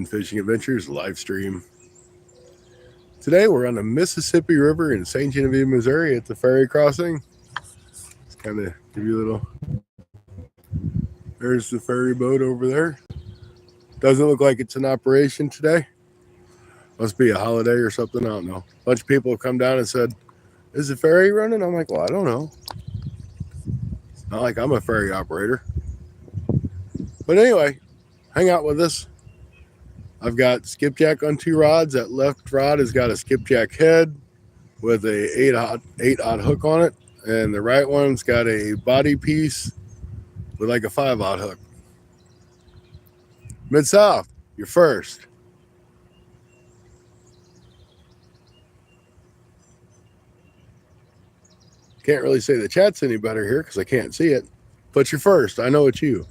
Fun Fishing Adventures live stream. Today we're on the Mississippi River in St. Genevieve, Missouri at the ferry crossing. Let's kind of give you a little. There's the ferry boat over there. Doesn't look like it's in operation today. Must be a holiday or something. I don't know. A bunch of people have come down and said, "Is the ferry running?" I'm like, "Well, I don't know. It's not like I'm a ferry operator." But anyway, hang out with us. I've got skipjack on 2 rods. That left rod has got a skipjack head with a 8-aught hook on it, and the right one's got a body piece with like a 5-aught hook. Mid-South, you're first. Can't really say the chat's any better here because I can't see it, but you're first. I know it's you.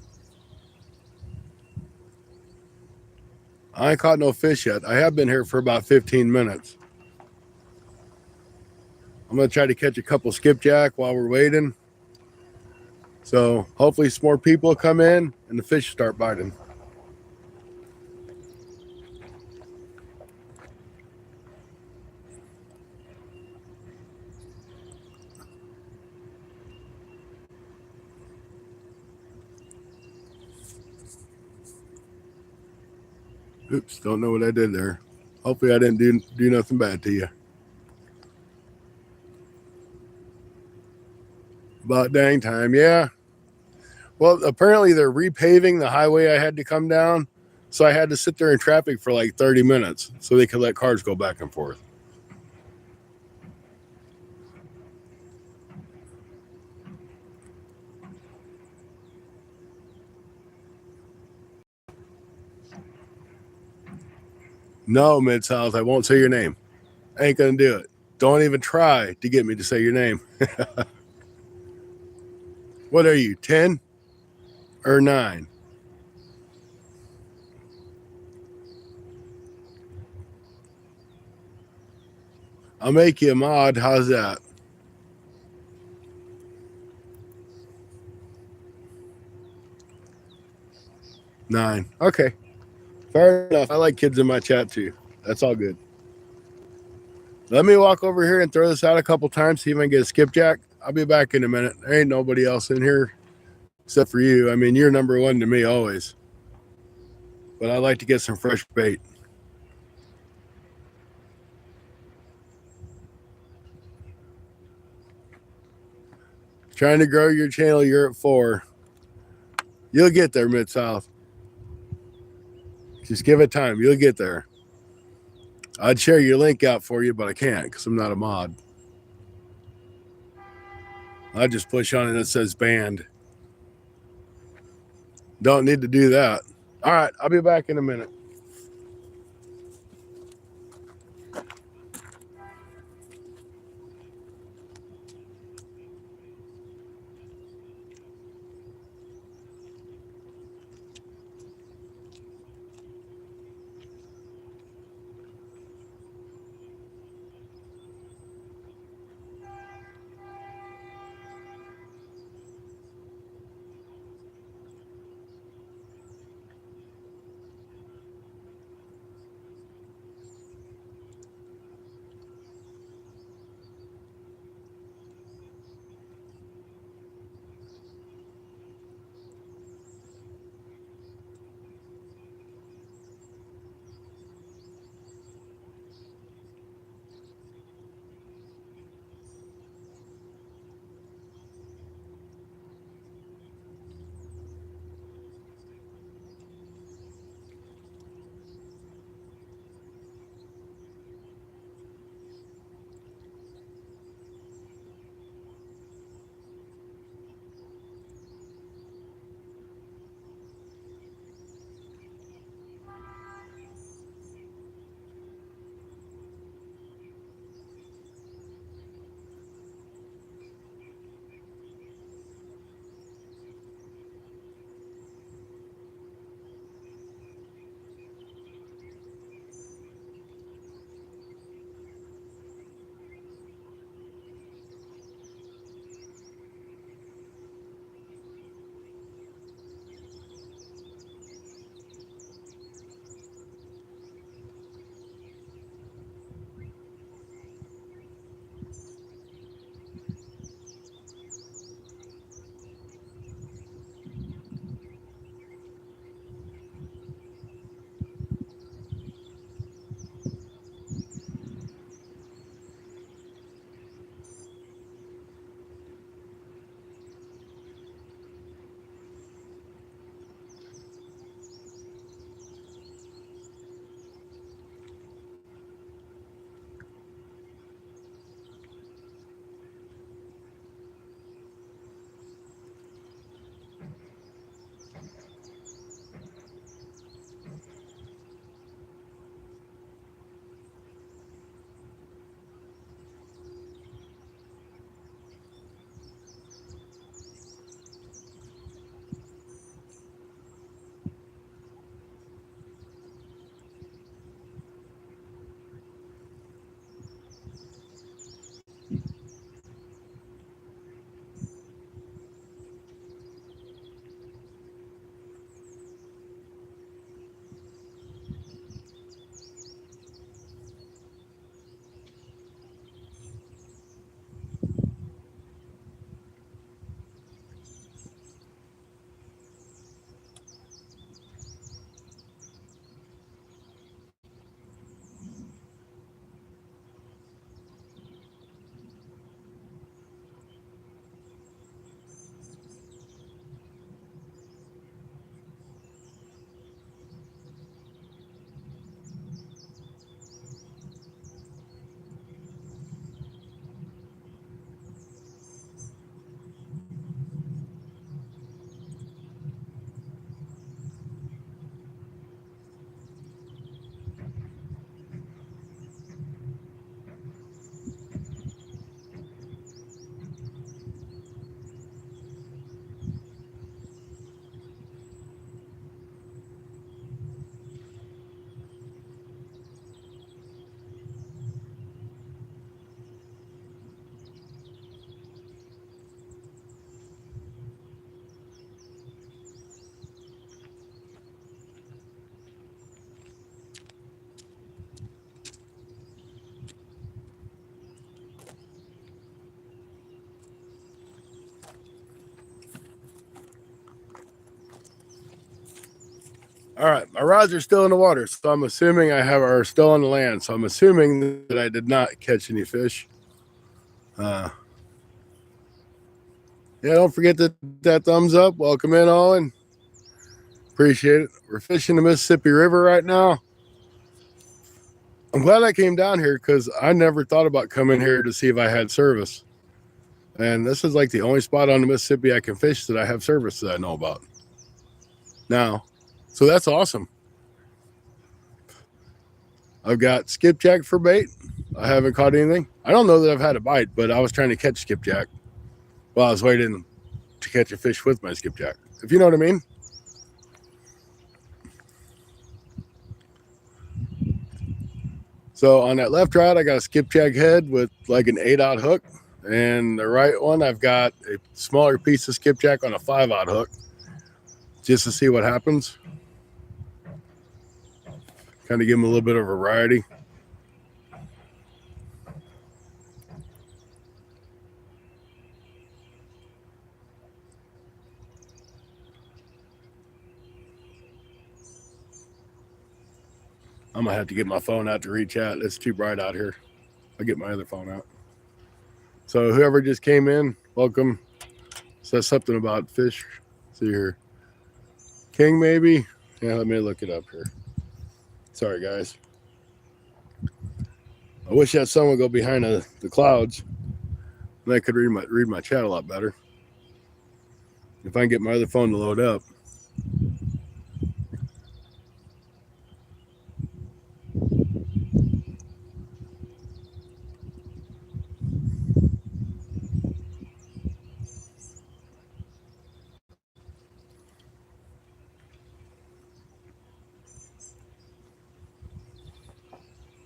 I ain't caught no fish yet. I have been here for about 15 minutes. I'm going to try to catch a couple skipjack while we're waiting. So hopefully some more people come in and the fish start biting. Oops, don't know what I did there. Hopefully I didn't do nothing bad to you. About dang time, yeah. Well, apparently they're repaving the highway I had to come down, so I had to sit there in traffic for like 30 minutes so they could let cars go back and forth. No, Mid-South, I won't say your name. I ain't gonna do it. Don't even try to get me to say your name. What are you, 10 or 9? I'll make you a mod. How's that? 9. Okay. Fair enough. I like kids in my chat too. That's all good. Let me walk over here and throw this out a couple times, see if I can get a skipjack. I'll be back in a minute. There ain't nobody else in here except for you. I mean, you're number 1 to me always. But I like to get some fresh bait. Trying to grow your channel, you're at 4. You'll get there, Mid-South. Just give it time. You'll get there. I'd share your link out for you, but I can't because I'm not a mod. I just push on it and it says banned. Don't need to do that. All right, I'll be back in a minute. All right, my rods are still in the water, so I'm assuming are still on the land. So I'm assuming that I did not catch any fish. Yeah, don't forget that thumbs up. Welcome in, all, and appreciate it. We're fishing the Mississippi River right now. I'm glad I came down here because I never thought about coming here to see if I had service. And this is like the only spot on the Mississippi I can fish that I have service that I know about now. So that's awesome. I've got skipjack for bait. I haven't caught anything. I don't know that I've had a bite, but I was trying to catch skipjack while I was waiting to catch a fish with my skipjack, if you know what I mean. So on that left rod, I got a skipjack head with like an 8-aught hook. And the right one, I've got a smaller piece of skipjack on a 5-aught hook just to see what happens. Kind of give them a little bit of variety. I'm going to have to get my phone out to read chat. It's too bright out here. I'll get my other phone out. So whoever just came in, welcome. Says something about fish. See here. King, maybe? Yeah, let me look it up here. Sorry, guys. I wish that sun would go behind the clouds. Then I could read my chat a lot better. If I can get my other phone to load up.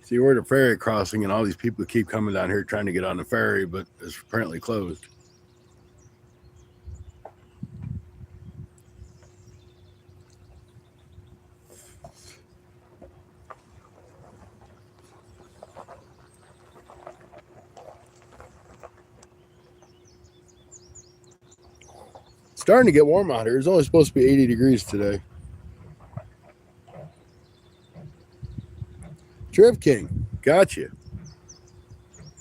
See, we're at a ferry crossing, and all these people keep coming down here trying to get on the ferry, but it's apparently closed. It's starting to get warm out here. It's only supposed to be 80 degrees today. Trip King, got you.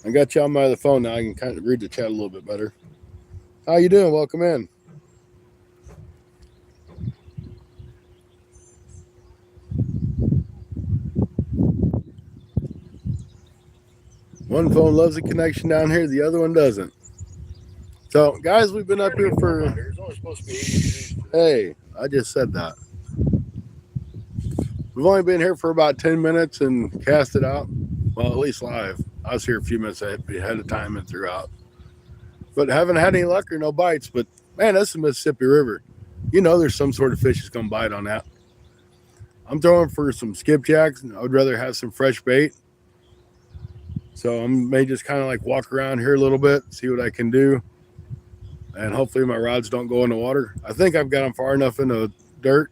I got you on my other phone now. I can kind of read the chat a little bit better. How you doing? Welcome in. One phone loves a connection down here, the other one doesn't. So, guys, we've been up here for. It's only supposed to be 80 degrees today. Hey, I just said that. We've only been here for about 10 minutes and cast it out. Well, at least live. I was here a few minutes ahead of time and throughout. But haven't had any luck or no bites. But, man, that's the Mississippi River. You know there's some sort of fish that's going to bite on that. I'm throwing for some skipjacks. I would rather have some fresh bait. So I may just kind of like walk around here a little bit, see what I can do. And hopefully my rods don't go in the water. I think I've got them far enough in the dirt.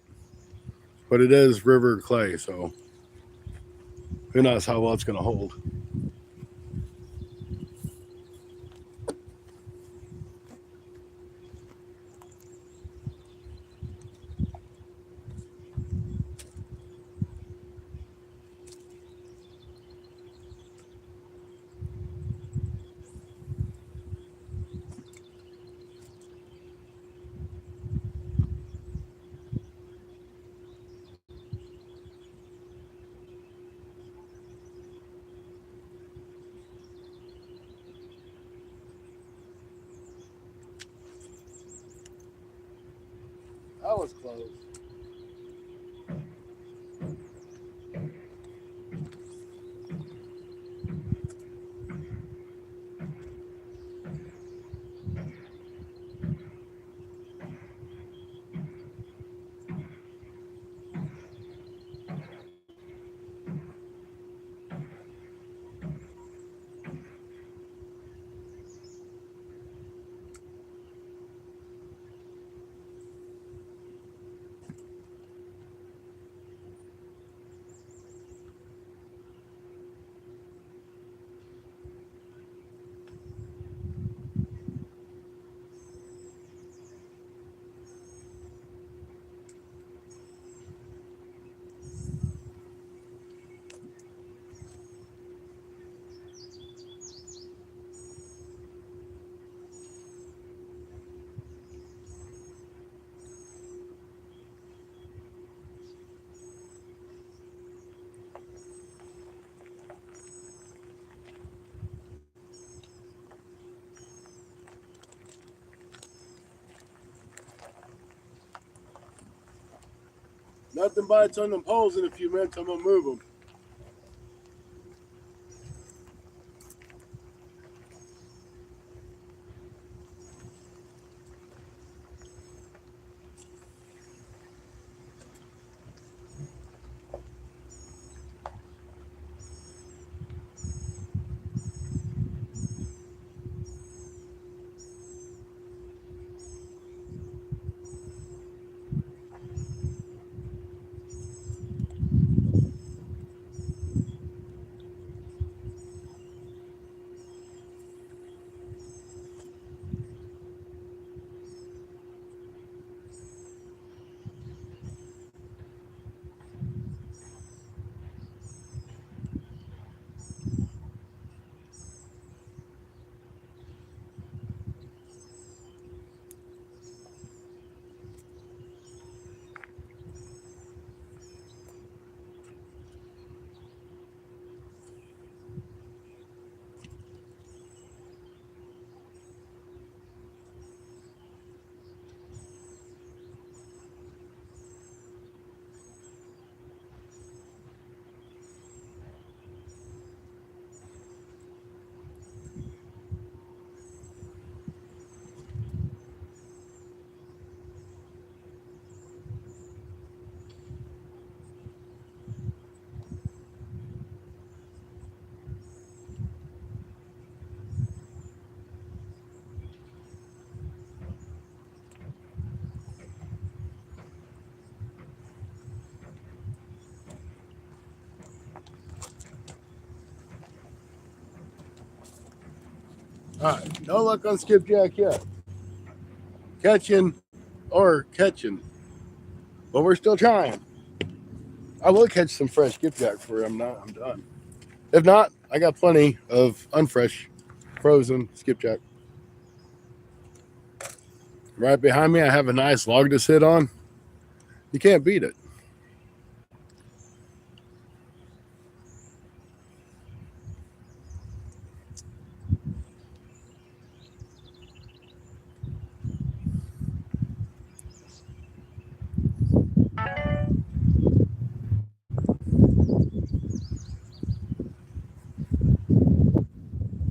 But it is river clay, so who knows how well it's going to hold. That was close. Let them bites on them poles in a few minutes. I'm going to move them. All right, no luck on skipjack yet. Catching, but we're still trying. I will catch some fresh skipjack for you. I'm done. If not, I got plenty of unfresh, frozen skipjack. Right behind me, I have a nice log to sit on. You can't beat it.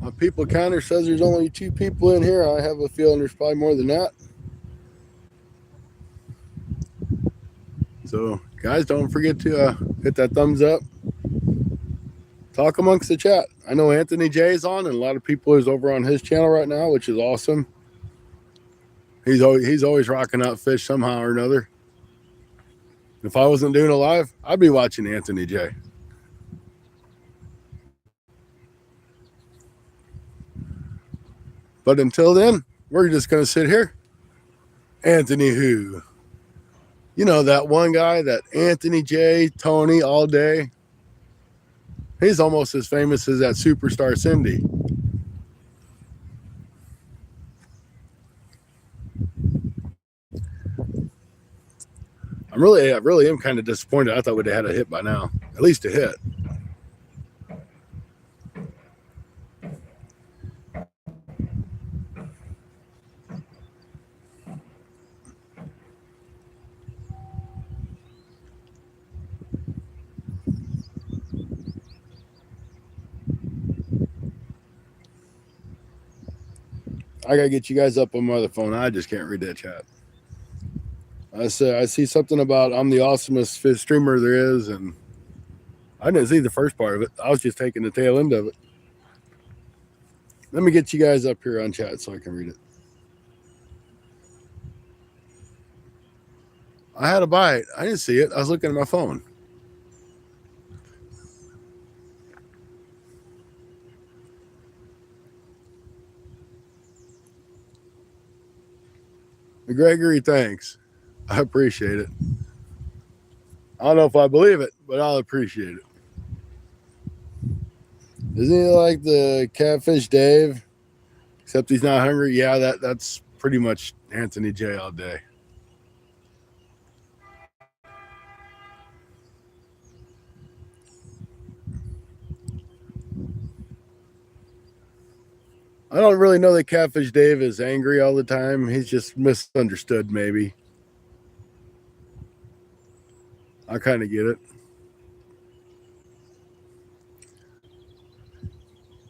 My people counter says there's only 2 people in here. I have a feeling there's probably more than that. So, guys, don't forget to hit that thumbs up. Talk amongst the chat. I know Anthony J is on, and a lot of people is over on his channel right now, which is awesome. He's always rocking out fish somehow or another. If I wasn't doing a live, I'd be watching Anthony J. But until then, we're just going to sit here. Anthony who? You know, that one guy, that Anthony J, Tony all day. He's almost as famous as that superstar Cindy. I really am kind of disappointed. I thought we'd have had a hit by now. At least a hit. I gotta get you guys up on my other phone. I just can't read that chat. I see something about I'm the awesomest fish streamer there is, and I didn't see the first part of it. I was just taking the tail end of it. Let me get you guys up here on chat so I can read it. I had a bite. I didn't see it. I was looking at my phone. Gregory, thanks. I appreciate it. I don't know if I believe it, but I'll appreciate it. Isn't he like the Catfish Dave? Except he's not hungry. Yeah, that's pretty much Anthony J all day. I don't really know that Catfish Dave is angry all the time. He's just misunderstood, maybe. I kind of get it.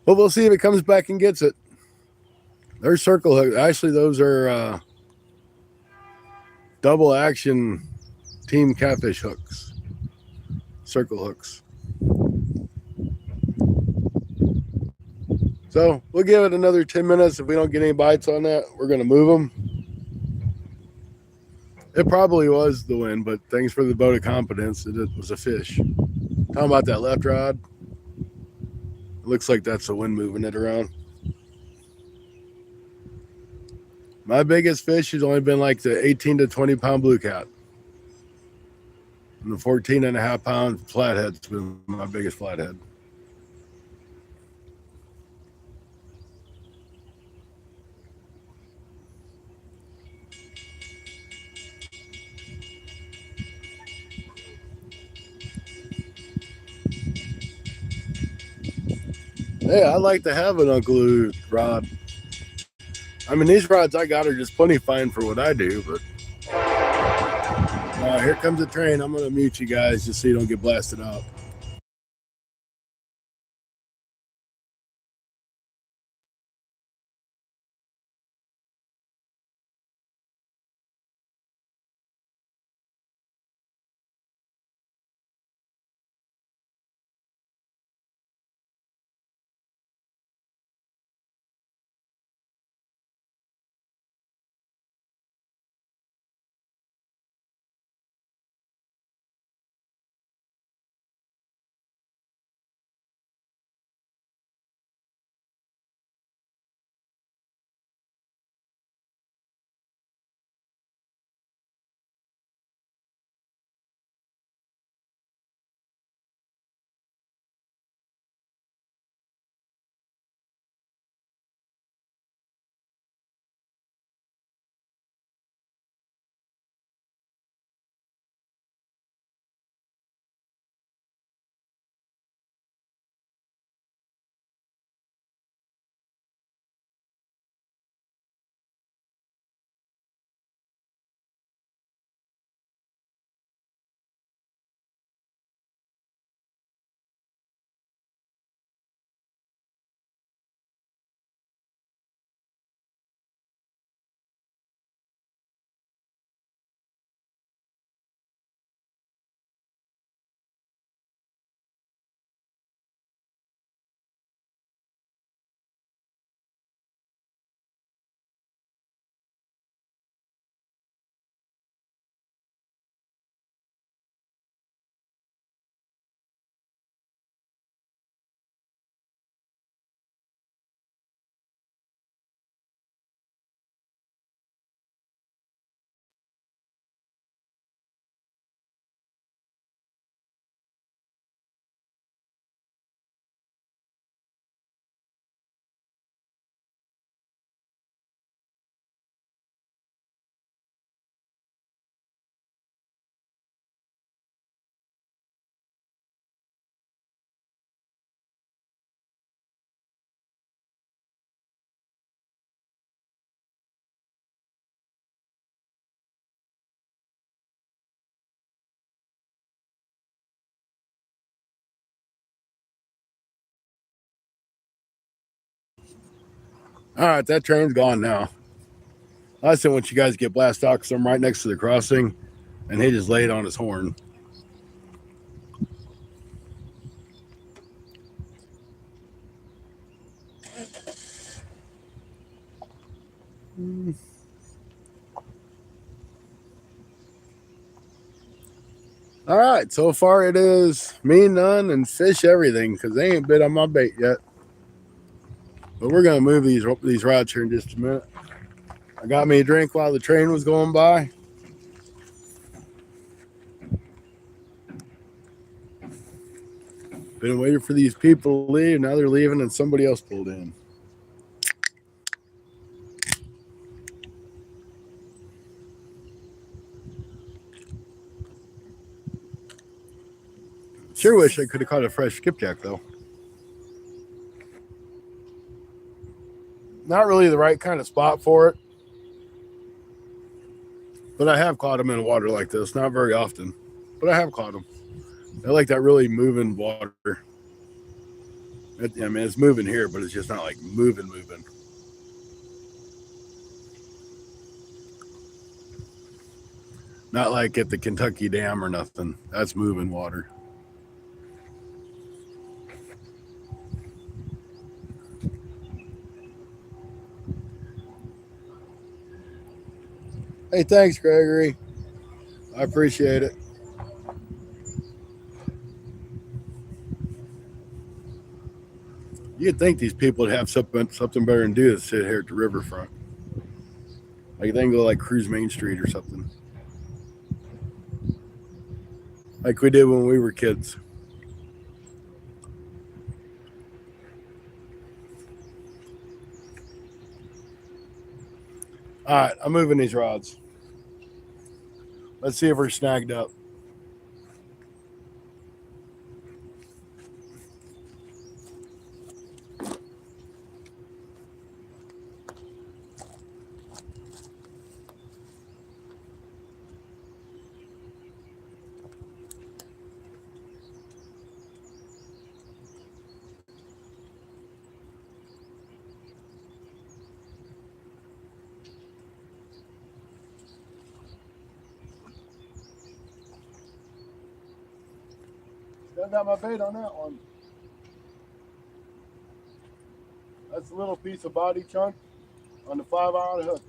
But we'll see if it comes back and gets it. They're circle hooks. Actually, those are double action team catfish hooks. Circle hooks. So we'll give it another 10 minutes. If we don't get any bites on that, we're going to move them. It probably was the wind, but thanks for the vote of confidence. It was a fish. Talking about that left rod. It looks like that's the wind moving it around. My biggest fish has only been like the 18 to 20 pound blue cat. And the 14 and a half pound flathead's been my biggest flathead. Hey, I like to have an Uncle Lou rod. I mean, these rods I got are just plenty fine for what I do, but here comes a train. I'm going to mute you guys just so you don't get blasted out. All right, that train's gone now. I said once you guys get blasted out because I'm right next to the crossing, and he just laid on his horn. All right, so far it is me, none, and fish everything because they ain't bit on my bait yet. But we're gonna move these rods here in just a minute. I got me a drink while the train was going by. Been waiting for these people to leave. Now they're leaving and somebody else pulled in. Sure wish I could have caught a fresh skipjack though. Not really the right kind of spot for it. But I have caught them in water like this. Not very often. but I have caught them. I like that really moving water. I mean, it's moving here, but it's just not like moving. Not like at the Kentucky Dam or nothing. That's moving water. Hey, thanks, Gregory. I appreciate it. You'd think these people would have something better to do than sit here at the riverfront. Like they can go like cruise Main Street or something. Like we did when we were kids. All right, I'm moving these rods. Let's see if we're snagged up. Still got my bait on that one. That's a little piece of body chunk on the 5-aught hook.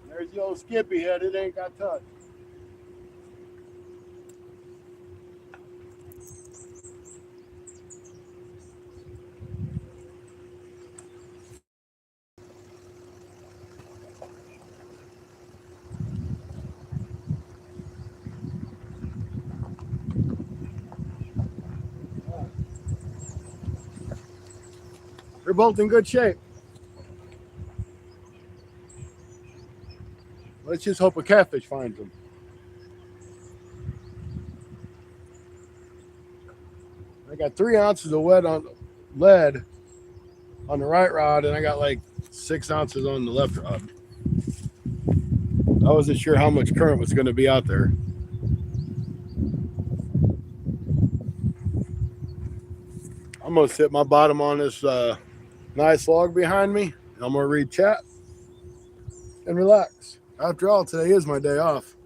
There's the old skippy head. It ain't got touched. They're both in good shape. Let's just hope a catfish finds them. I got 3 ounces of lead on the right rod, and I got like 6 ounces on the left rod. I wasn't sure how much current was going to be out there. I'm going to sit my bottom on this nice log behind me. I'm going to read chat and relax. After all, today is my day off.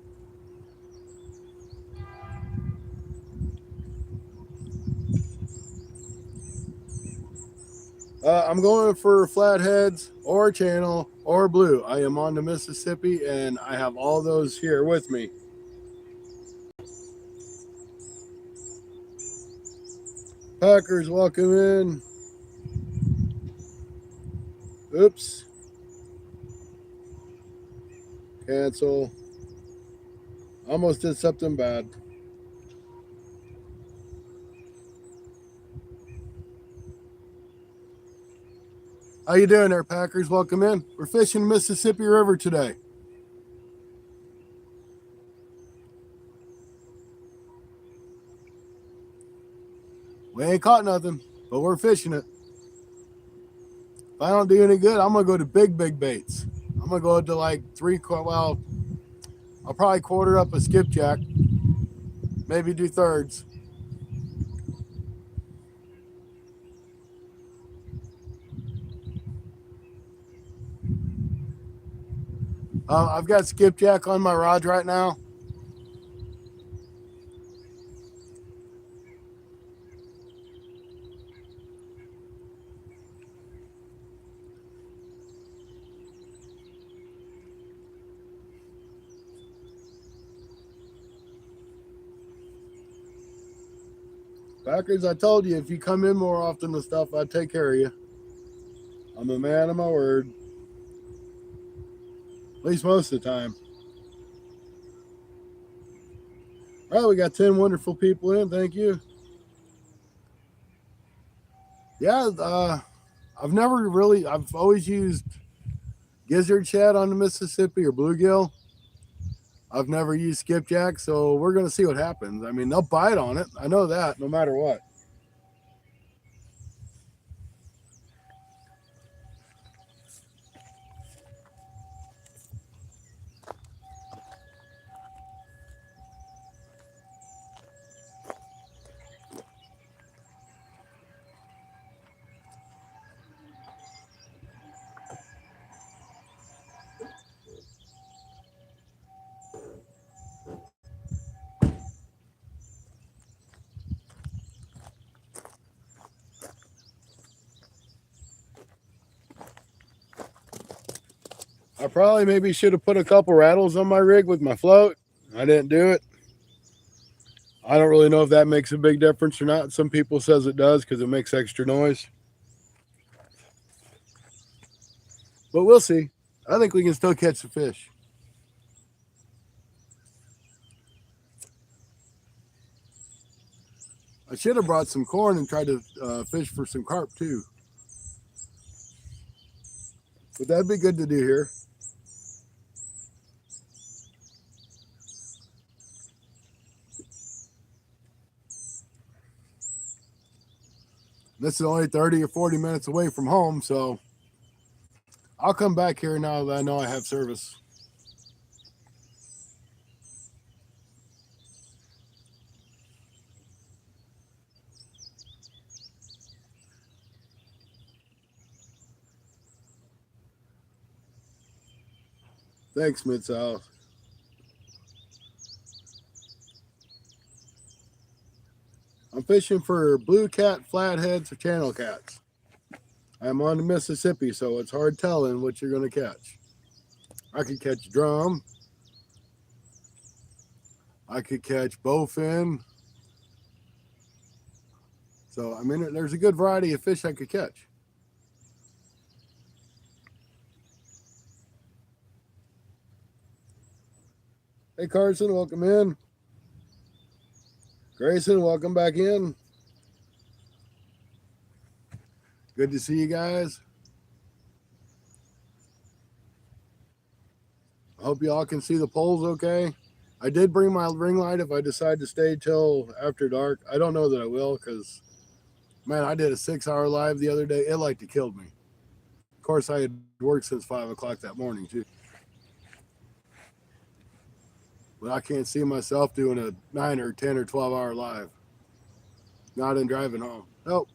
I'm going for flatheads or channel or blue. I am on the Mississippi, and I have all those here with me. Packers, welcome in. Oops. Cancel. Almost did something bad. How you doing there, Packers? Welcome in. We're fishing Mississippi River today. We ain't caught nothing, but we're fishing it. If I don't do any good, I'm going to go to big baits. I'm going to go to like I'll probably quarter up a skipjack, maybe do thirds. I've got skipjack on my rods right now. Packers, I told you, if you come in more often and stuff, I'd take care of you. I'm a man of my word. At least most of the time. All right, we got 10 wonderful people in. Thank you. Yeah, I've always used gizzard shad on the Mississippi or bluegill. I've never used skipjack, so we're going to see what happens. I mean, they'll bite on it. I know that no matter what. I probably maybe should have put a couple rattles on my rig with my float. I didn't do it. I don't really know if that makes a big difference or not. Some people says it does because it makes extra noise. But we'll see. I think we can still catch the fish. I should have brought some corn and tried to fish for some carp too. But that'd be good to do here. This is only 30 or 40 minutes away from home, so I'll come back here now that I know I have service. Thanks, Mid-South. I'm fishing for blue cat, flatheads, or channel cats. I'm on the Mississippi, so it's hard telling what you're going to catch. I could catch drum. I could catch bowfin. So, I mean, there's a good variety of fish I could catch. Hey, Carson, welcome in. Grayson, welcome back in. Good to see you guys. I hope you all can see the poles okay. I did bring my ring light if I decide to stay till after dark. I don't know that I will because, man, I did a 6-hour live the other day. It like to killed me. Of course, I had worked since 5 o'clock that morning, too. But I can't see myself doing a 9 or 10 or 12-hour live. Not in driving home. Nope.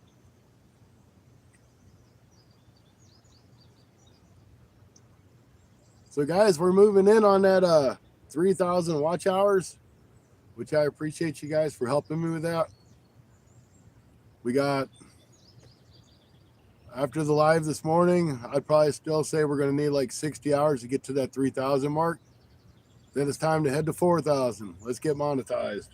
So, guys, we're moving in on that 3,000 watch hours, which I appreciate you guys for helping me with that. We got, after the live this morning, I'd probably still say we're going to need like 60 hours to get to that 3,000 mark. Then it's time to head to 4,000. Let's get monetized.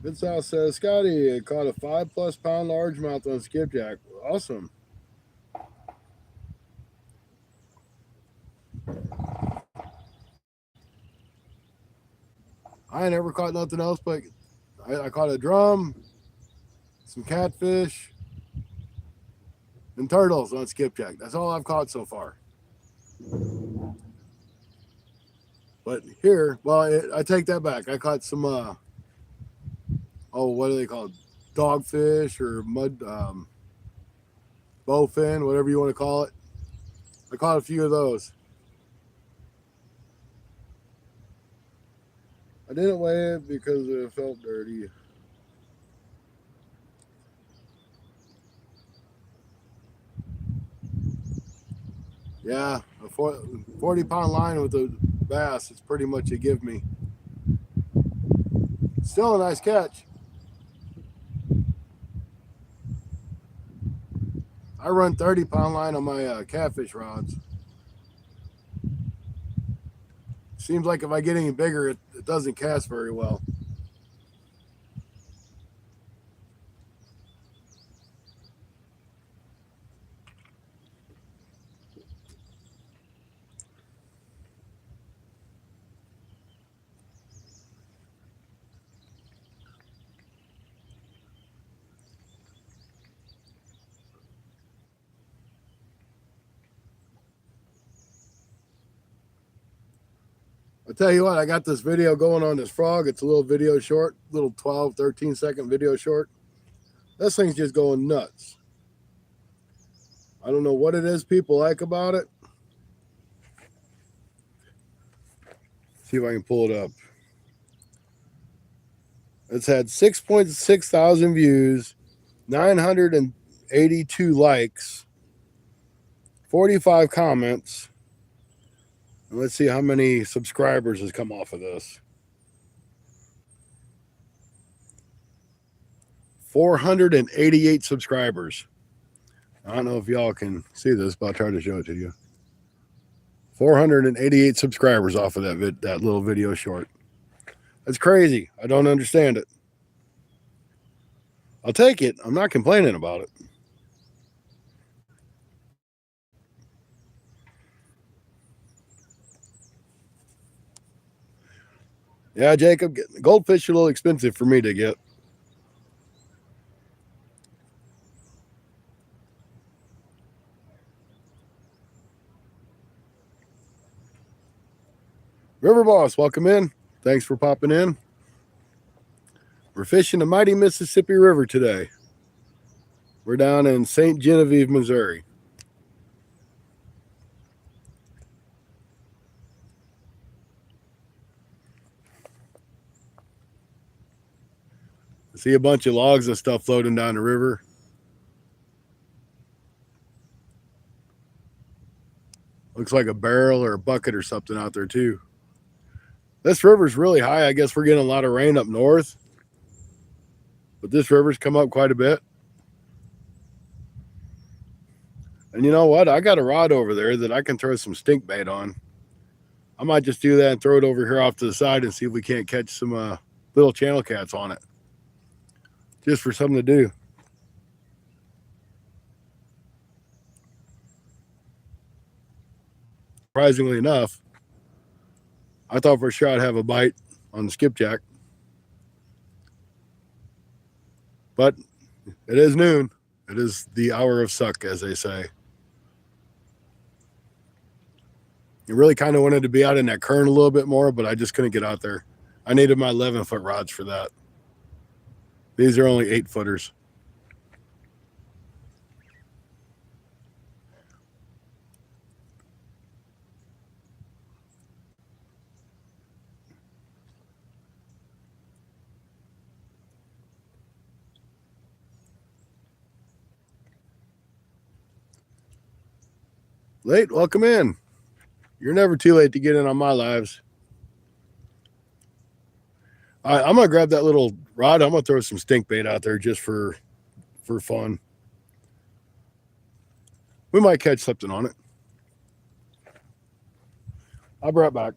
Good South says, Scotty caught a 5+ pound largemouth on skipjack. Awesome. I ain't never caught nothing else, but I caught a drum, some catfish, and turtles on skipjack. That's all I've caught so far. But here, well, I take that back. I caught some, what are they called? Dogfish or mud, bowfin, whatever you want to call it. I caught a few of those. I didn't weigh it because it felt dirty. Yeah, a 40-pound line with a bass is pretty much a give me. Still a nice catch. I run 30-pound line on my catfish rods. Seems like if I get any bigger, it doesn't cast very well. I tell you what, I got this video going on this frog. It's a little video short, little 12, 13-second video short. This thing's just going nuts. I don't know what it is people like about it. See if I can pull it up. It's had 6.6 thousand views, 982 likes, 45 comments. And let's see how many subscribers has come off of this. 488 subscribers. I don't know if y'all can see this, but I'll try to show it to you. 488 subscribers off of that little video short. That's crazy. I don't understand it. I'll take it. I'm not complaining about it. Yeah, Jacob, goldfish are a little expensive for me to get. River Boss, welcome in. Thanks for popping in. We're fishing the mighty Mississippi River today. We're down in St. Genevieve, Missouri. I see a bunch of logs and stuff floating down the river. Looks like a barrel or a bucket or something out there too. This river's really high. I guess we're getting a lot of rain up north. But this river's come up quite a bit. And you know what? I got a rod over there that I can throw some stink bait on. I might just do that and throw it over here off to the side and see if we can't catch some little channel cats on it. Just for something to do. Surprisingly enough, I thought for sure I'd have a bite on the skipjack. But it is noon. It is the hour of suck, as they say. I really kind of wanted to be out in that current a little bit more, but I just couldn't get out there. I needed my 11-foot rods for that. These are only 8-footers. Late, welcome in. You're never too late to get in on my lives. All right, I'm going to grab that little rod. I'm going to throw some stink bait out there just for fun. We might catch something on it. I'll be right back.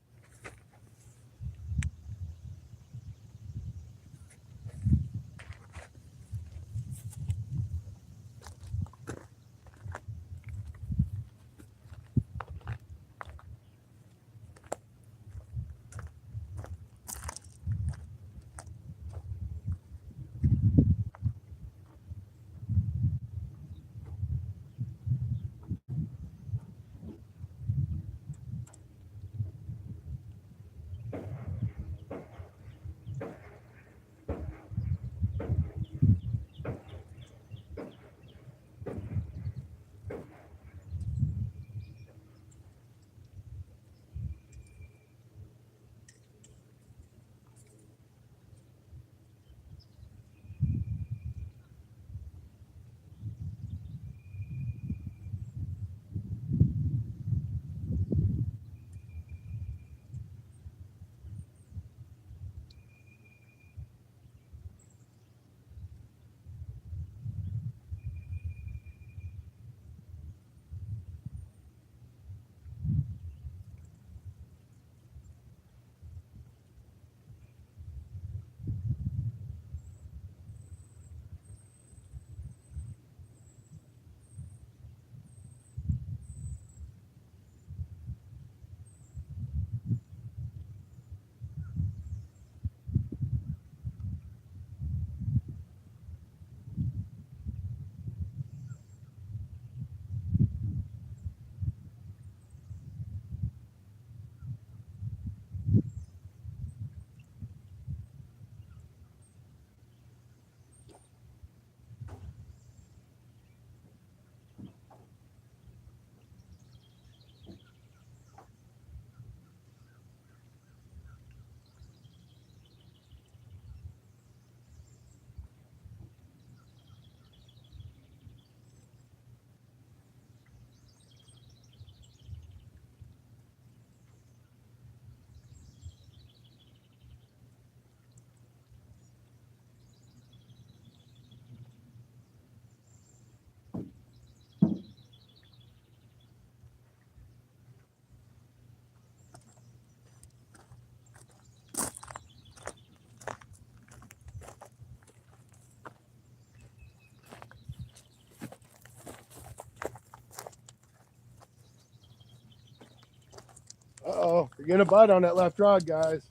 Uh-oh, you're getting a bite on that left rod, guys.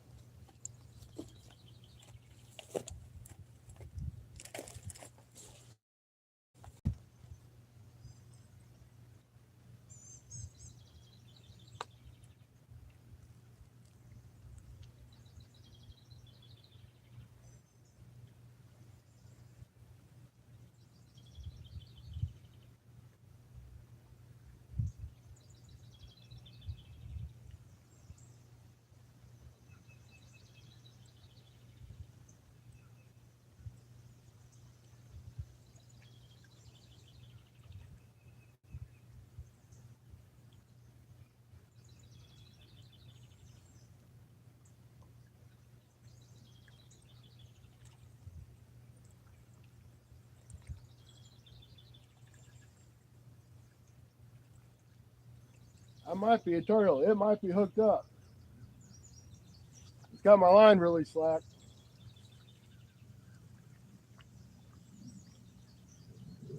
That might be a turtle. It might be hooked up. It's got my line really slack.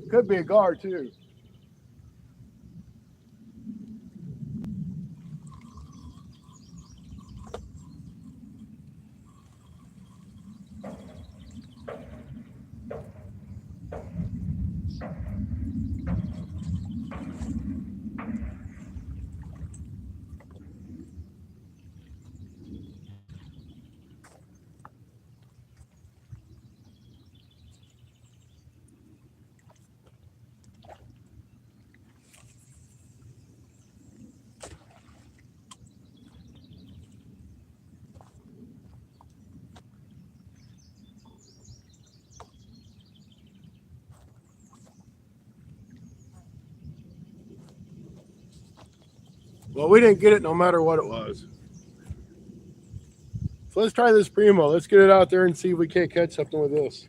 Could be a gar too. Well, we didn't get it no matter what it was. So let's try this Primo. Let's get it out there and see if we can't catch something with this.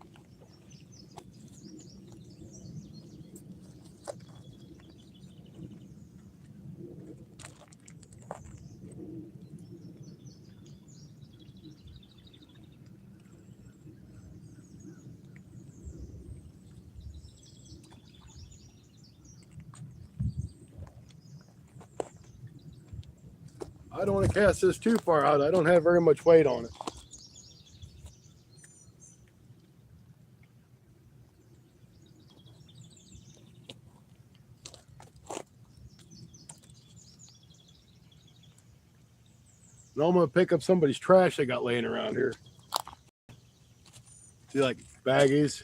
I don't want to cast this too far out. I don't have very much weight on it. And I'm going to pick up somebody's trash they got laying around here. See, like baggies.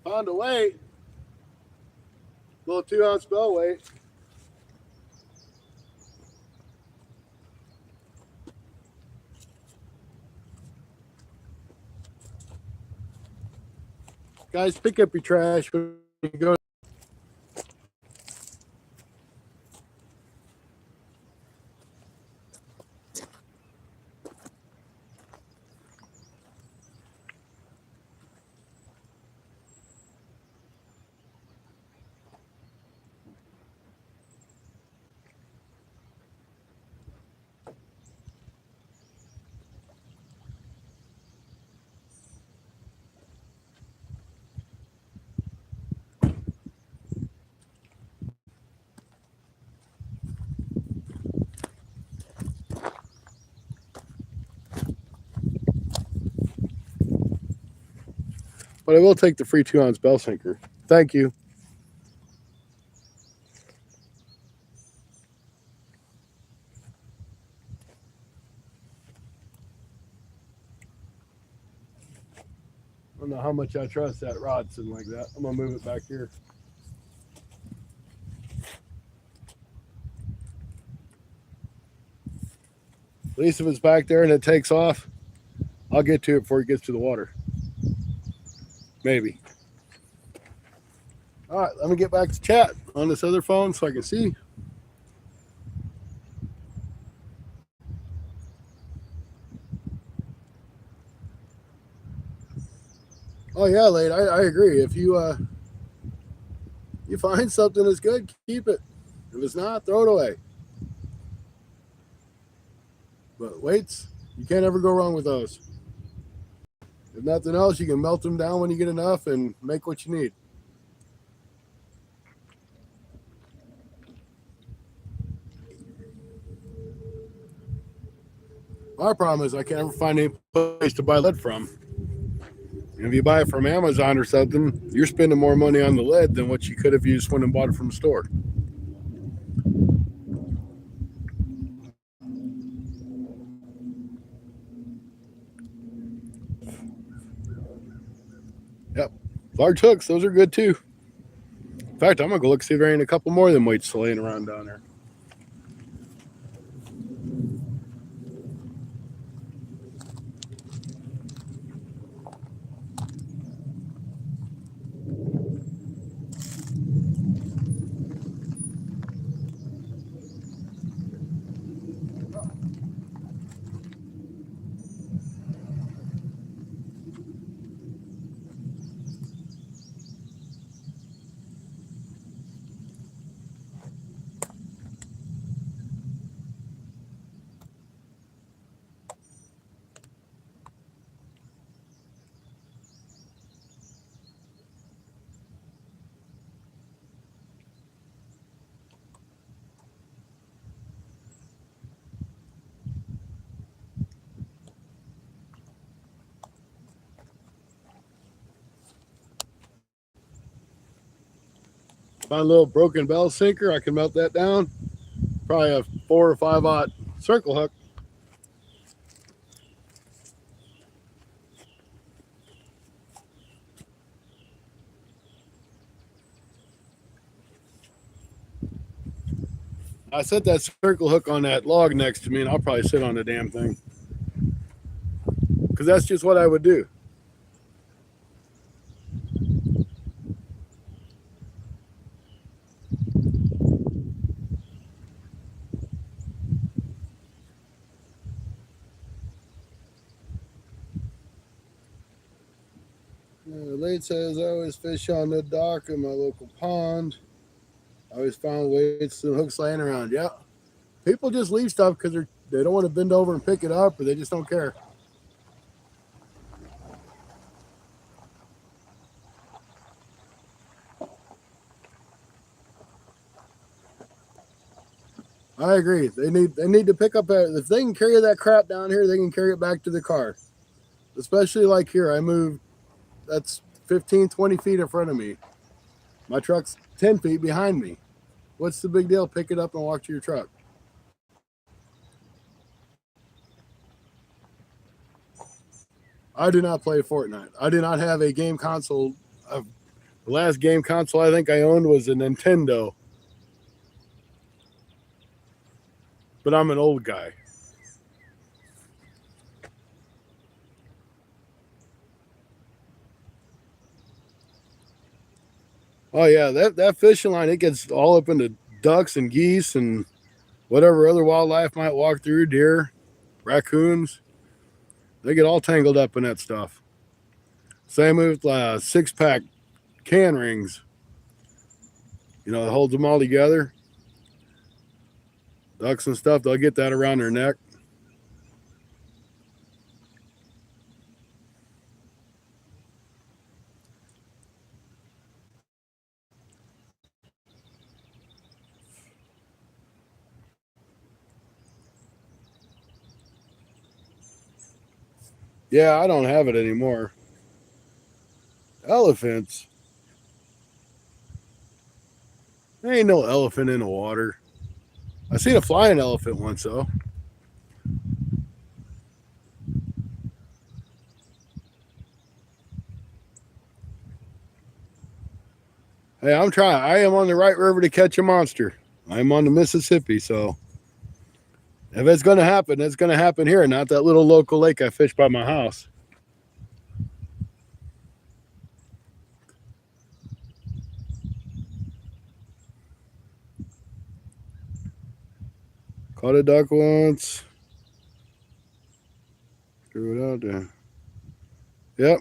Found a weight. Little 2-ounce bell weight. Guys, pick up your trash. Go. But I will take the free 2-ounce bell sinker. Thank you. I don't know how much I trust that rod sitting like that. I'm going to move it back here. At least if it's back there and it takes off, I'll get to it before it gets to the water. Maybe. All right, let me get back to chat on this other phone so I can see. Oh yeah, Lade, I agree. If you find something that's good, keep it. If it's not, throw it away. But weights, you can't ever go wrong with those. If nothing else, you can melt them down when you get enough and make what you need. My problem is I can't ever find any place to buy lead from. And if you buy it from Amazon or something, you're spending more money on the lead than what you could have used when and bought it from the store. Yep. Large hooks, those are good too. In fact, I'm going to go look see if there ain't a couple more of them weights laying around down there. Find a little broken bell sinker, I can melt that down. Probably a 4 or 5/0 circle hook. I set that circle hook on that log next to me, and I'll probably sit on the damn thing. Because that's just what I would do. Lade says, I always fish on the dock in my local pond. I always found weights and hooks laying around. Yeah. People just leave stuff because they don't want to bend over and pick it up, or they just don't care. I agree. They need to pick up if they can carry that crap down here, they can carry it back to the car. Especially like here, I moved that's 15, 20 feet in front of me. My truck's 10 feet behind me. What's the big deal? Pick it up and walk to your truck. I do not play Fortnite. I do not have a game console. The last game console I think I owned was a Nintendo. But I'm an old guy. Oh yeah, that fishing line, it gets all up into ducks and geese and whatever other wildlife might walk through, deer, raccoons. They get all tangled up in that stuff. Same with 6-pack can rings. You know, it holds them all together. Ducks and stuff, they'll get that around their neck. Yeah, I don't have it anymore. Elephants. There ain't no elephant in the water. I seen a flying elephant once though. Hey, I'm trying. I am on the right river to catch a monster. I'm on the Mississippi, so if it's going to happen, it's going to happen here, not that little local lake I fish by my house. Caught a duck once. Threw it out there. Yep.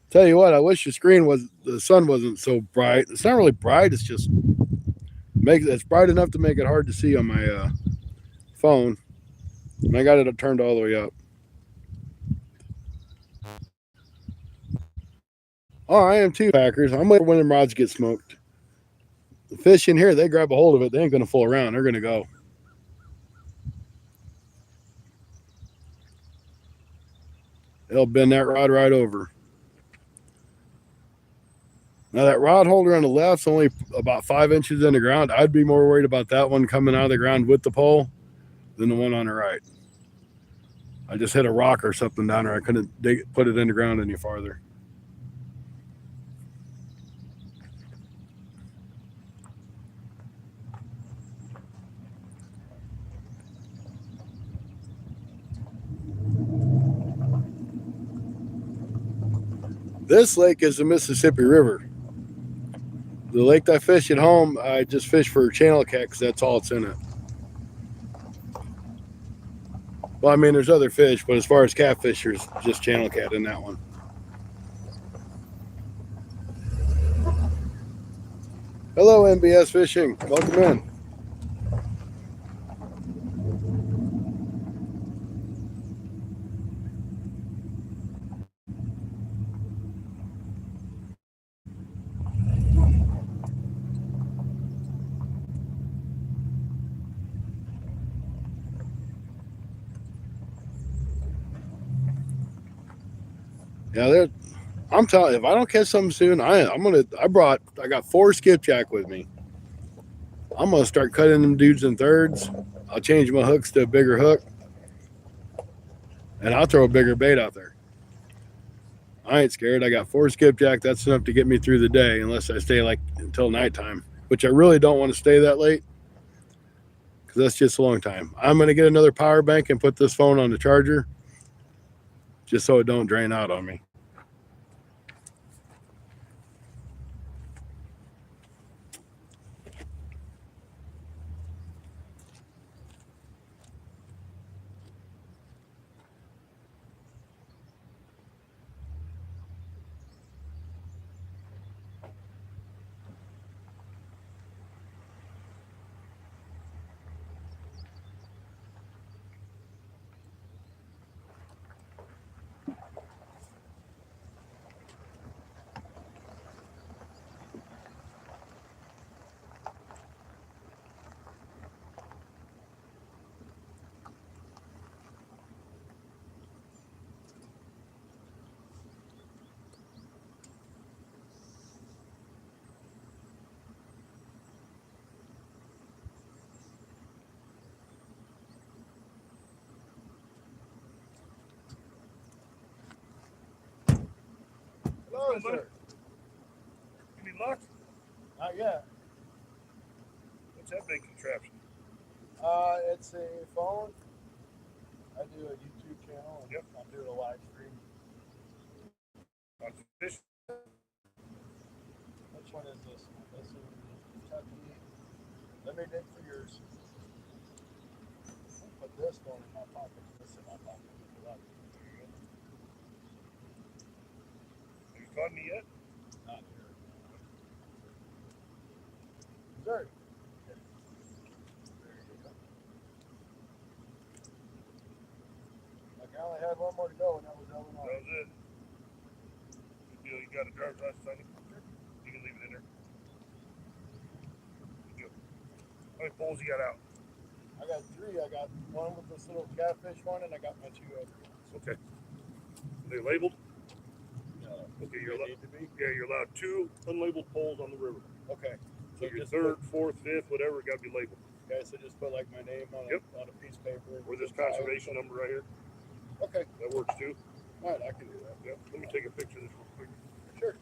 Tell you what, I wish the sun wasn't so bright. It's not really bright. It's just it's bright enough to make it hard to see on my phone. And I got it turned all the way up. Oh, I am too, Packers. I'm waiting when them rods get smoked. The fish in here, they grab a hold of it. They ain't going to fool around. They're going to go. They'll bend that rod right over. Now, that rod holder on the left's only about 5 inches in the ground. I'd be more worried about that one coming out of the ground with the pole than the one on the right. I just hit a rock or something down there. I couldn't put it in the ground any farther. This lake is the Mississippi River. The lake that I fish at home, I just fish for channel cat because that's all it's in it. Well, I mean, there's other fish, but as far as catfish, there's just channel cat in that one. Hello, MBS Fishing. Welcome in. Yeah, I'm telling you, if I don't catch something soon, I got 4 skipjack with me. I'm gonna start cutting them dudes in thirds. I'll change my hooks to a bigger hook, and I'll throw a bigger bait out there. I ain't scared. I got 4 skipjack. That's enough to get me through the day, unless I stay like until nighttime, which I really don't want to stay that late because that's just a long time. I'm gonna get another power bank and put this phone on the charger, just so it don't drain out on me. Hello, sir. You need luck? Not yet. What's that big contraption? It's a phone. I do a YouTube channel. And Yep. I'm doing a live stream. On fish? Which one is this? This is Kentucky. Let me dig for yours. I'll put this phone in my pocket. This in my pocket. Have you caught me yet? Not here. Sir. There you go. Like I only had one more to go, and that was Illinois. That was it. Good deal. You got a driver's license on you? Sure. You can leave it in there. Good deal. How many poles you got out? I got 3. I got one with this little catfish one, and I got my 2 other. Okay. Are they labeled? No. Okay, you're allowed. Need to be? Yeah, you're allowed 2 unlabeled poles on the river. Okay. So your 3rd, 4th, 5th, whatever, got to be labeled. Okay, so just put like my name on, Yep. on a piece of paper. Or this conservation number right here. Okay. That works too. All right, I can do that. Yeah. Let me take a picture of this real quick. Sure.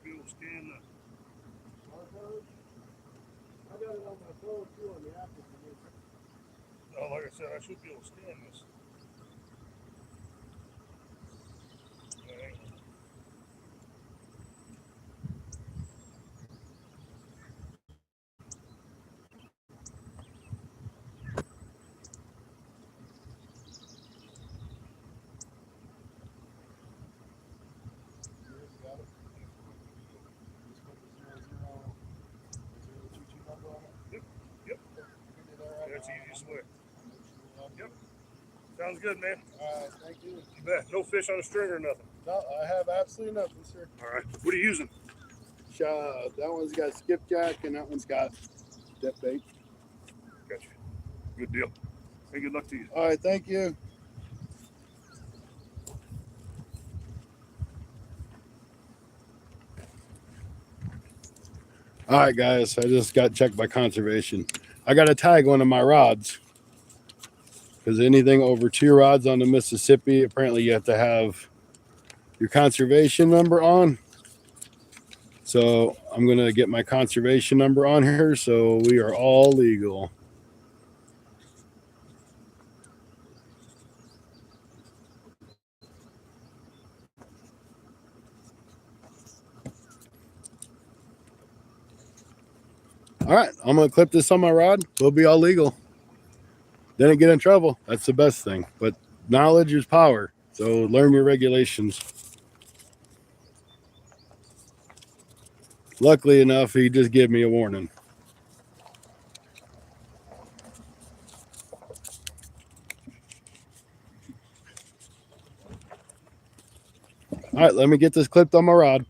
be able to scan the. I got it on my phone too on the Apple. Oh, like I said, I should be able to scan this. Yep. That's the easiest way. Yep. Sounds good, man. All right, thank you. You bet. No fish on a string or nothing. No, I have absolutely nothing, sir. All right. What are you using? That one's got skipjack and that one's got dip bait. Gotcha. Good deal. Hey, good luck to you. All right, thank you. All right, guys, I just got checked by conservation. I got to tag one of my rods because anything over 2 rods on the Mississippi, apparently you have to have your conservation number on. So I'm going to get my conservation number on here so we are all legal. All right, I'm going to clip this on my rod. We'll be all legal. Didn't get in trouble. That's the best thing. But knowledge is power. So learn your regulations. Luckily enough, he just gave me a warning. All right, let me get this clipped on my rod.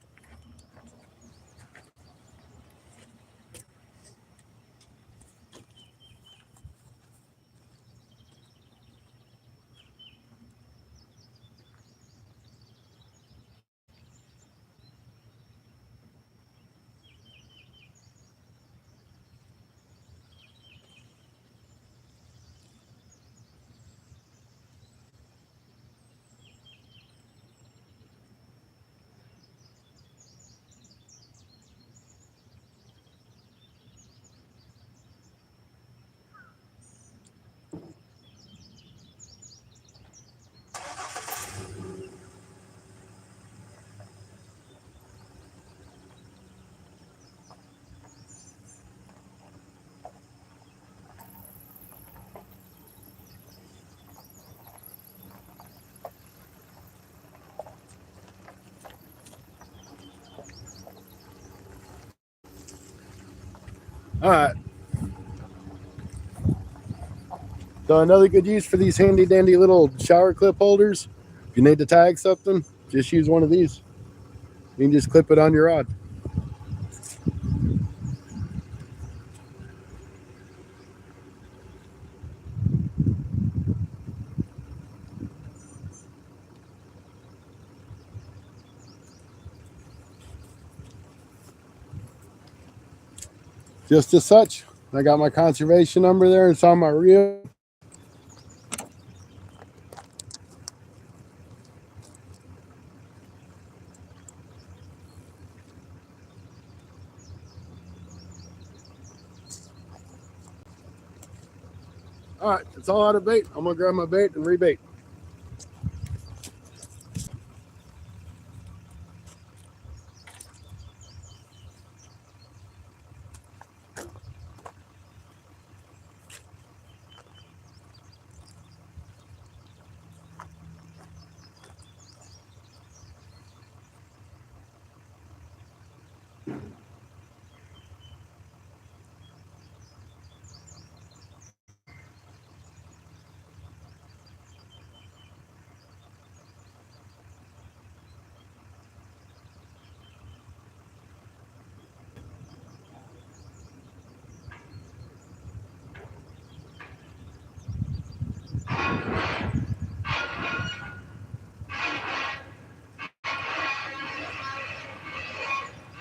All right. So another good use for these handy dandy little shower clip holders. If you need to tag something, just use one of these. You can just clip it on your rod. Just as such, I got my conservation number there. It's on my reel. All right, it's all out of bait. I'm gonna grab my bait and rebait.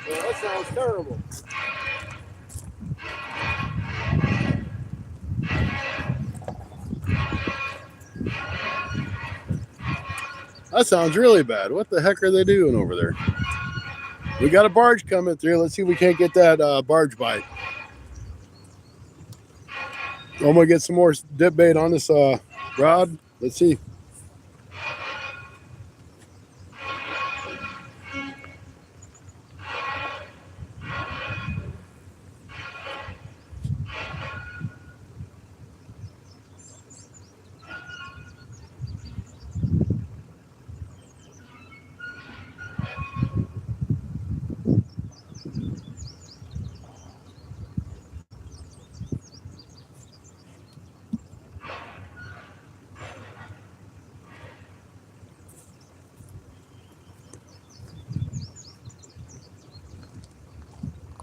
Well, that sounds terrible. That sounds really bad. What the heck are they doing over there? We got a barge coming through. Let's see if we can't get that barge bite. I'm gonna get some more dip bait on this rod. Let's see.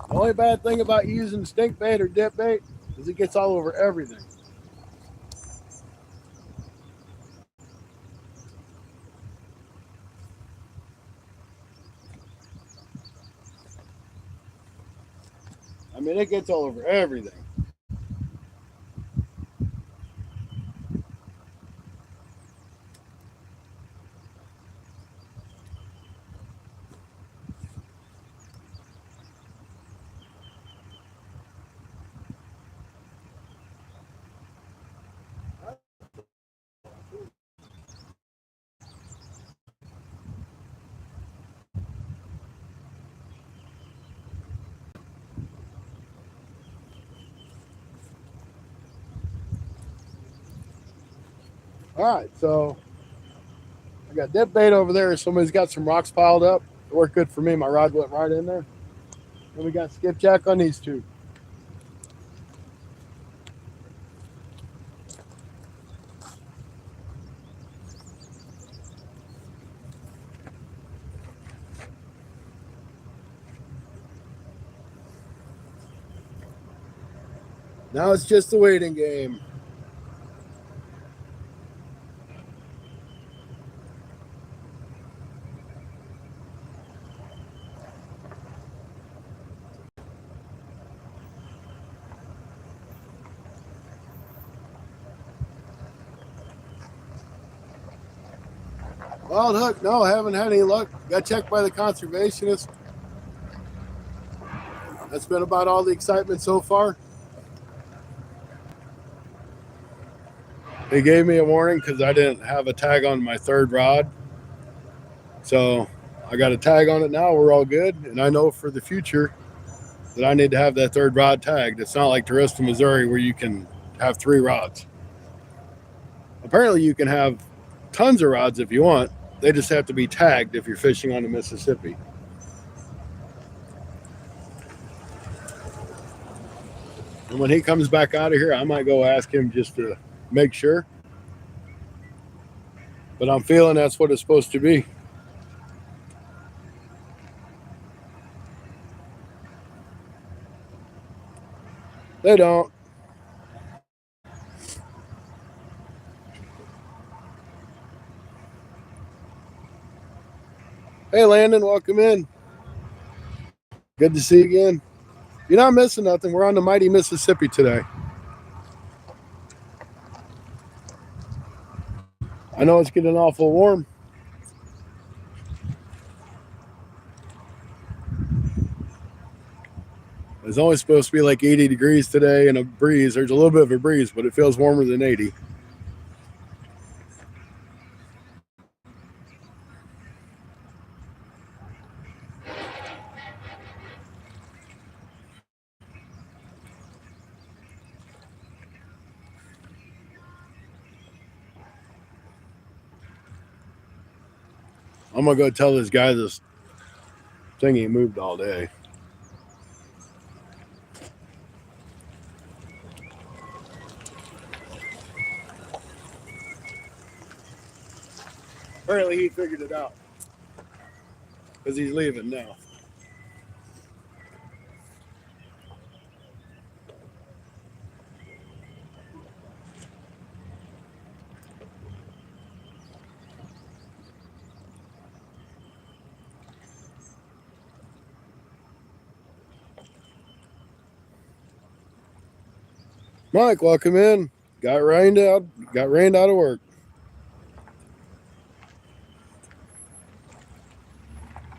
The only bad thing about using stink bait or dip bait is it gets all over everything. I mean, it gets all over everything. All right, so I got dip bait over there. Somebody's got some rocks piled up. It worked good for me. My rod went right in there. And we got skipjack on these two. Now it's just a waiting game. Wild hook, no, I haven't had any luck. Got checked by the conservationist. That's been about all the excitement so far. They gave me a warning because I didn't have a tag on my third rod. So I got a tag on it now. We're all good. And I know for the future that I need to have that third rod tagged. It's not like the rest of Missouri where you can have 3 rods. Apparently you can have tons of rods if you want. They just have to be tagged if you're fishing on the Mississippi. And when he comes back out of here, I might go ask him just to make sure. But I'm feeling that's what it's supposed to be. They don't. Hey, Landon, welcome in. Good to see you again. You're not missing nothing. We're on the mighty Mississippi today. I know it's getting awful warm. It's only supposed to be like 80 degrees today and a breeze. There's a little bit of a breeze, but it feels warmer than 80. I'm going to go tell this guy this thing he moved all day. Apparently he figured it out because he's leaving now. Mike, welcome in. Got rained out of work.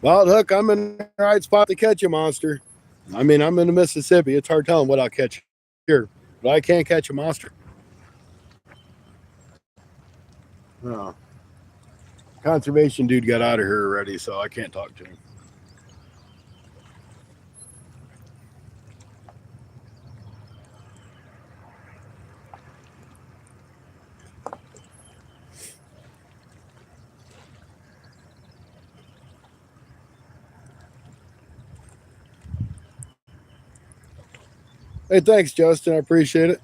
Well, hook, I'm in the right spot to catch a monster. I mean, I'm in the Mississippi. It's hard telling what I'll catch here, but I can't catch a monster. No. Conservation dude got out of here already, so I can't talk to him. Hey, thanks, Justin. I appreciate it.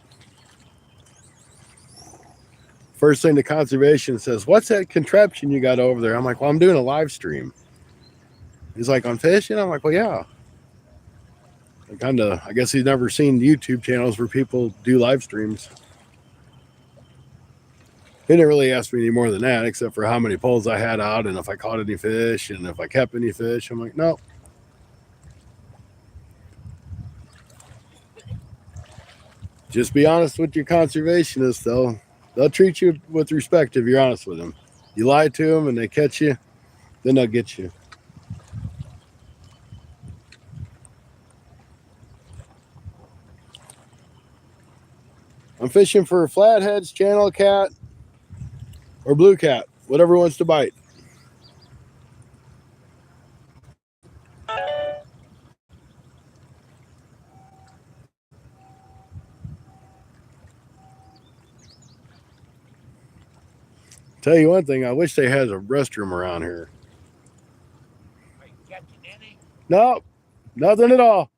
First thing the conservation says, what's that contraption you got over there? I'm like, well, I'm doing a live stream. He's like, on fishing? I'm like, well, yeah. I guess he's never seen YouTube channels where people do live streams. He didn't really ask me any more than that, except for how many poles I had out and if I caught any fish and if I kept any fish. I'm like, no. Just be honest with your conservationists, though. They'll treat you with respect if you're honest with them. You lie to them and they catch you, then they'll get you. I'm fishing for flatheads, channel cat, or blue cat, whatever wants to bite. Tell you one thing, I wish they had a restroom around here. Are you catching any? No, nothing at all.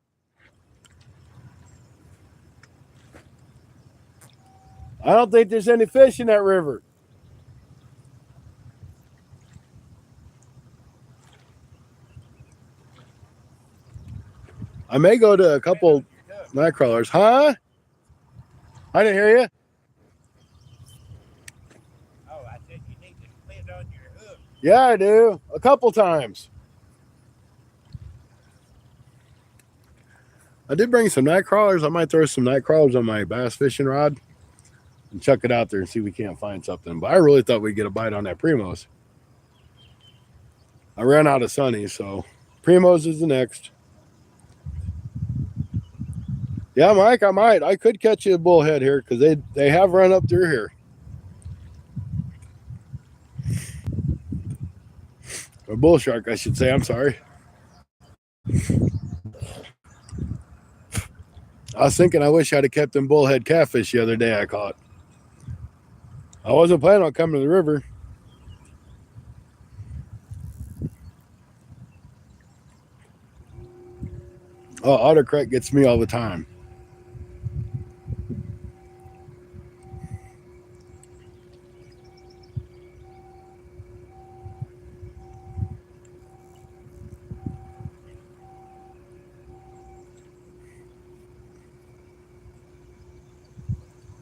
I don't think there's any fish in that river. I may go to a couple night crawlers. Huh? I didn't hear you. Oh, I said you need to split on your hook. Yeah, I do. A couple times. I did bring some night crawlers. I might throw some night crawlers on my bass fishing rod and chuck it out there and see if we can't find something. But I really thought we'd get a bite on that Primos. I ran out of Sunny, so Primos is the next. Yeah, Mike, I might. I could catch you a bullhead here because they have run up through here. Or bull shark, I should say. I'm sorry. I was thinking I wish I'd have kept them bullhead catfish the other day I caught. I wasn't planning on coming to the river. Oh, autocorrect gets me all the time.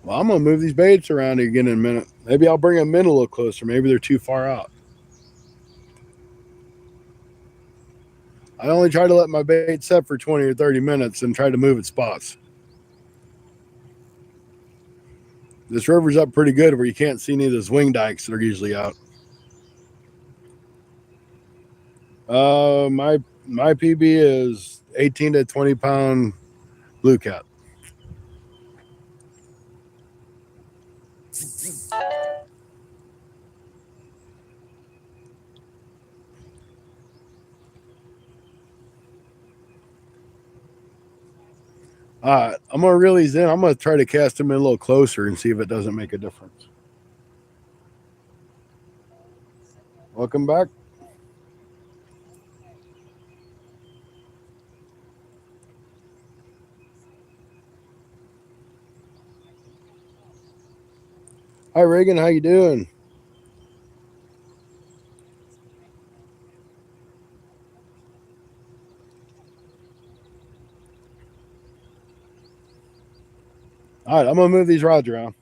Well, I'm going to move these baits around again in a minute. Maybe I'll bring them in a little closer. Maybe they're too far out. I only try to let my bait set for 20 or 30 minutes and try to move its spots. This river's up pretty good where you can't see any of those wing dikes that are usually out. My PB is 18 to 20 pound blue cat. All right, I'm going to reel these in. I'm going to try to cast them in a little closer and see if it doesn't make a difference. Welcome back. Hi, Reagan. How you doing? All right, I'm going to move these rods around.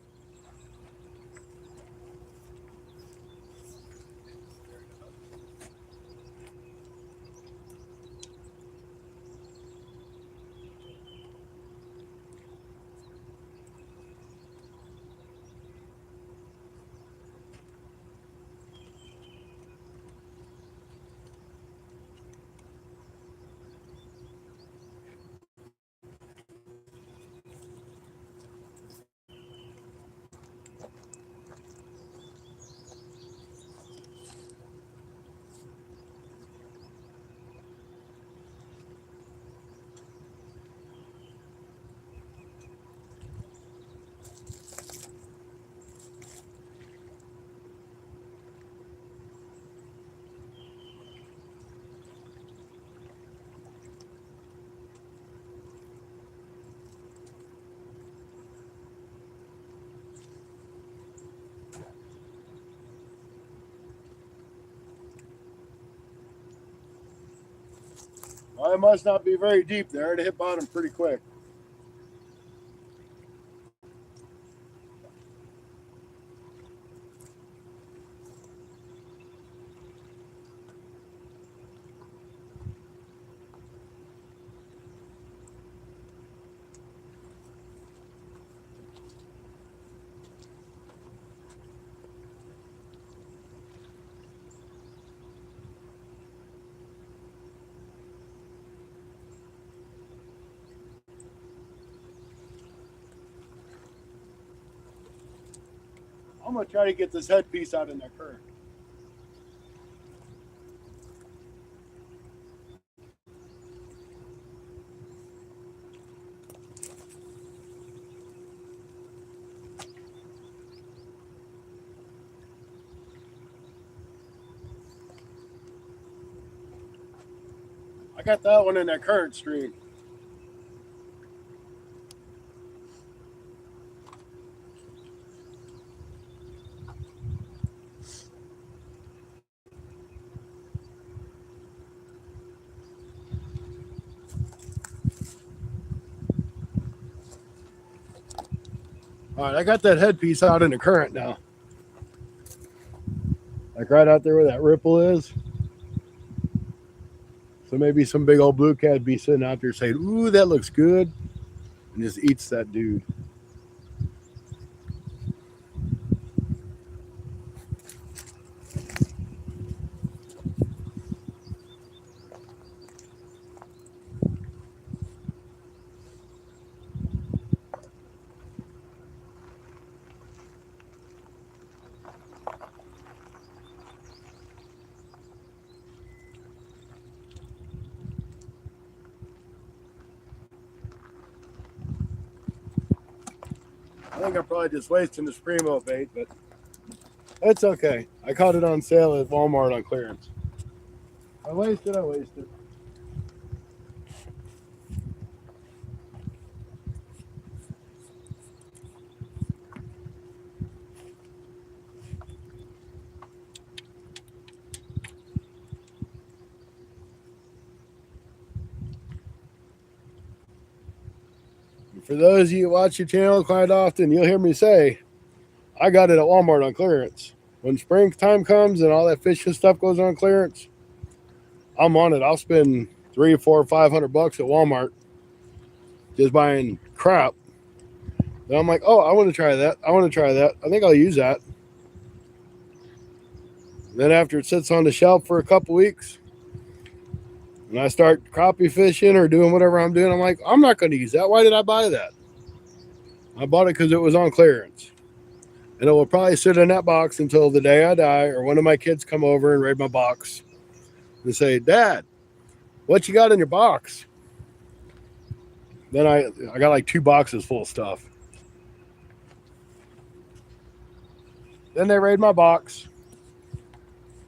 Well, it must not be very deep there. It hit bottom pretty quick. I'm going to try to get this headpiece out in that current. I got that one in that current stream. All right, I got that headpiece out in the current now. Like right out there where that ripple is. So maybe some big old blue cat be sitting out there saying, ooh, that looks good. And just eats that dude. I think I'm probably just wasting the Primo bait, but it's okay. I caught it on sale at Walmart on clearance. I wasted. For those of you who watch your channel quite often, you'll hear me say, I got it at Walmart on clearance. When springtime comes and all that fishing stuff goes on clearance, I'm on it. I'll spend $300, $400, $500 at Walmart just buying crap. And I'm like, oh, I want to try that. I think I'll use that. Then after it sits on the shelf for a couple weeks, and I start crappie fishing or doing whatever I'm doing, I'm like, I'm not going to use that. Why did I buy that? I bought it because it was on clearance. And it will probably sit in that box until the day I die or one of my kids come over and raid my box and say, Dad, what you got in your box? Then I got like 2 boxes full of stuff. Then they raid my box.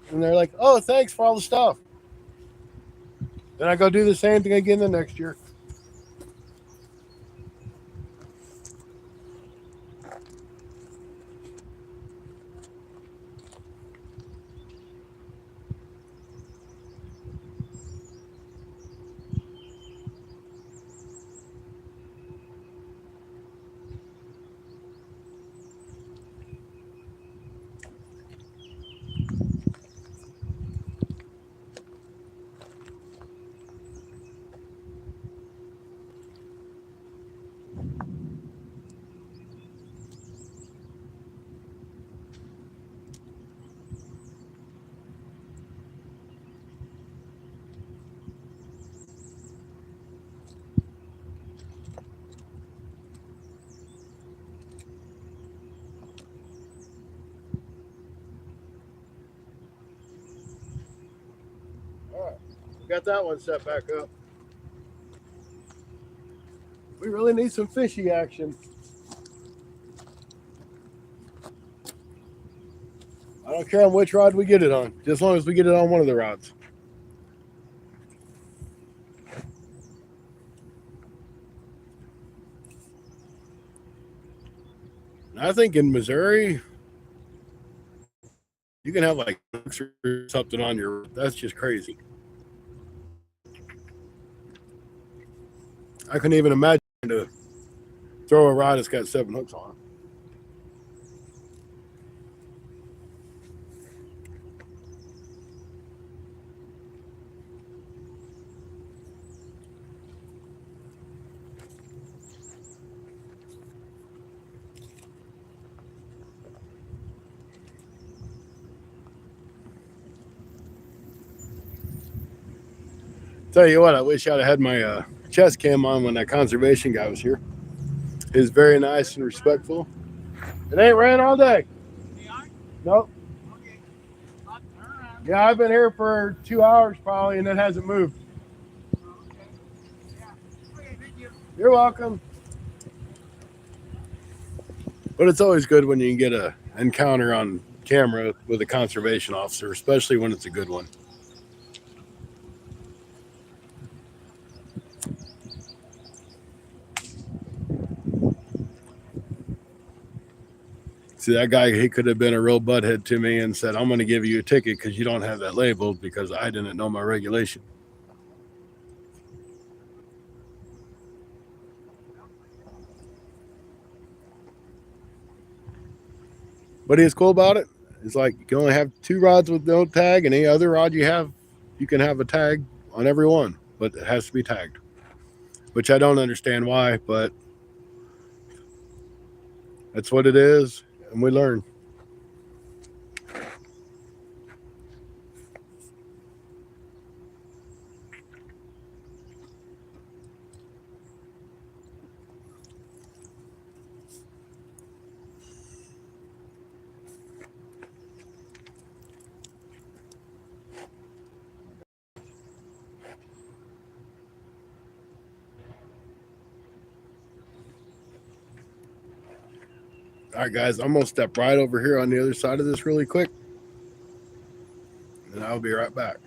And they're like, oh, thanks for all the stuff. Then I go do the same thing again the next year. All right, got that one set back up. We really need some fishy action. I don't care on which rod we get it on, just as long as we get it on one of the rods. I think in Missouri, you can have like something on your. That's just crazy. I couldn't even imagine to throw a rod that's got 7 hooks on it. Tell you what, I wish I'd have had my chest cam on when that conservation guy was here. He was very nice and respectful. It ain't ran all day. Nope. Yeah, I've been here for 2 hours probably, and it hasn't moved. You're welcome. But it's always good when you can get an encounter on camera with a conservation officer, especially when it's a good one. See, that guy, he could have been a real butthead to me and said, I'm going to give you a ticket because you don't have that labeled because I didn't know my regulation. But he's cool about it. It's like you can only have 2 rods with no tag, and any other rod you have, you can have a tag on every one, but it has to be tagged, which I don't understand why, but that's what it is, and we learn. All right, guys, I'm going to step right over here on the other side of this really quick, and I'll be right back.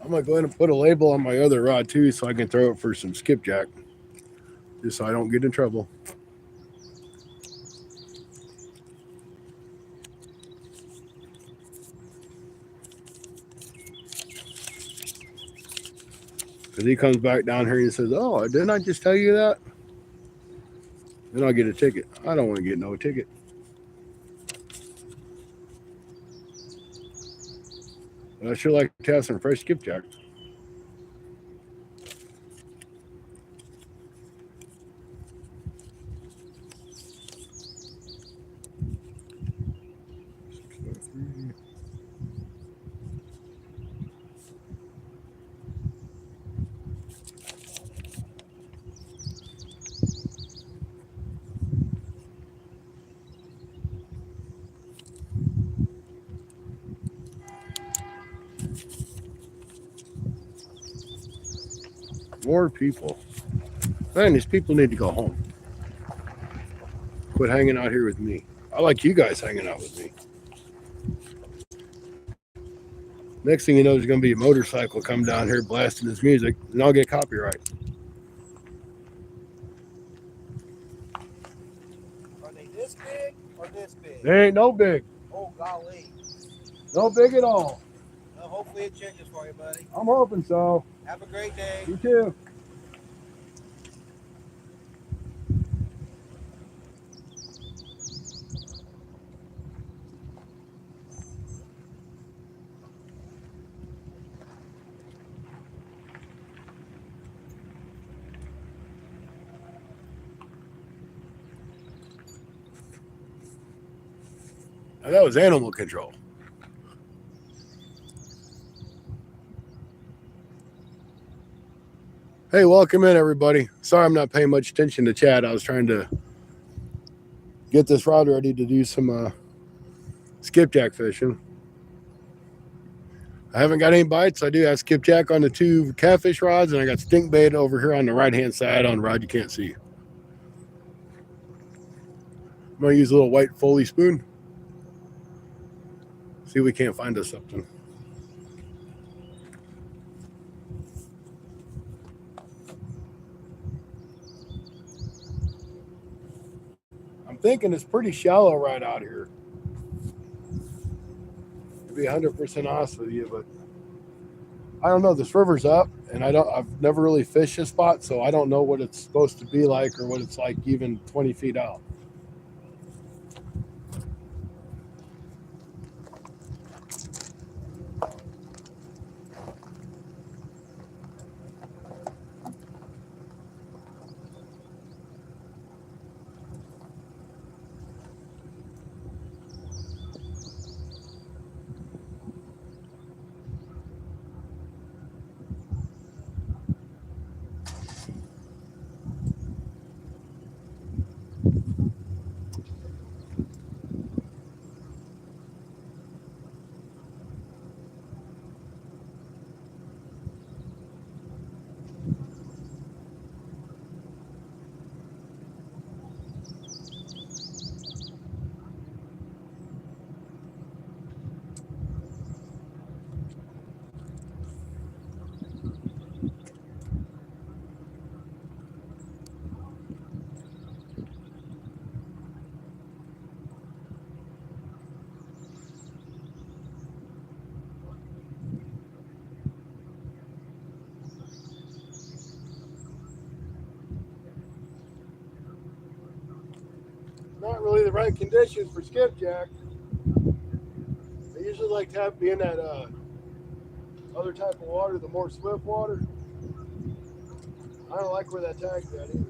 I'm gonna go ahead and put a label on my other rod too, so I can throw it for some skipjack, just so I don't get in trouble. Because he comes back down here and he says, "Oh, didn't I just tell you that?" Then I'll get a ticket. I don't want to get no ticket. But I sure like to have some fresh skipjack. More people. Man, these people need to go home. Quit hanging out here with me. I like you guys hanging out with me. Next thing you know, there's going to be a motorcycle come down here blasting his music, and I'll get copyright. Are they this big or this big? They ain't no big. Oh, golly. No big at all. Well, hopefully it changes for you, buddy. I'm hoping so. Have a great day. You too. Now, that was animal control. Hey, welcome in, everybody. Sorry I'm not paying much attention to chat. I was trying to get this rod ready to do some skipjack fishing. I haven't got any bites. I do have skipjack on the 2 catfish rods, and I got stink bait over here on the right-hand side on the rod you can't see. I'm going to use a little white Foley spoon. See if we can't find us something. I'm thinking it's pretty shallow right out here. To be 100% honest with you, but I don't know. This river's up, and I've never really fished this spot, so I don't know what it's supposed to be like or what it's like even 20 feet out. Not really the right conditions for skipjack. I usually like to be in that other type of water, the more swift water. I don't like where that tag's at either.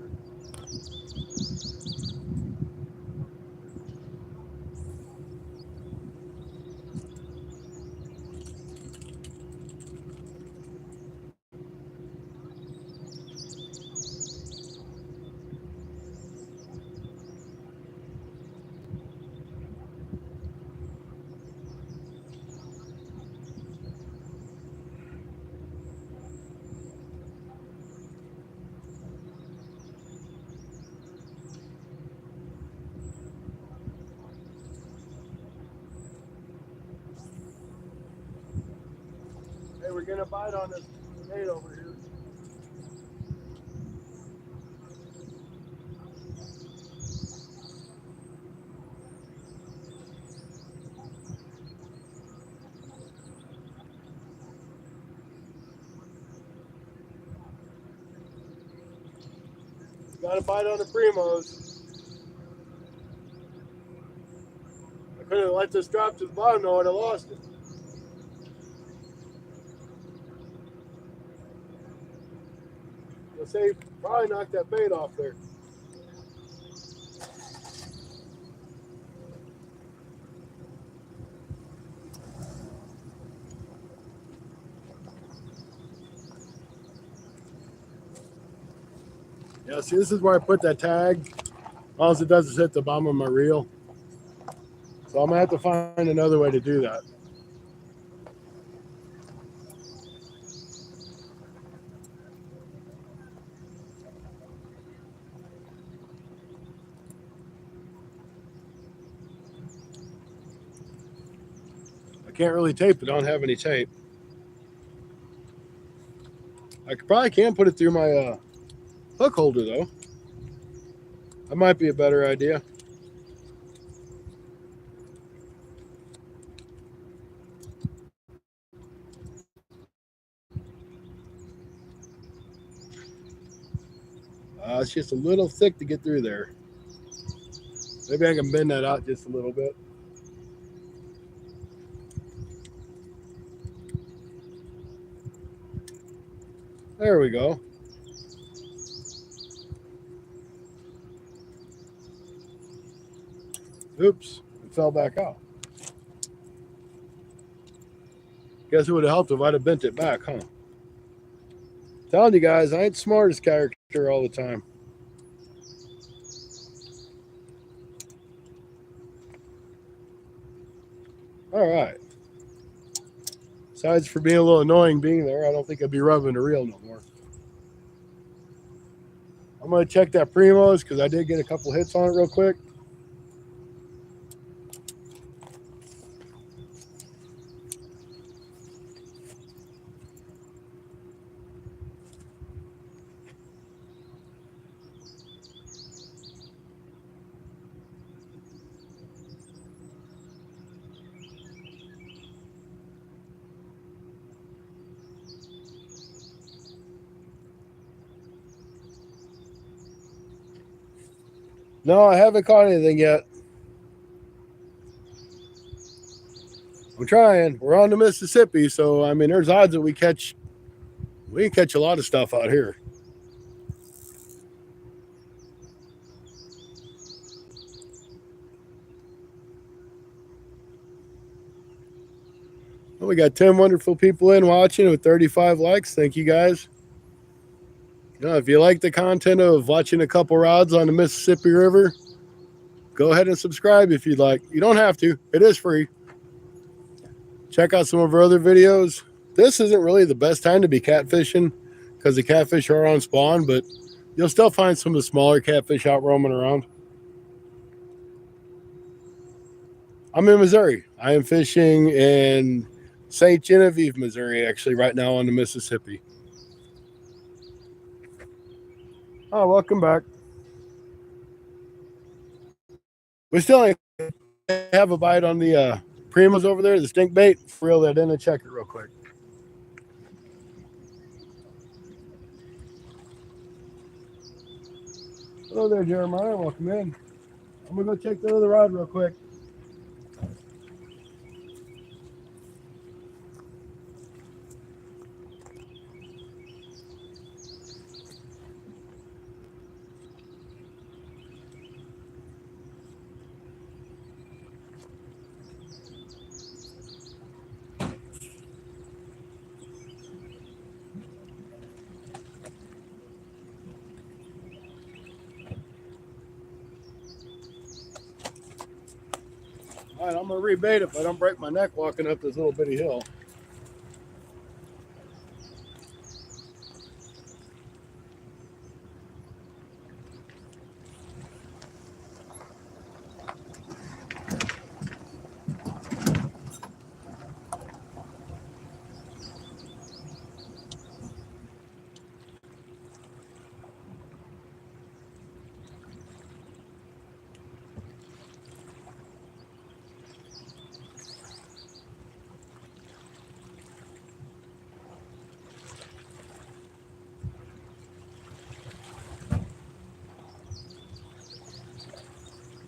we're gonna bite on this bait over here. Got a bite on the primos. I couldn't have let this drop to the bottom, though, I'd have lost it. Let's say probably knocked that bait off there. Yeah, see, this is where I put that tag. All it does is hit the bottom of my reel. So I'm gonna have to find another way to do that. I can't really tape it. I don't have any tape. I probably can put it through my hook holder, though. That might be a better idea. It's just a little thick to get through there. Maybe I can bend that out just a little bit. There we go. Oops, it fell back out. Guess it would have helped if I'd have bent it back, huh? Telling you guys, I ain't smartest character all the time. All right. Besides for being a little annoying being there, I don't think I'd be rubbing the reel no more. I'm going to check that Primos because I did get a couple hits on it real quick. No, I haven't caught anything yet. I'm trying. We're on the Mississippi, so I mean, there's odds that we catch a lot of stuff out here. Well, we got 10 wonderful people in watching with 35 likes. Thank you guys. You know, if you like the content of watching a couple rods on the Mississippi River, go ahead and subscribe if you'd like. You don't have to. It is free. Check out some of our other videos. This isn't really the best time to be catfishing because the catfish are on spawn, but you'll still find some of the smaller catfish out roaming around. I'm in Missouri. I am fishing in St. Genevieve, Missouri, actually, right now on the Mississippi. Oh, welcome back. We still have a bite on the Primos over there, the stink bait. Reel that in and check it real quick. Hello there, Jeremiah. Welcome in. I'm going to go check the other rod real quick. All right, I'm going to rebait it, but I don't break my neck walking up this little bitty hill.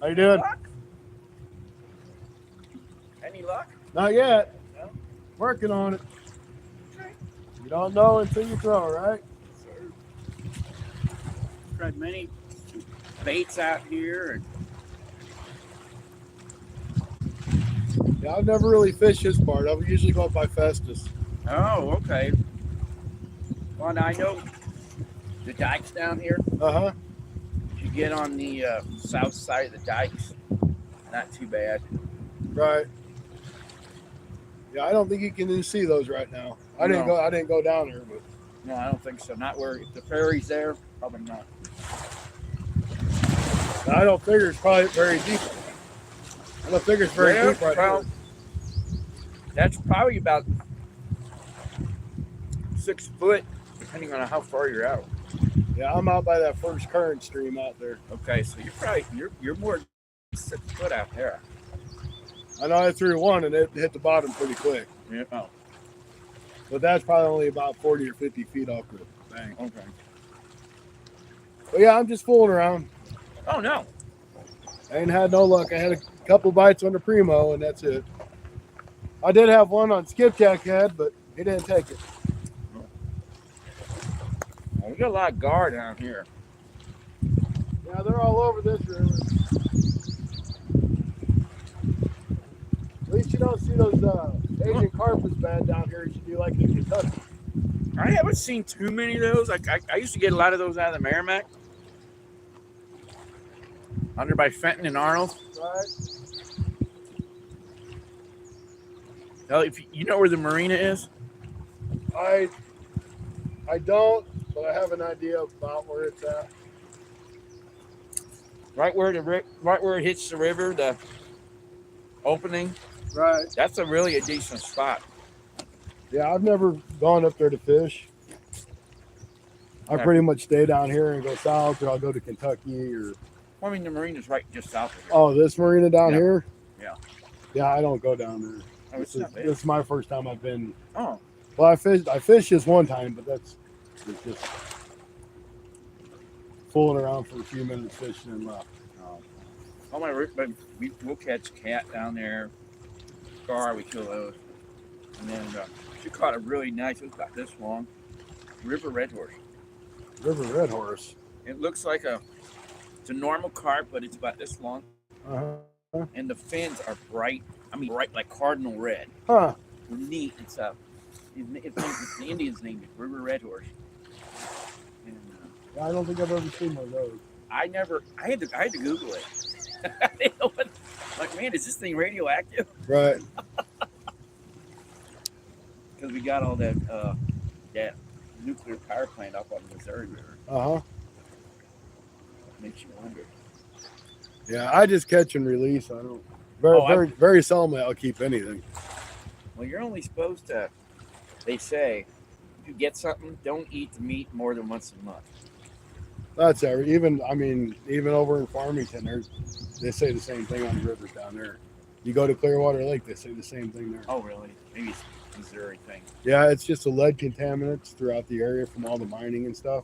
How you doing? Luck? Any luck? Not yet. No? Working on it. Okay. You don't know until you throw, right? Sir. Tried many baits out here. And Yeah, I've never really fished this part. I would usually go up by Festus. oh, okay. Well, now I know the dikes down here. Uh-huh. If you get on the south side of the dikes, not too bad. Right. Yeah, I don't think you can even see those right now. I didn't go down there, but No, I don't think so. Not where if the ferry's there. Probably not. I don't figure it's probably very deep. I don't figure it's very deep right well, here. that's probably about 6 foot, depending on how far you're out. Yeah, I'm out by that first current stream out there. Okay, so you're probably you're more than 6 foot out there. I know I threw one and it hit the bottom pretty quick. Yeah. Oh, But that's probably only about 40 or 50 feet off the bank. okay. But yeah, I'm just fooling around. Oh no. I ain't had no luck. I had a couple bites on the Primo and that's it. I did have one on skipjack head, but he didn't take it. Well, we got a lot of gar down here. Yeah, they're all over this river. At least you don't see those Asian carp as bad down here as you do like in Kentucky. I haven't seen too many of those. I used to get a lot of those out of the Merrimack. Under by Fenton and Arnold. Right? Now, if you know where the marina is, I don't, but I have an idea about where it's at. right where it hits the river, the opening. Right. That's a decent spot. Yeah, I've never gone up there to fish. I Yeah. pretty much stay down here and go south, or I'll go to Kentucky or. I mean, the marina's right just south of here. Oh, this marina down Yeah. here? Yeah. Yeah, I don't go down there. Oh, it's This not bad. is my first time I've been. Oh, Well, I fished just one time, but it's just fooling around for a few minutes fishing and left. all my but we'll catch cat down there. Gar, we kill those, and then she caught a really nice. It was about this long. River red horse. River Red Horse. It looks like it's a normal carp, but it's about this long, Uh-huh. and the fins are bright. I mean, bright like cardinal red. Huh. Neat. It's the Indians named it River Red Horse. And I don't think I've ever seen one of those. I had to Google it. I didn't know like, man, is this thing radioactive? Right. Because we got all that nuclear power plant up on the Missouri River. Uh-huh. Makes you wonder. Yeah, I just catch and release. I don't. Very seldomly I'll keep anything. Well, you're only supposed to. They say, if you get something, don't eat the meat more than once a month. That's every. Even over in Farmington, they say the same thing on the rivers down there. You go to Clearwater Lake, they say the same thing there. Oh, really? Maybe it's a Missouri thing. Yeah, it's just the lead contaminants throughout the area from all the mining and stuff.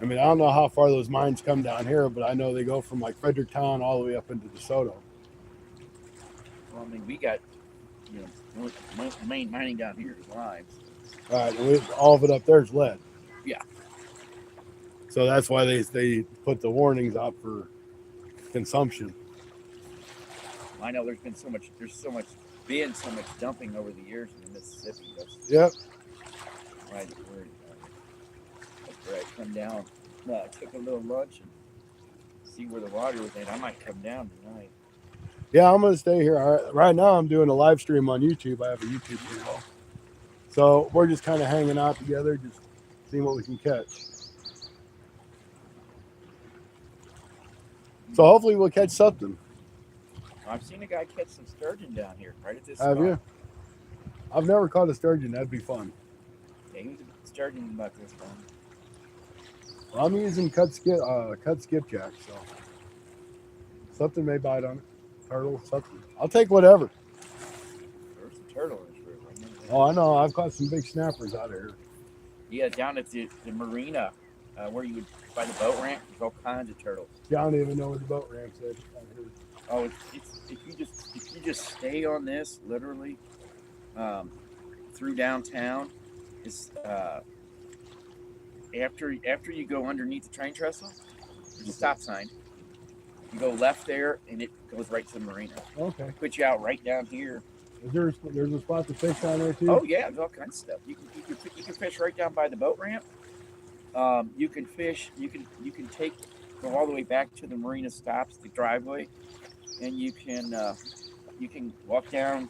I mean, I don't know how far those mines come down here, but I know they go from like Fredericktown all the way up into DeSoto. Well, I mean, we got, the main mining down here is limes. All right, and all of it up there is lead. Yeah. So that's why they put the warnings out for consumption. I know there's so much dumping over the years in the Mississippi. Yep. Right. After I come down, I took a little lunch and see where the water was at. I might come down tonight. Yeah, I'm going to stay here. Right now, I'm doing a live stream on YouTube. I have a YouTube channel. So we're just kind of hanging out together, just seeing what we can catch. So hopefully we'll catch something. I've seen a guy catch some sturgeon down here, right at this Have spot. you? I've never caught a sturgeon. That'd be fun. Yeah, he was a sturgeon about this one. Well, I'm using cut skipjack, so something may bite on it. Turtle, something. I'll take whatever. There's a turtle in this river. Oh, I know. I've caught some big snappers out of here. Yeah, down at the marina, where you would by the boat ramp. There's all kinds of turtles. Yeah, I don't even know where the boat ramp's at. Oh, it's if you just stay on this literally through downtown, it's after you go underneath the train trestle, there's a stop sign. You go left there, and it goes right to the marina. Okay. Put you out right down here. There's a spot to fish down there too? Oh yeah, there's all kinds of stuff. You can fish right down by the boat ramp. You can fish. You can go all the way back to the marina stops, the driveway, and you can walk down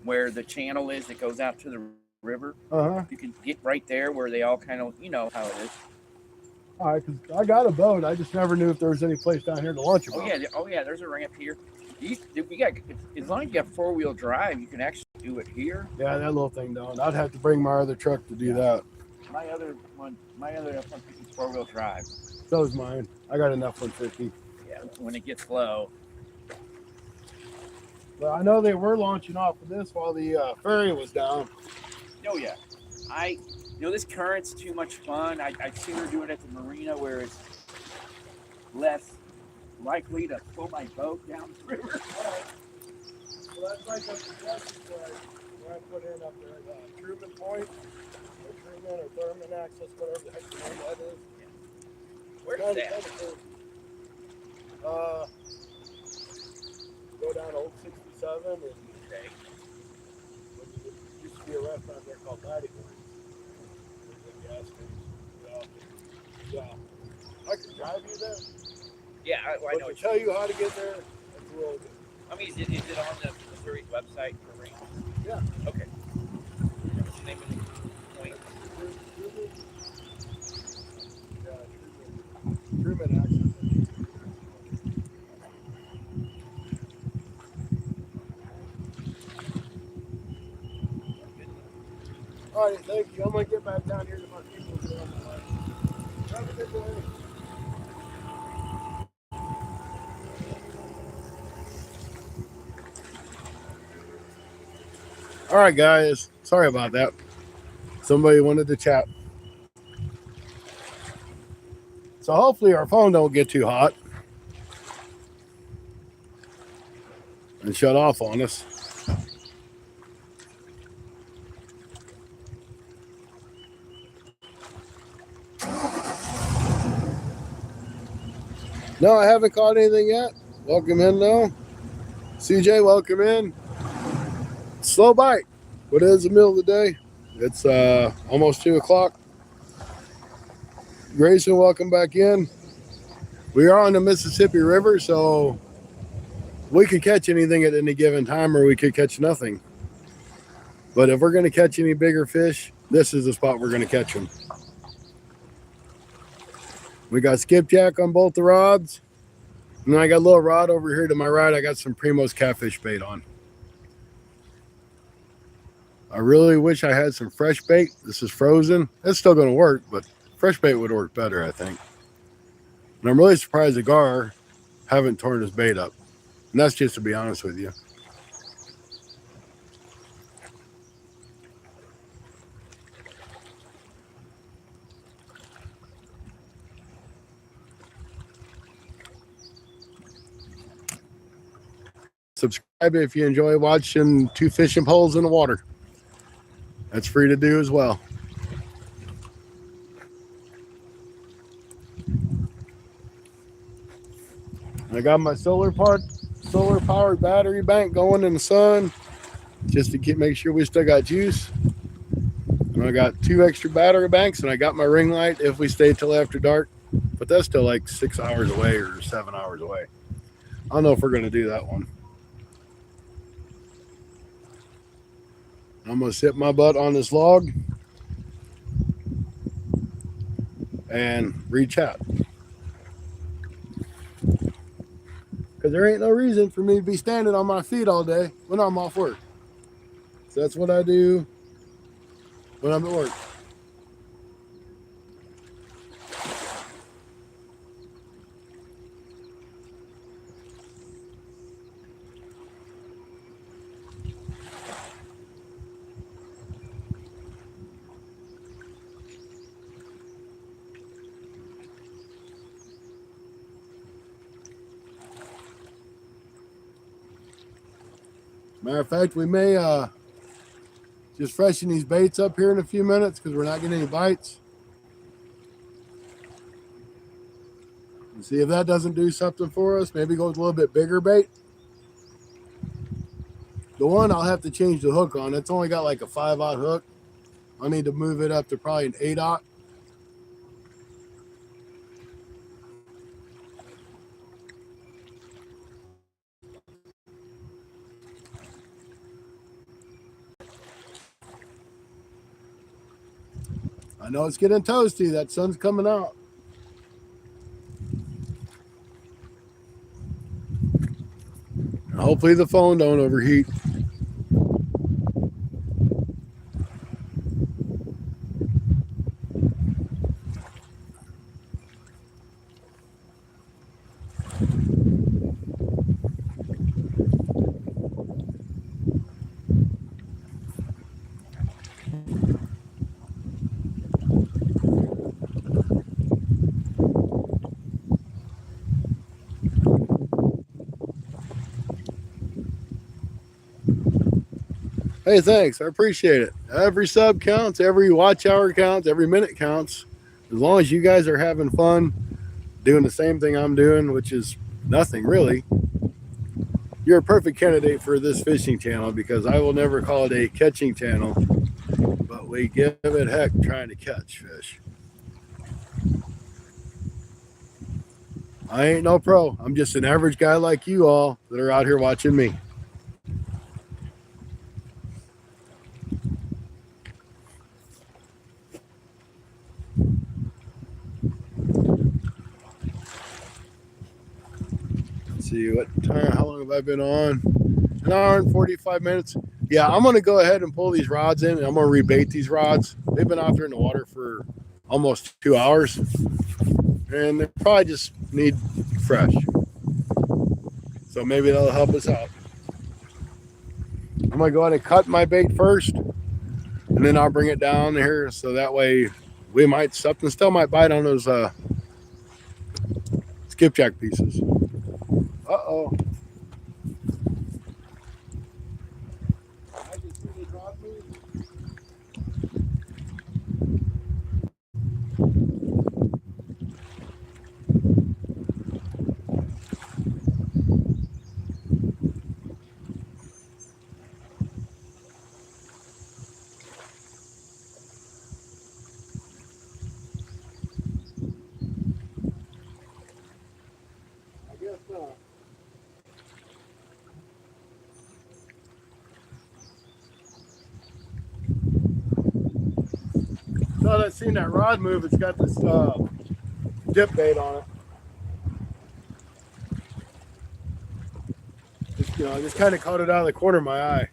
where the channel is that goes out to the river. You can get right there where they all kind of, you know how it is. All right, because I got a boat. I just never knew if there was any place down here to launch a boat. Oh yeah. There's a ramp here. We got, as long as you have 4-wheel drive, you can actually do it here. Yeah, that little thing don't. I'd have to bring my other truck to do that. My other F-150 is 4-wheel drive. So is mine. I got an F-150. Yeah, when it gets low. But I know they were launching off of this while the ferry was down. Oh yeah, this current's too much fun. I'd sooner do it at the marina where it's less likely to pull my boat down the river. Well, that's like a suggestion where I put in up there the Truman Point, or Truman or Thurman Access, whatever the heck the name of that is. Where's Kinda that? cool. Go down Old 67 and Okay. there used to be a restaurant there called Rebaiting. There's a gas station. Yeah. I can drive you there. Yeah, I But know. to tell you how to get there, that's a little bit. I mean, is it on the Missouri's website for rain? Yeah. Okay. What's the name of the point? Truman Access. All right, thank you. I'm going to get back down here to my people. Have a good day. All right, guys. Sorry about that. Somebody wanted to chat. So hopefully our phone don't get too hot and shut off on us. No, I haven't caught anything yet. Welcome in though. CJ, welcome in. Slow bite. What is the middle of the day? It's almost 2 o'clock. Grayson, welcome back in. We are on the Mississippi River, so we could catch anything at any given time, or we could catch nothing. But if we're going to catch any bigger fish, this is the spot we're going to catch them. We got skipjack on both the rods. And then I got a little rod over here to my right. I got some Primo's catfish bait on. I really wish I had some fresh bait. This is frozen. It's still going to work, but fresh bait would work better, I think. And I'm really surprised the gar haven't torn his bait up. And that's just to be honest with you. Subscribe if you enjoy watching two fishing poles in the water. That's free to do as well. I got my solar powered battery bank going in the sun just to make sure we still got juice. And I got 2 extra battery banks, and I got my ring light if we stay till after dark. But that's still like 6 hours away or 7 hours away. I don't know if we're going to do that one. I'm going to sit my butt on this log and read chat. Because there ain't no reason for me to be standing on my feet all day when I'm off work. So that's what I do when I'm at work. Matter of fact, we may just freshen these baits up here in a few minutes because we're not getting any bites. And see if that doesn't do something for us. Maybe go with a little bit bigger bait. The one I'll have to change the hook on. It's only got like a 5/0 hook. I need to move it up to probably an 8/0. I know it's getting toasty. That sun's coming out. Hopefully the phone don't overheat. Hey, thanks. I appreciate it. Every sub counts, every watch hour counts, every minute counts. As long as you guys are having fun doing the same thing I'm doing, which is nothing really, you're a perfect candidate for this fishing channel because I will never call it a catching channel, but we give it heck trying to catch fish. I ain't no pro. I'm just an average guy like you all that are out here watching me. Let's see what time, how long have I been on? An hour and 45 minutes. Yeah, I'm going to go ahead and pull these rods in and I'm going to rebait these rods. They've been out there in the water for almost 2 hours and they probably just need fresh. So maybe that'll help us out. I'm going to go ahead and cut my bait first and then I'll bring it down here so that way we might, something still might bite on those skipjack pieces. Uh-oh. Now that I've seen that rod move, it's got this dip bait on it. Just, I just kind of caught it out of the corner of my eye.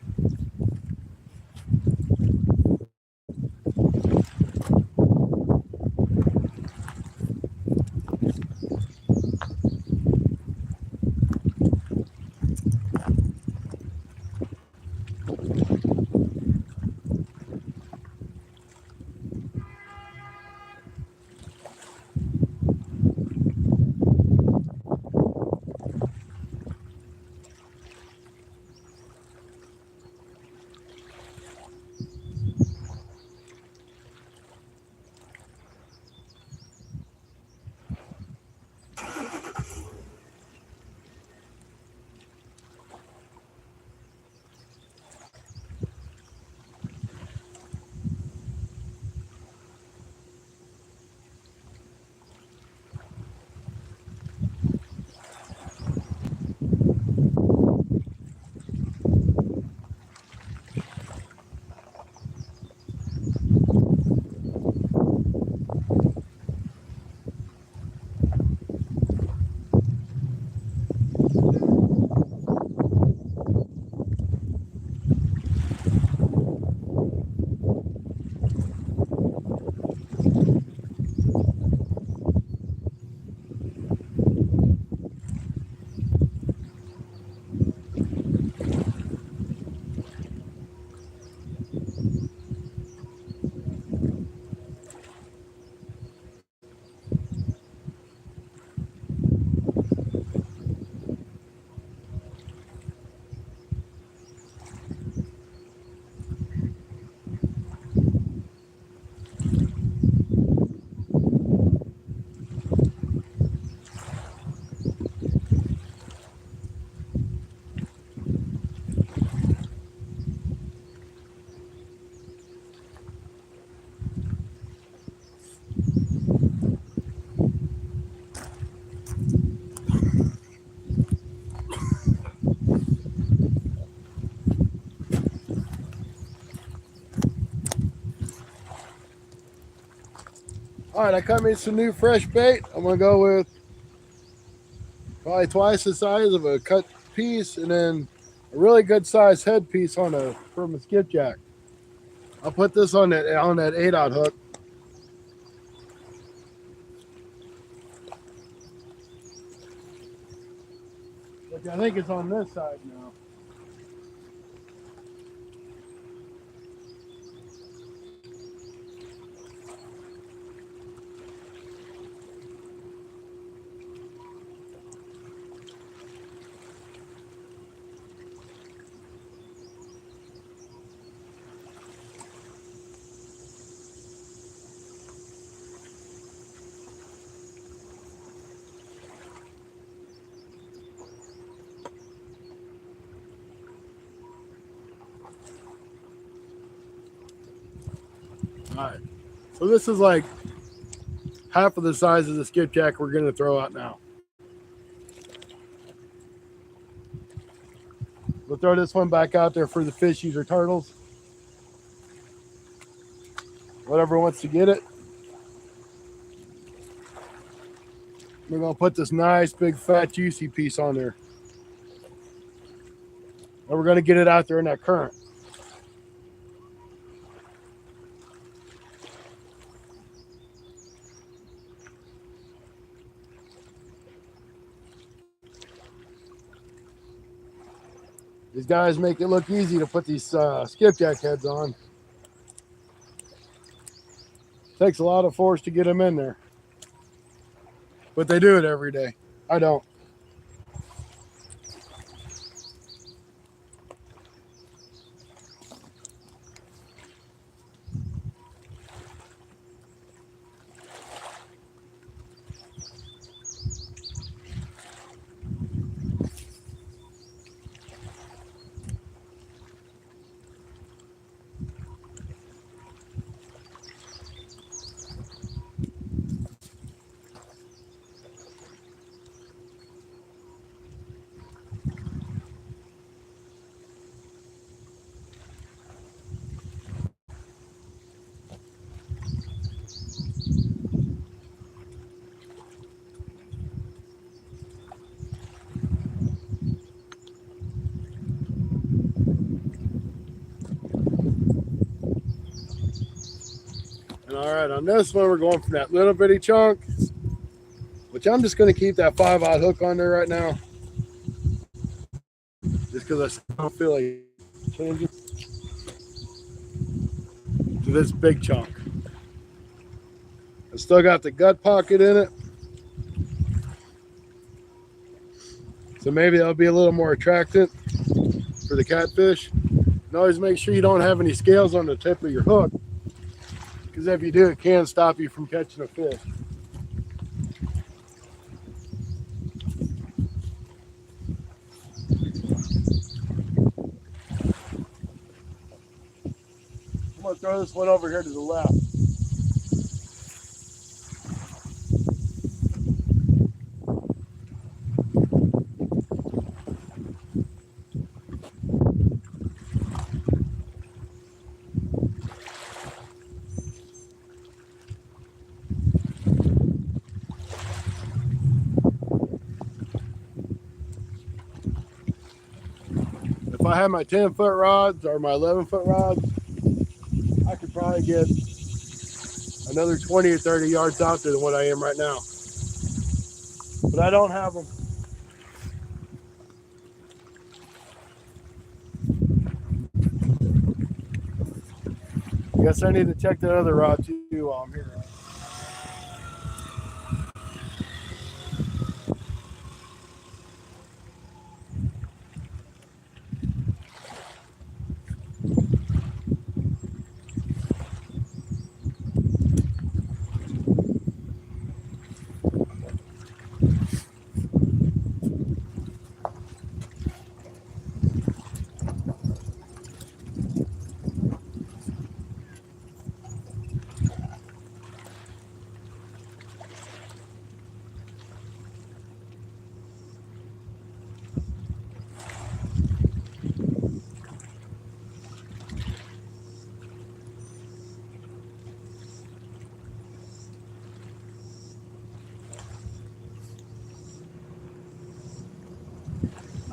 All right, I cut me some new fresh bait. I'm gonna go with probably twice the size of a cut piece, and then a really good size head piece from a skipjack. I'll put this on that 8/0 hook. Which I think it's on this side now. All right, so this is like half of the size of the skipjack we're gonna throw out now. We'll throw this one back out there for the fishies or turtles. Whatever wants to get it. We're gonna put this nice big fat juicy piece on there. And we're gonna get it out there in that current. These guys make it look easy to put these skipjack heads on. Takes a lot of force to get them in there. But they do it every day. I don't. And all right, on this one, we're going from that little bitty chunk, which I'm just going to keep that 5/0 hook on there right now. Just because I don't feel like changing to this big chunk. I still got the gut pocket in it. So maybe that'll be a little more attractant for the catfish. And always make sure you don't have any scales on the tip of your hook, because if you do, it can stop you from catching a fish. I'm going to throw this one over here to the left. If I had my 10-foot rods or my 11-foot rods, I could probably get another 20 or 30 yards out there than what I am right now. But I don't have them. I guess I need to check that other rod too while I'm here.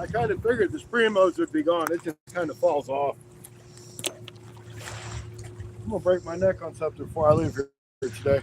I kind of figured the Primos would be gone. It just kind of falls off. I'm gonna break my neck on something before I leave here today.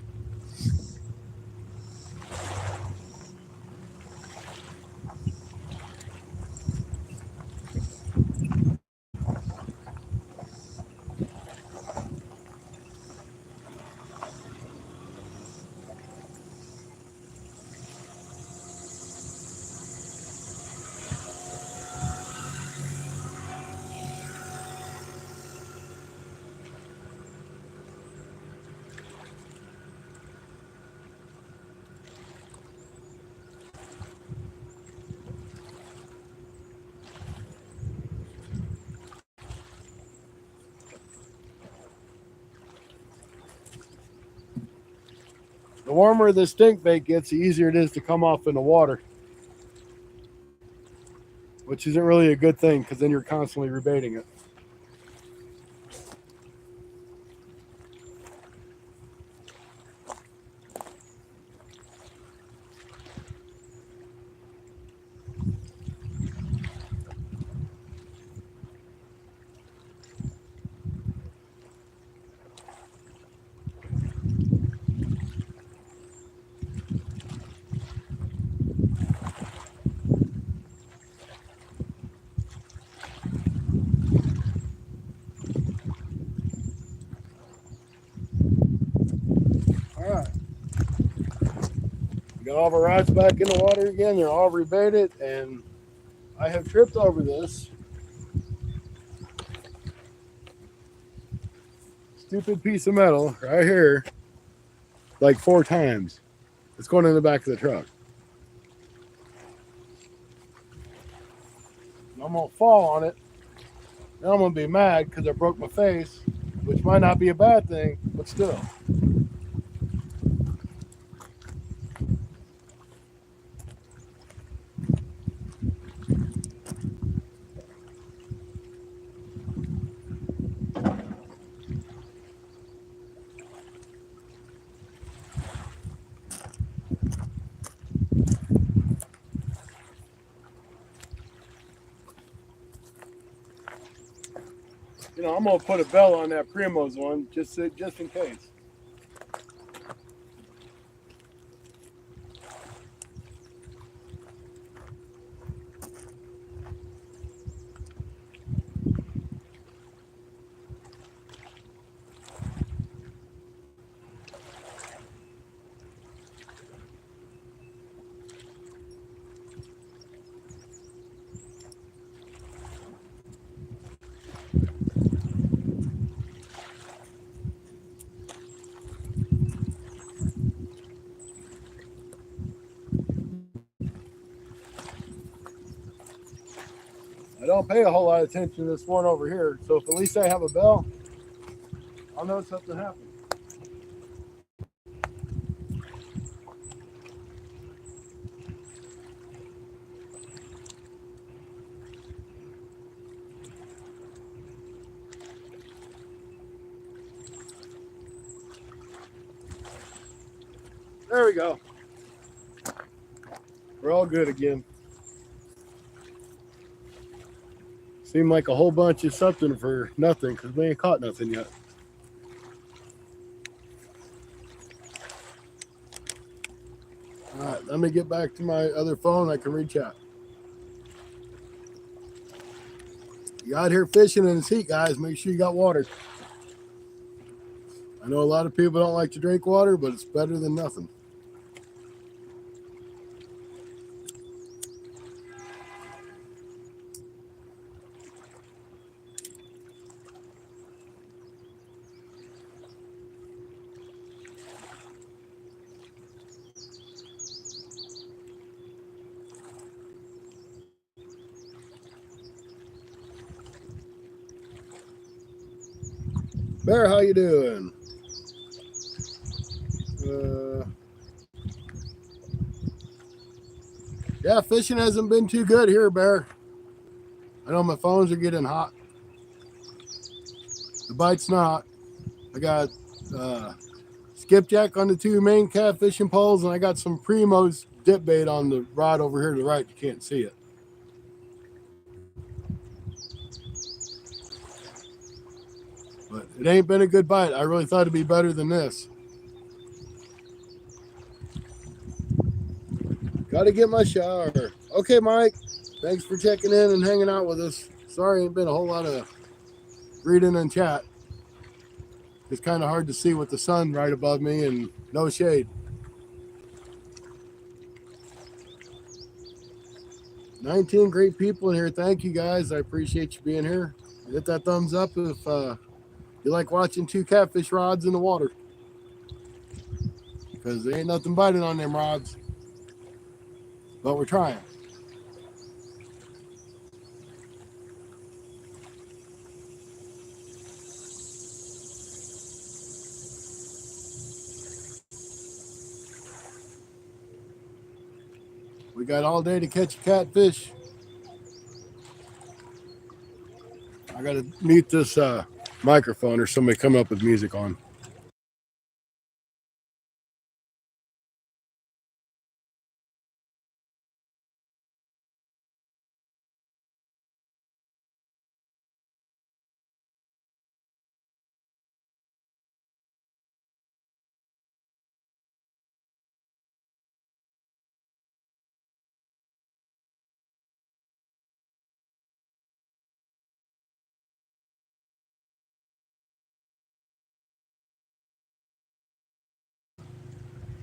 The warmer the stink bait gets, the easier it is to come off in the water, which isn't really a good thing because then you're constantly rebaiting it. All right. We got all of our rods back in the water again. They're all rebaited, and I have tripped over this stupid piece of metal right here like 4 times. It's going in the back of the truck. I'm going to fall on it. Then I'm going to be mad because I broke my face, which might not be a bad thing, but still. You know, I'm going to put a bell on that Primos one just in case. I don't pay a whole lot of attention to this one over here, so if at least I have a bell, I'll know something happened. There we go. We're all good again. Seemed like a whole bunch of something for nothing because we ain't caught nothing yet. All right, let me get back to my other phone. I can reach out. You out here fishing in this heat, guys, make sure you got water. I know a lot of people don't like to drink water, but it's better than nothing. Bear, how you doing? Yeah, fishing hasn't been too good here, Bear. I know my phones are getting hot. The bite's not. I got skipjack on the 2 main catfishing poles, and I got some Primos dip bait on the rod over here to the right. You can't see it. It ain't been a good bite. I really thought it'd be better than this. Got to get my shower. Okay, Mike. Thanks for checking in and hanging out with us. Sorry, ain't been a whole lot of reading and chat. It's kind of hard to see with the sun right above me and no shade. 19 great people in here. Thank you guys. I appreciate you being here. Hit that thumbs up if you like watching two catfish rods in the water. Because there ain't nothing biting on them rods. But we're trying. We got all day to catch a catfish. I got to mute this microphone or somebody coming up with music on.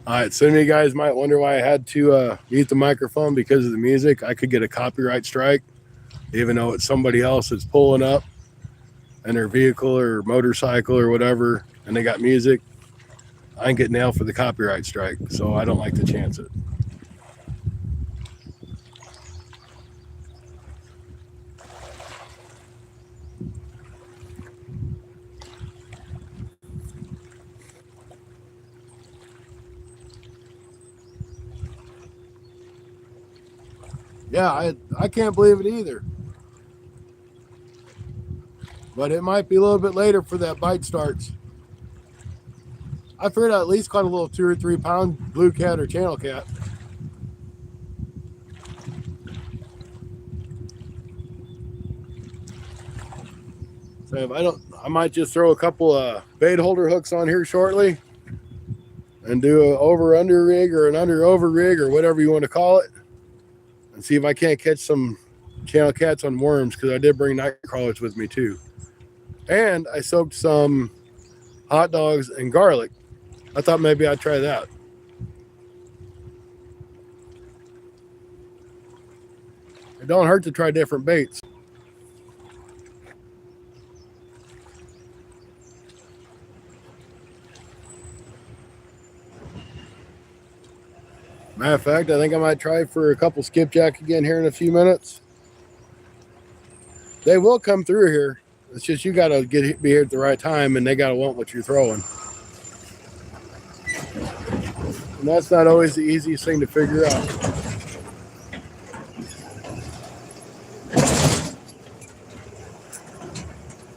All right, some of you guys might wonder why I had to mute the microphone because of the music. I could get a copyright strike, even though it's somebody else that's pulling up in their vehicle or motorcycle or whatever, and they got music. I can get nailed for the copyright strike, so I don't like to chance it. Yeah, I can't believe it either. But it might be a little bit later for that bite starts. I figured I at least caught a little 2 or 3 pound blue cat or channel cat. So if I don't, I might just throw a couple of bait holder hooks on here shortly and do an over under rig or an under over rig or whatever you want to call it, and see if I can't catch some channel cats on worms, because I did bring night crawlers with me too. And I soaked some hot dogs and garlic. I thought maybe I'd try that. It don't hurt to try different baits. Matter of fact, I think I might try for a couple skipjack again here in a few minutes. They will come through here. It's just you got to be here at the right time, and they got to want what you're throwing. And that's not always the easiest thing to figure out.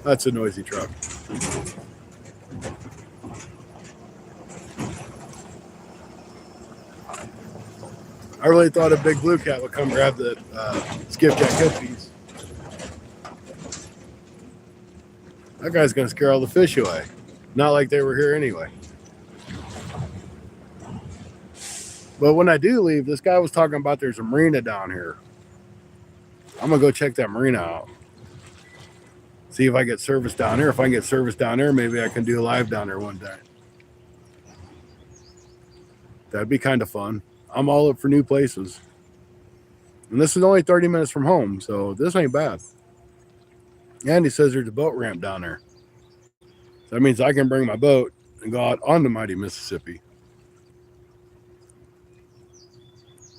That's a noisy truck. I really thought a big blue cat would come grab the skipjack headpiece. That guy's going to scare all the fish away. Not like they were here anyway. But when I do leave, this guy was talking about there's a marina down here. I'm going to go check that marina out. See if I get service down there. If I can get service down there, maybe I can do a live down there one day. That'd be kind of fun. I'm all up for new places. And this is only 30 minutes from home, so this ain't bad. And he says there's a boat ramp down there. So that means I can bring my boat and go out on the mighty Mississippi.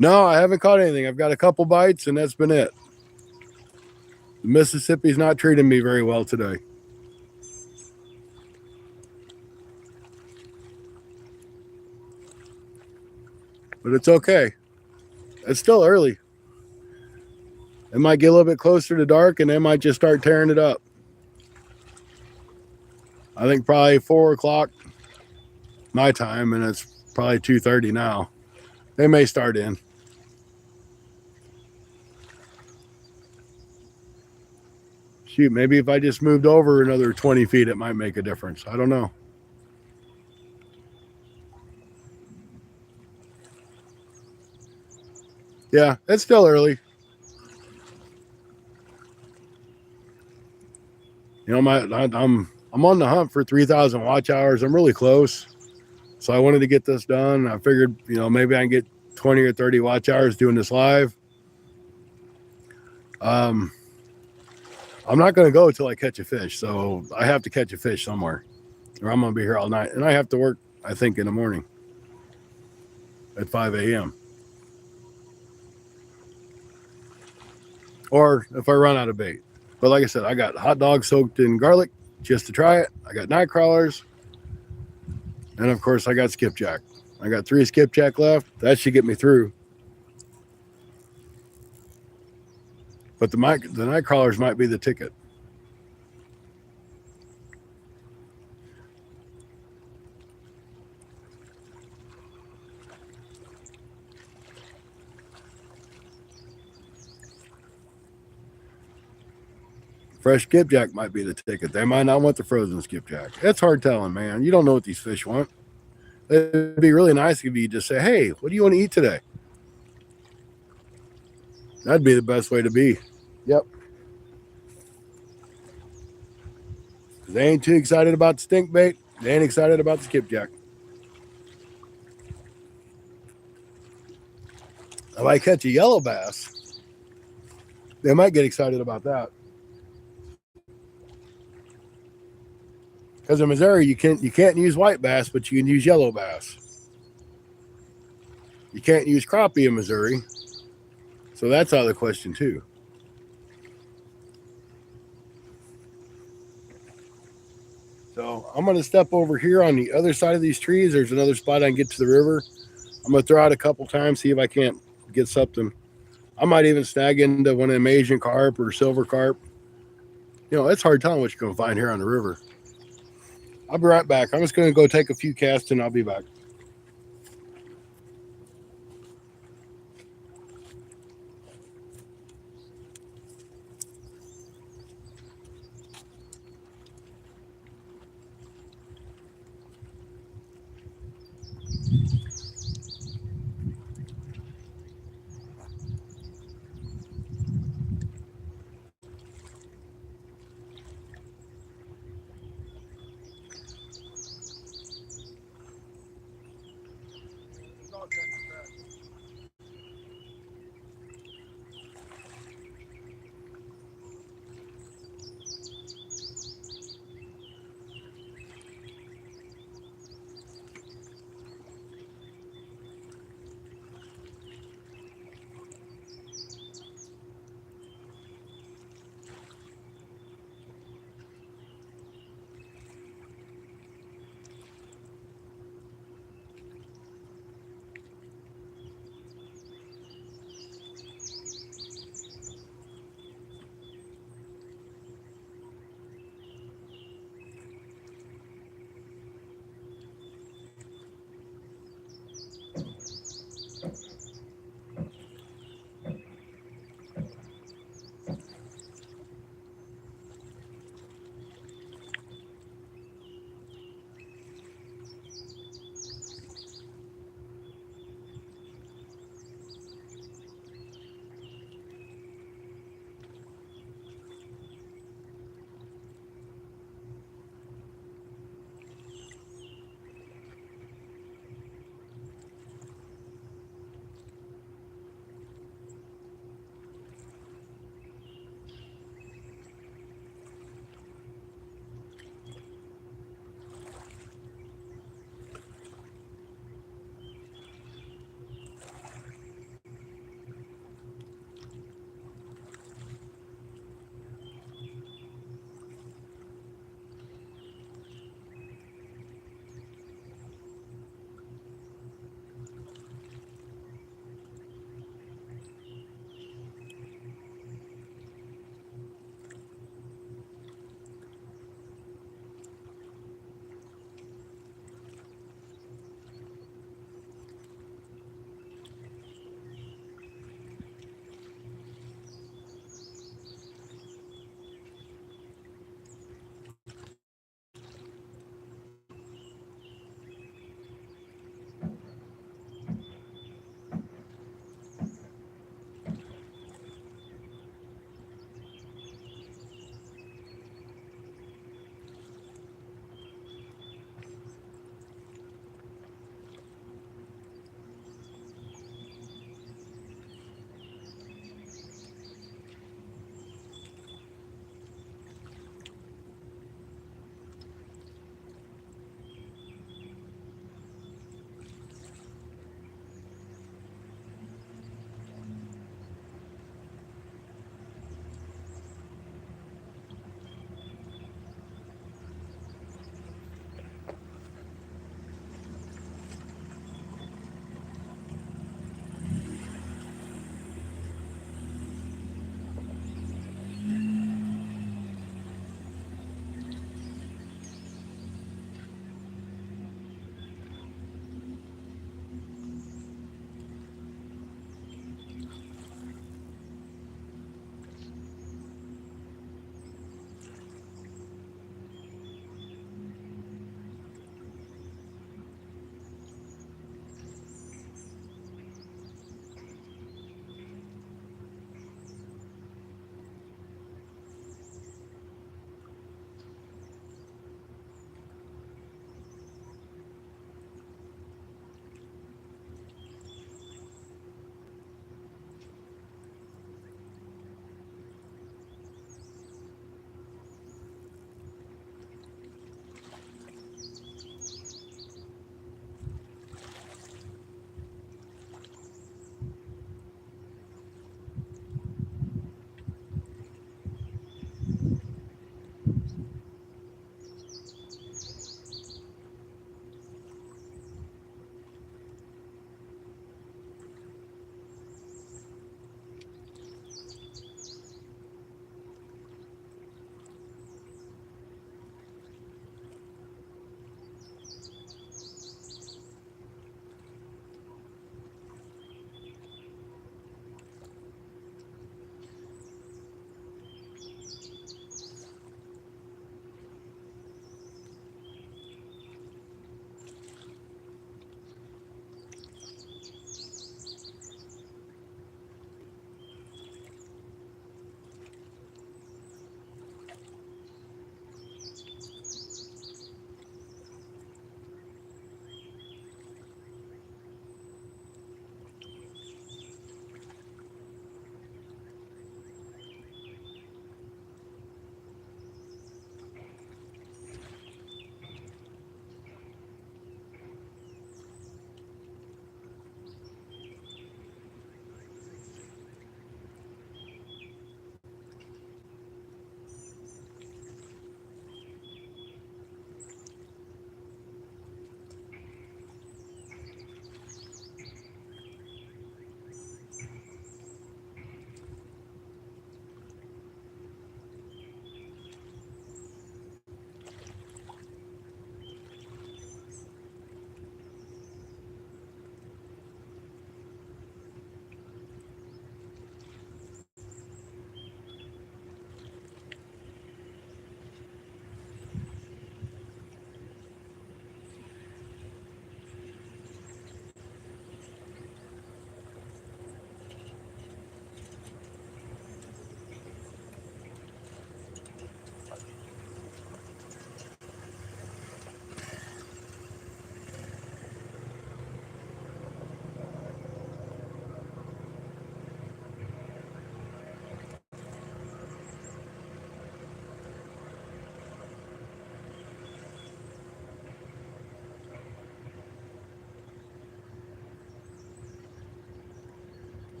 No, I haven't caught anything. I've got a couple bites, and that's been it. The Mississippi's not treating me very well today. But it's okay. It's still early. It might get a little bit closer to dark, and they might just start tearing it up. I think probably 4 o'clock my time, and it's probably 2:30 now. They may start in. Shoot, maybe if I just moved over another 20 feet, it might make a difference. I don't know. Yeah, it's still early. You know, I'm on the hunt for 3,000 watch hours. I'm really close. So I wanted to get this done. I figured, you know, maybe I can get 20 or 30 watch hours doing this live. I'm not going to go until I catch a fish. So I have to catch a fish somewhere or I'm going to be here all night. And I have to work, I think, in the morning at 5 a.m. Or if I run out of bait. But like I said, I got hot dogs soaked in garlic just to try it. I got night crawlers. And of course, I got skipjack. I got 3 skipjack left. That should get me through. But the night crawlers might be the ticket. Fresh skipjack might be the ticket. They might not want the frozen skipjack. It's hard telling, man. You don't know what these fish want. It'd be really nice if you just say, hey, what do you want to eat today? That'd be the best way to be. Yep. They ain't too excited about the stink bait. They ain't excited about the skipjack. If I catch a yellow bass, they might get excited about that. Because in Missouri, you can't use white bass, but you can use yellow bass. You can't use crappie in Missouri. So that's out of the question too. So I'm going to step over here on the other side of these trees. There's another spot I can get to the river. I'm going to throw out a couple times, see if I can't get something. I might even snag into one of them Asian carp or silver carp. You know, it's hard telling what you're going to find here on the river. I'll be right back. I'm just going to go take a few casts and I'll be back.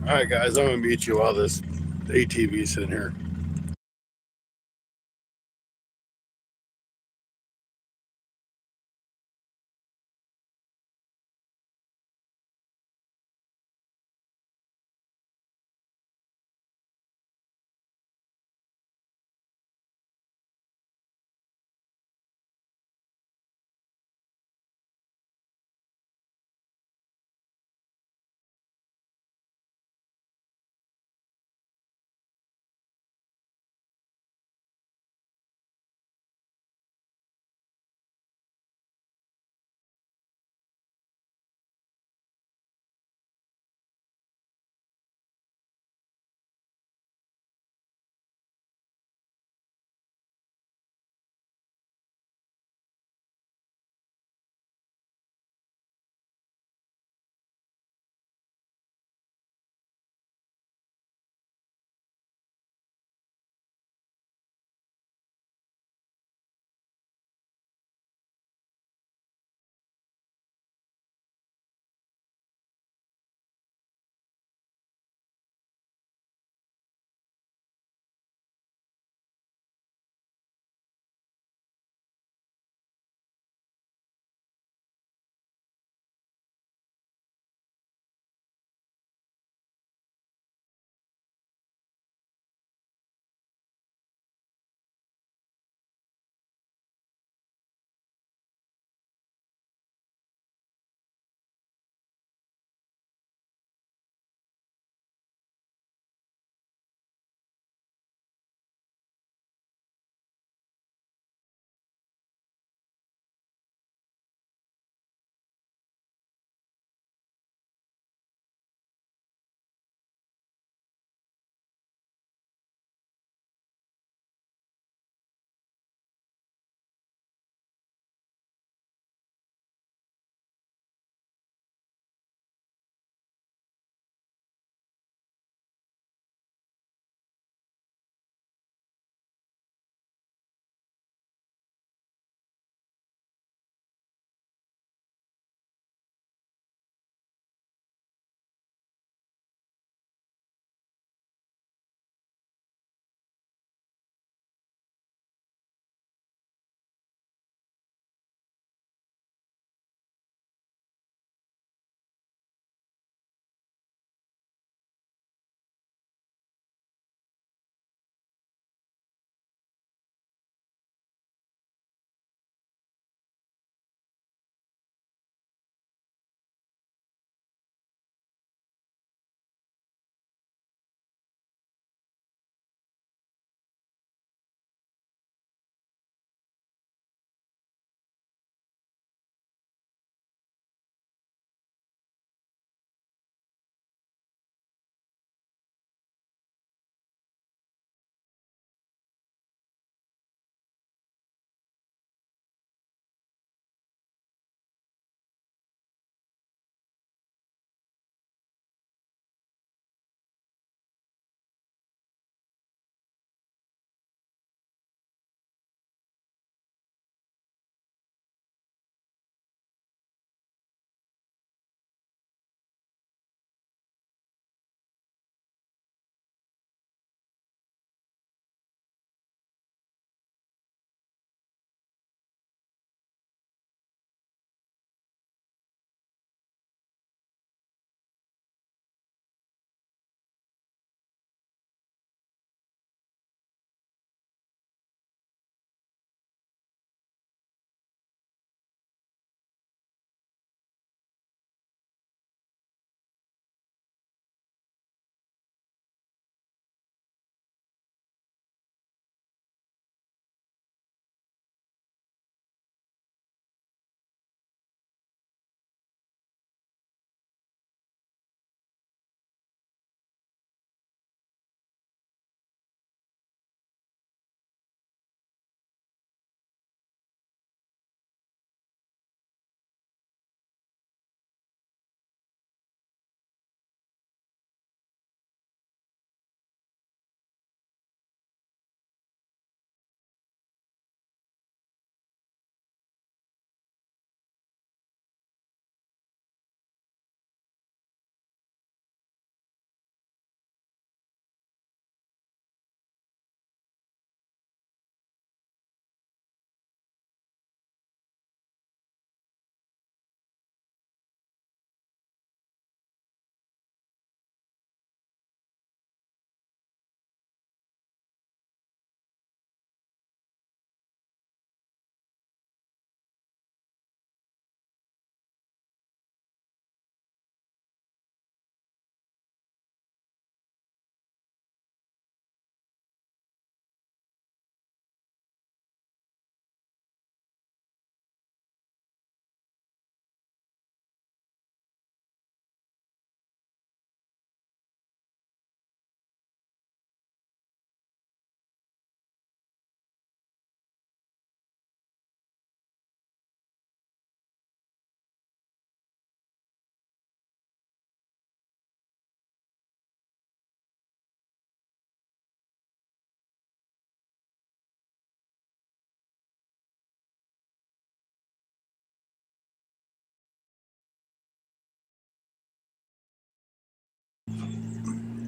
All right, guys, I'm gonna meet you while this ATV's in here.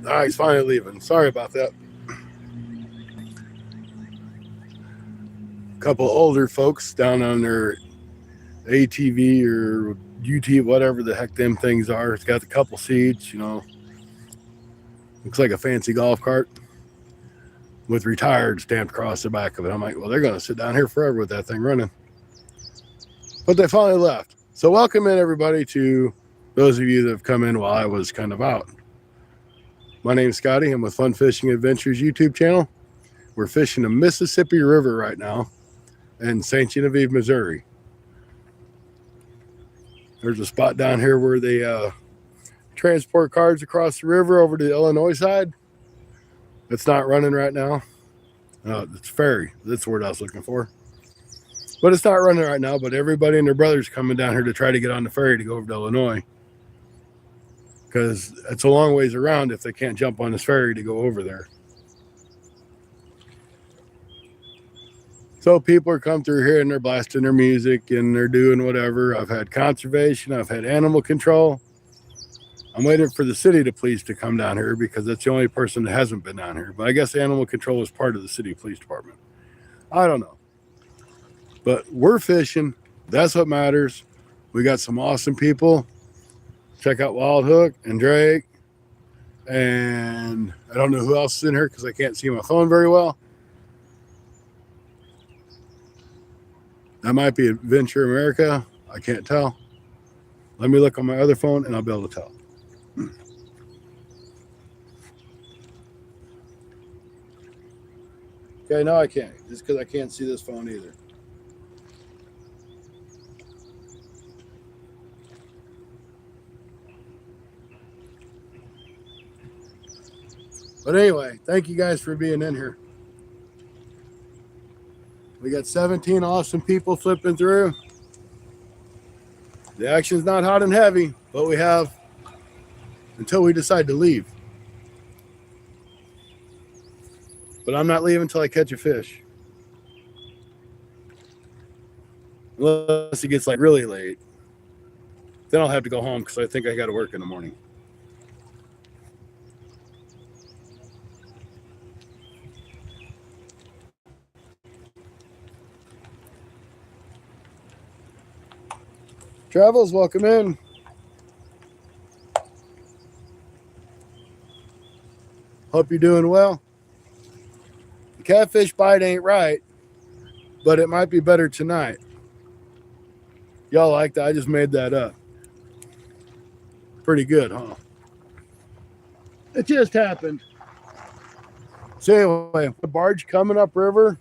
All right, he's finally leaving. Sorry about that. A couple older folks down on their ATV or UT, whatever the heck them things are. It's got a couple seats, you know. Looks like a fancy golf cart with retired stamped across the back of it. I'm like, well, they're going to sit down here forever with that thing running. But they finally left. So welcome in, everybody, to those of you that have come in while I was kind of out. My name's Scotty. I'm with Fun Fishing Adventures YouTube channel. We're fishing the Mississippi River right now in St. Genevieve, Missouri. There's a spot down here where they transport cars across the river over to the Illinois side. It's not running right now. It's Ferry. That's the word I was looking for. But it's not running right now, but everybody and their brothers coming down here to try to get on the ferry to go over to Illinois. Because it's a long ways around if they can't jump on this ferry to go over there. So people are coming through here and they're blasting their music and they're doing whatever. I've had conservation. I've had animal control. I'm waiting for the city to police to come down here because that's the only person that hasn't been down here. But I guess animal control is part of the city police department. I don't know. But we're fishing. That's what matters. We got some awesome people. Check out Wild Hook and Drake. And I don't know who else is in here because I can't see my phone very well. That might be Adventure America. I can't tell. Let me look on my other phone and I'll be able to tell. Okay, no, I can't. Just because I can't see this phone either. But anyway, thank you guys for being in here. We got 17 awesome people flipping through. The action's not hot and heavy, but we have until we decide to leave. But I'm not leaving until I catch a fish. Unless it gets like really late. Then I'll have to go home because I think I got to work in the morning. Travels, welcome in. Hope you're doing well. The catfish bite ain't right, but it might be better tonight. Y'all like that? I just made that up. Pretty good, huh? It just happened. So anyway, the barge coming up river.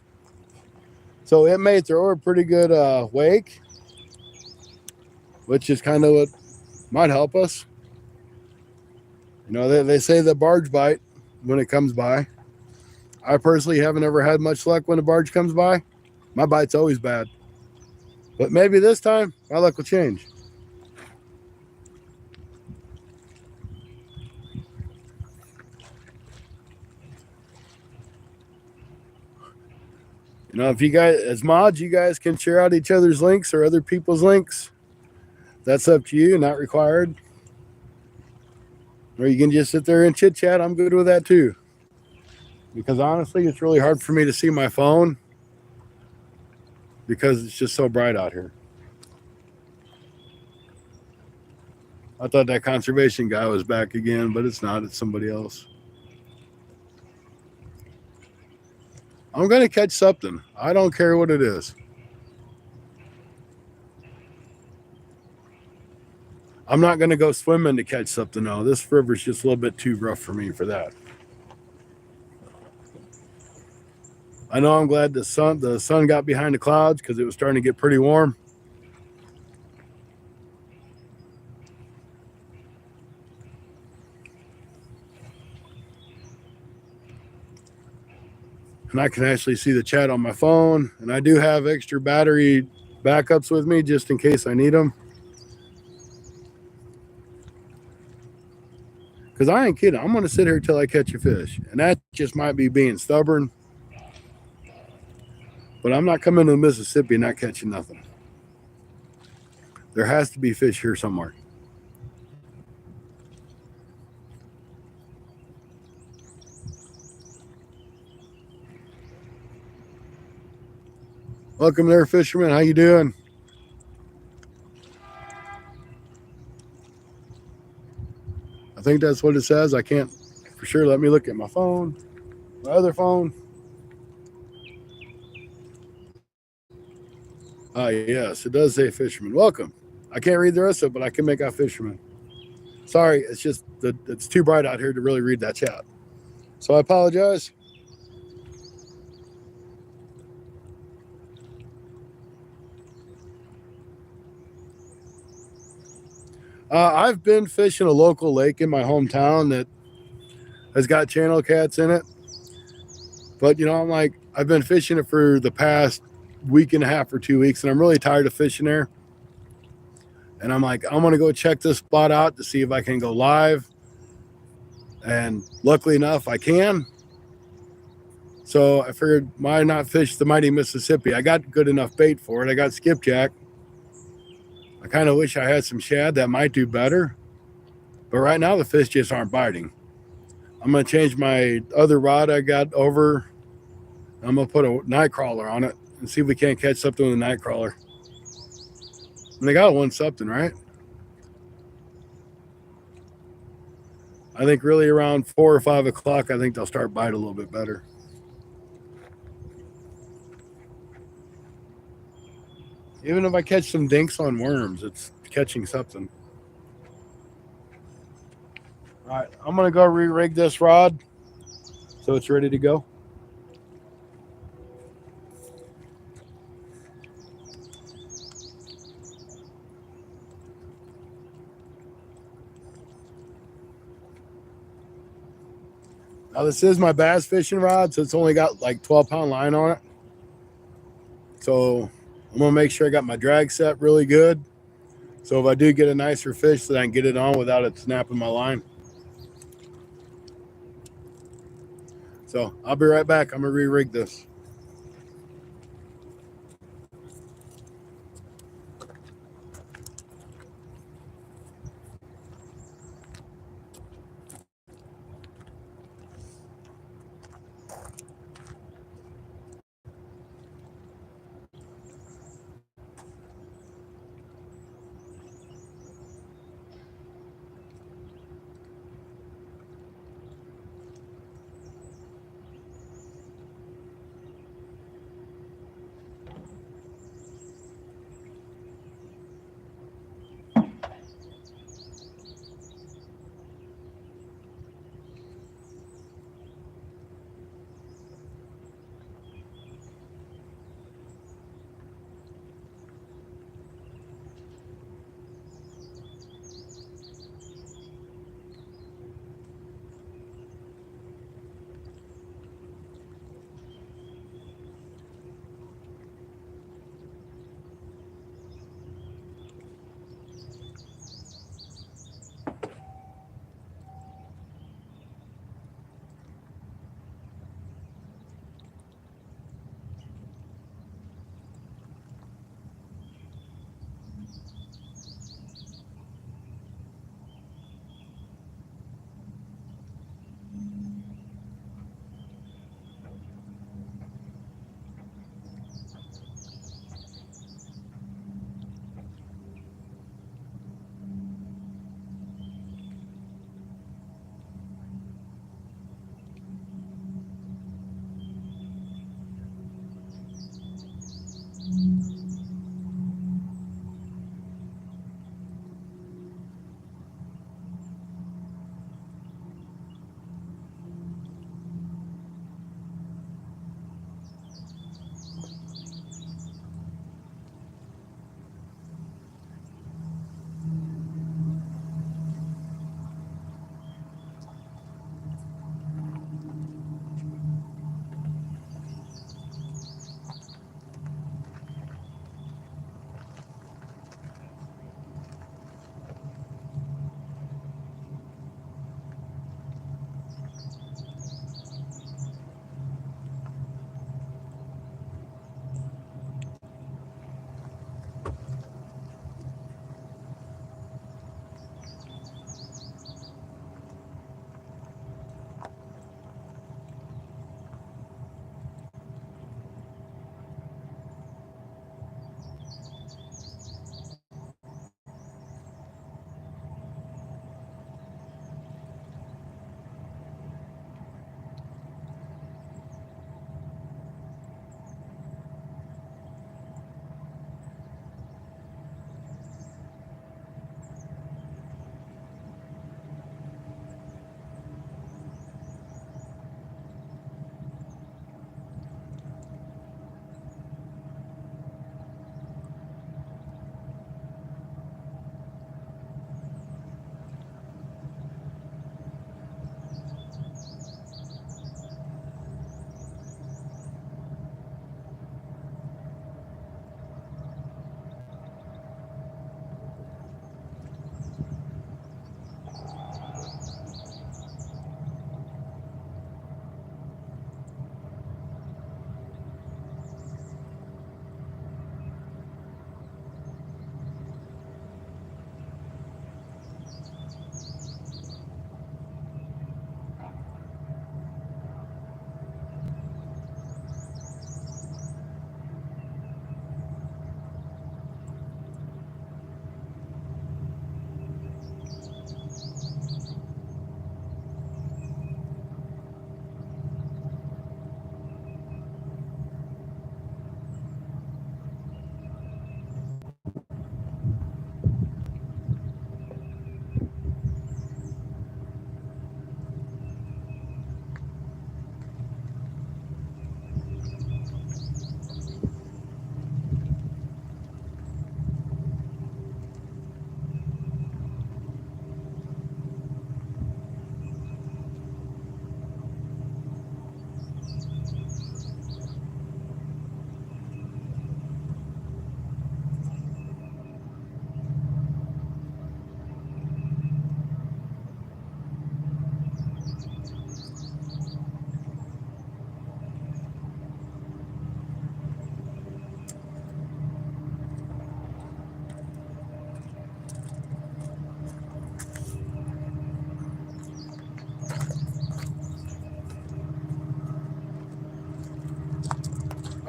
So it may throw a pretty good wake, which is kind of what might help us. You know, they say the barge bite when it comes by. I personally haven't ever had much luck when a barge comes by. My bite's always bad. But maybe this time, my luck will change. You know, if you guys, as mods, you guys can share out each other's links or other people's links. That's up to you, not required. Or you can just sit there and chit chat. I'm good with that too. Because honestly, it's really hard for me to see my phone because it's just so bright out here. I thought that conservation guy was back again, but it's not. It's somebody else. I'm going to catch something. I don't care what it is. I'm not going to go swimming to catch something, though. This river's just a little bit too rough for me for that. I know I'm glad the sun got behind the clouds because it was starting to get pretty warm. And I can actually see the chat on my phone. And I do have extra battery backups with me just in case I need them. Because I ain't kidding. I'm going to sit here till I catch a fish. And that just might be being stubborn. But I'm not coming to Mississippi and not catching nothing. There has to be fish here somewhere. Welcome there, fisherman. How you doing? I think that's what it says. I can't for sure. Let me look at my phone, my other phone. Yes, it does say fisherman. Welcome. I can't read the rest of it, but I can make out fisherman. Sorry, it's just that it's too bright out here to really read that chat. So I apologize. I've been fishing a local lake in my hometown that has got channel cats in it. But, you know, I'm like, I've been fishing it for the past week and a half or 2 weeks, and I'm really tired of fishing there. And I'm like, I'm going to go check this spot out to see if I can go live. And luckily enough, I can. So I figured, why not fish the mighty Mississippi? I got good enough bait for it. I got skipjack. I kind of wish I had some shad that might do better. But right now, the fish just aren't biting. I'm going to change my other rod I got over. I'm going to put a night crawler on it and see if we can't catch something with a night crawler. And they got one something, right? I think really around 4 or 5 o'clock, I think they'll start biting a little bit better. Even if I catch some dinks on worms, it's catching something. All right, I'm going to go re-rig this rod so it's ready to go. Now, this is my bass fishing rod, so it's only got like 12-pound line on it. So I'm going to make sure I got my drag set really good. So if I do get a nicer fish, then I can get it on without it snapping my line. So I'll be right back. I'm going to re-rig this.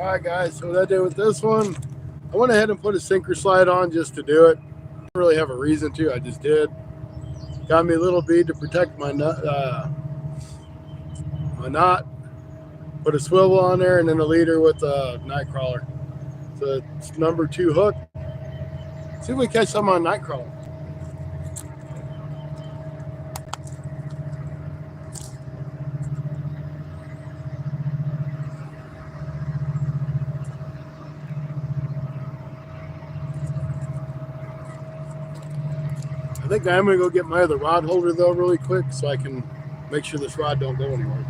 All right, guys. So what I did with this one, I went ahead and put a sinker slide on just to do it. I didn't really have a reason to. I just did. Got me a little bead to protect my nut. Put a swivel on there and then a leader with a night crawler. So it's number 2 hook. See if we catch some on night crawler. I think I'm gonna go get my other rod holder though really quick so I can make sure this rod don't go anywhere.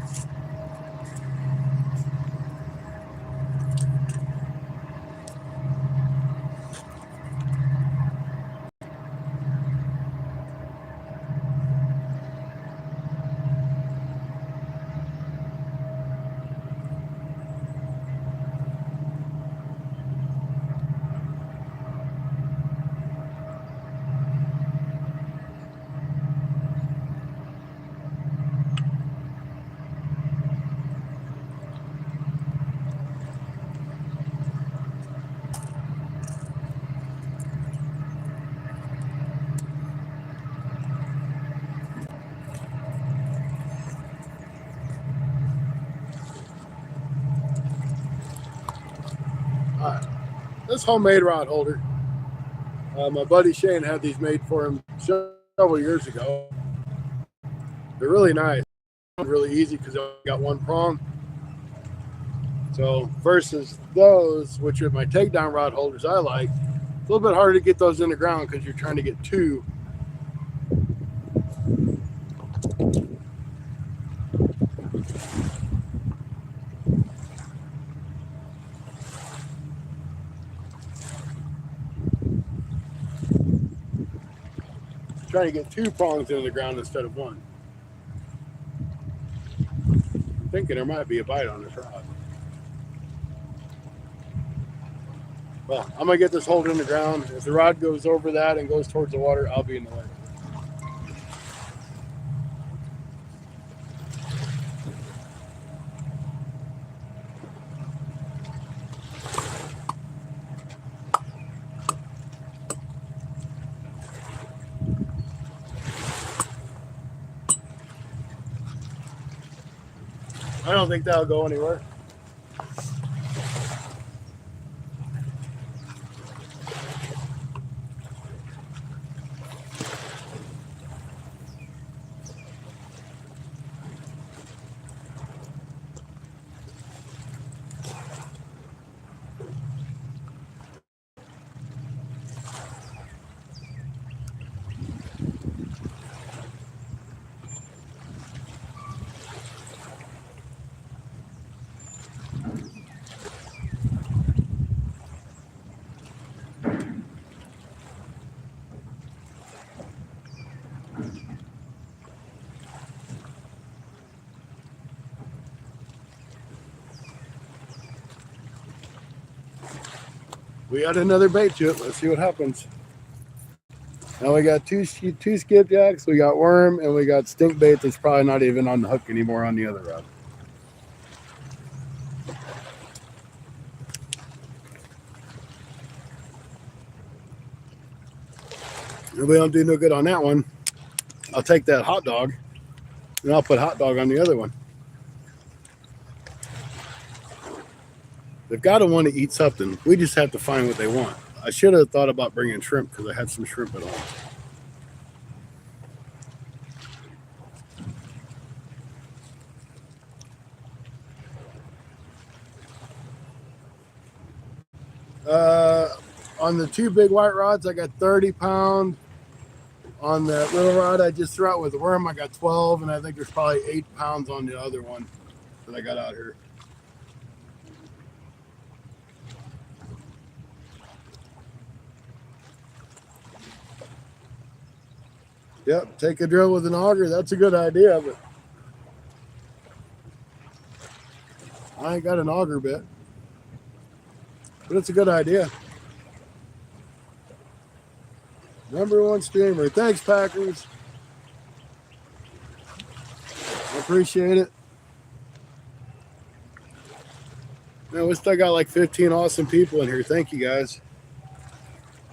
All right. This homemade rod holder. My buddy Shane had these made for him several years ago. They're really nice, really easy because they only got 1 prong. So versus those, which are my takedown rod holders I like, it's a little bit harder to get those in the ground because you're trying to get 2. Trying to get 2 prongs into the ground instead of 1. I'm thinking there might be a bite on this rod. Well, I'm gonna get this holder in the ground. If the rod goes over that and goes towards the water, I'll be in the way. I don't think that'll go anywhere. We got another bait to it. Let's see what happens. Now we got two skipjacks, we got worm, and we got stink bait that's probably not even on the hook anymore on the other rod. If we don't do no good on that one, I'll take that hot dog and I'll put hot dog on the other one. They've got to want to eat something. We just have to find what they want. I should have thought about bringing shrimp because I had some shrimp at home. On the 2 big white rods, I got 30 pound. On that little rod I just threw out with the worm, I got 12, and I think there's probably 8 pounds on the other one that I got out here. Yep, take a drill with an auger. That's a good idea, but I ain't got an auger bit. But it's a good idea. #1 streamer. Thanks, Packers. I appreciate it. Man, we still got like 15 awesome people in here. Thank you guys.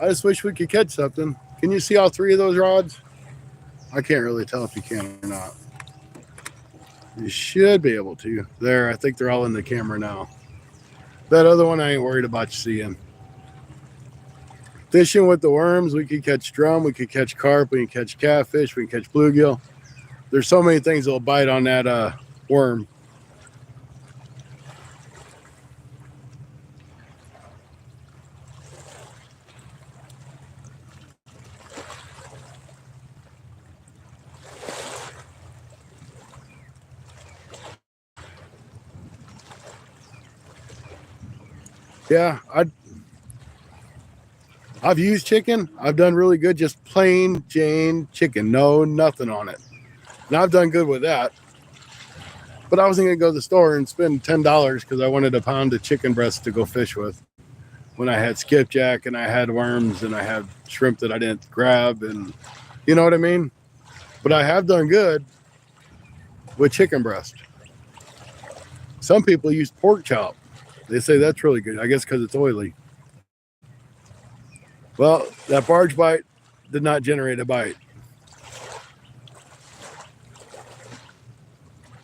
I just wish we could catch something. Can you see all three of those rods? I can't really tell if you can or not. You should be able to. There, I think they're all in the camera now. That other one I ain't worried about you seeing. Fishing with the worms, we could catch drum, we could catch carp, we can catch catfish, we can catch bluegill. There's so many things that'll bite on that worm. Yeah, I've used chicken. I've done really good, just plain Jane chicken, no nothing on it. And I've done good with that. But I wasn't gonna go to the store and spend $10 because I wanted a pound of chicken breast to go fish with. When I had skipjack and I had worms and I had shrimp that I didn't grab, and you know what I mean? But I have done good with chicken breast. Some people use pork chop. They say that's really good. I guess because it's oily. Well, that barge bite did not generate a bite.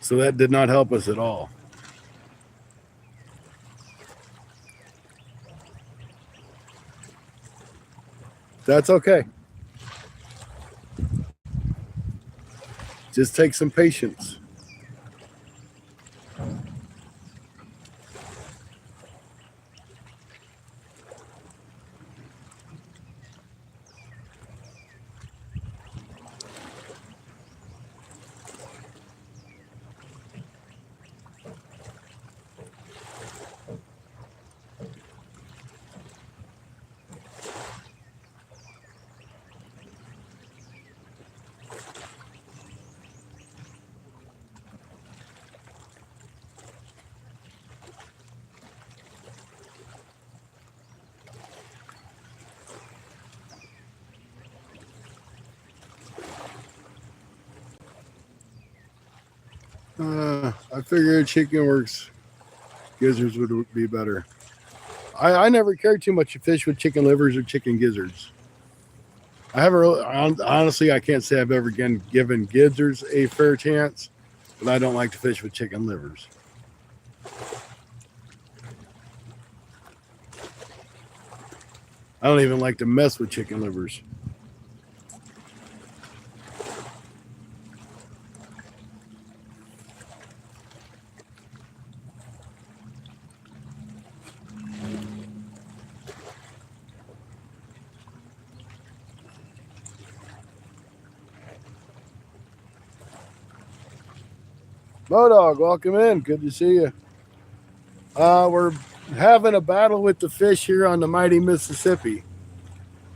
So that did not help us at all. That's okay. Just take some patience. I figured chicken works. Gizzards would be better. I never cared too much to fish with chicken livers or chicken gizzards. I haven't really, honestly, I can't say I've ever given gizzards a fair chance, but I don't like to fish with chicken livers. I don't even like to mess with chicken livers. Modog, welcome in. Good to see you. We're having a battle with the fish here on the mighty Mississippi.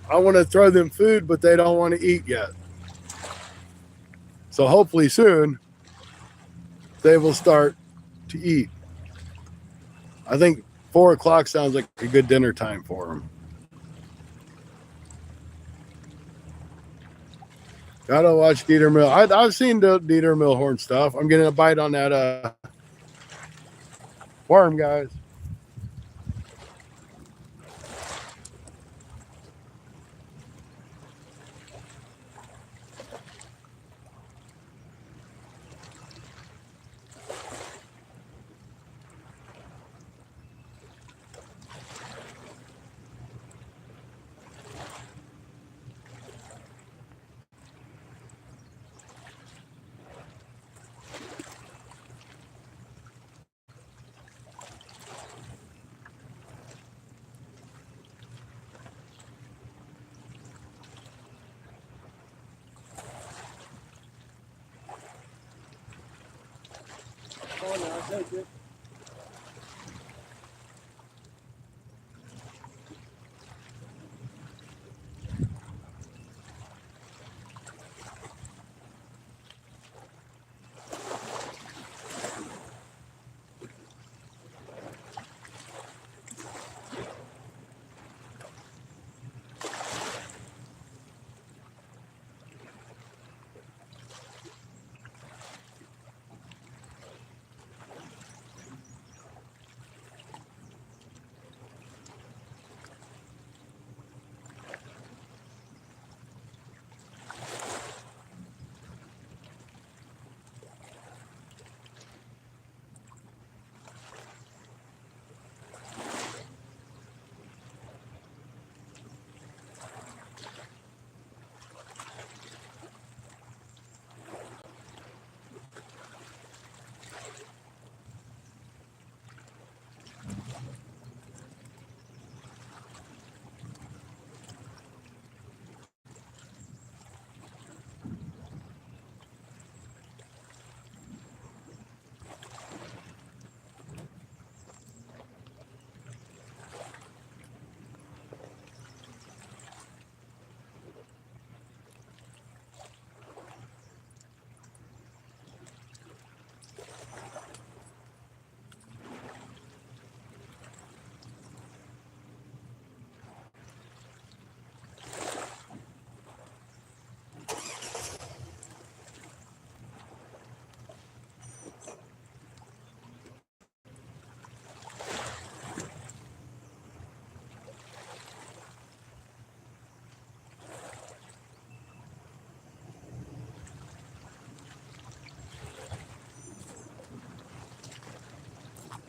I want to throw them food, but they don't want to eat yet. So hopefully soon they will start to eat. I think 4 o'clock sounds like a good dinner time for them. Gotta watch Dieter Mill. I've seen the Dieter Millhorn stuff. I'm getting a bite on that worm, guys. Take it.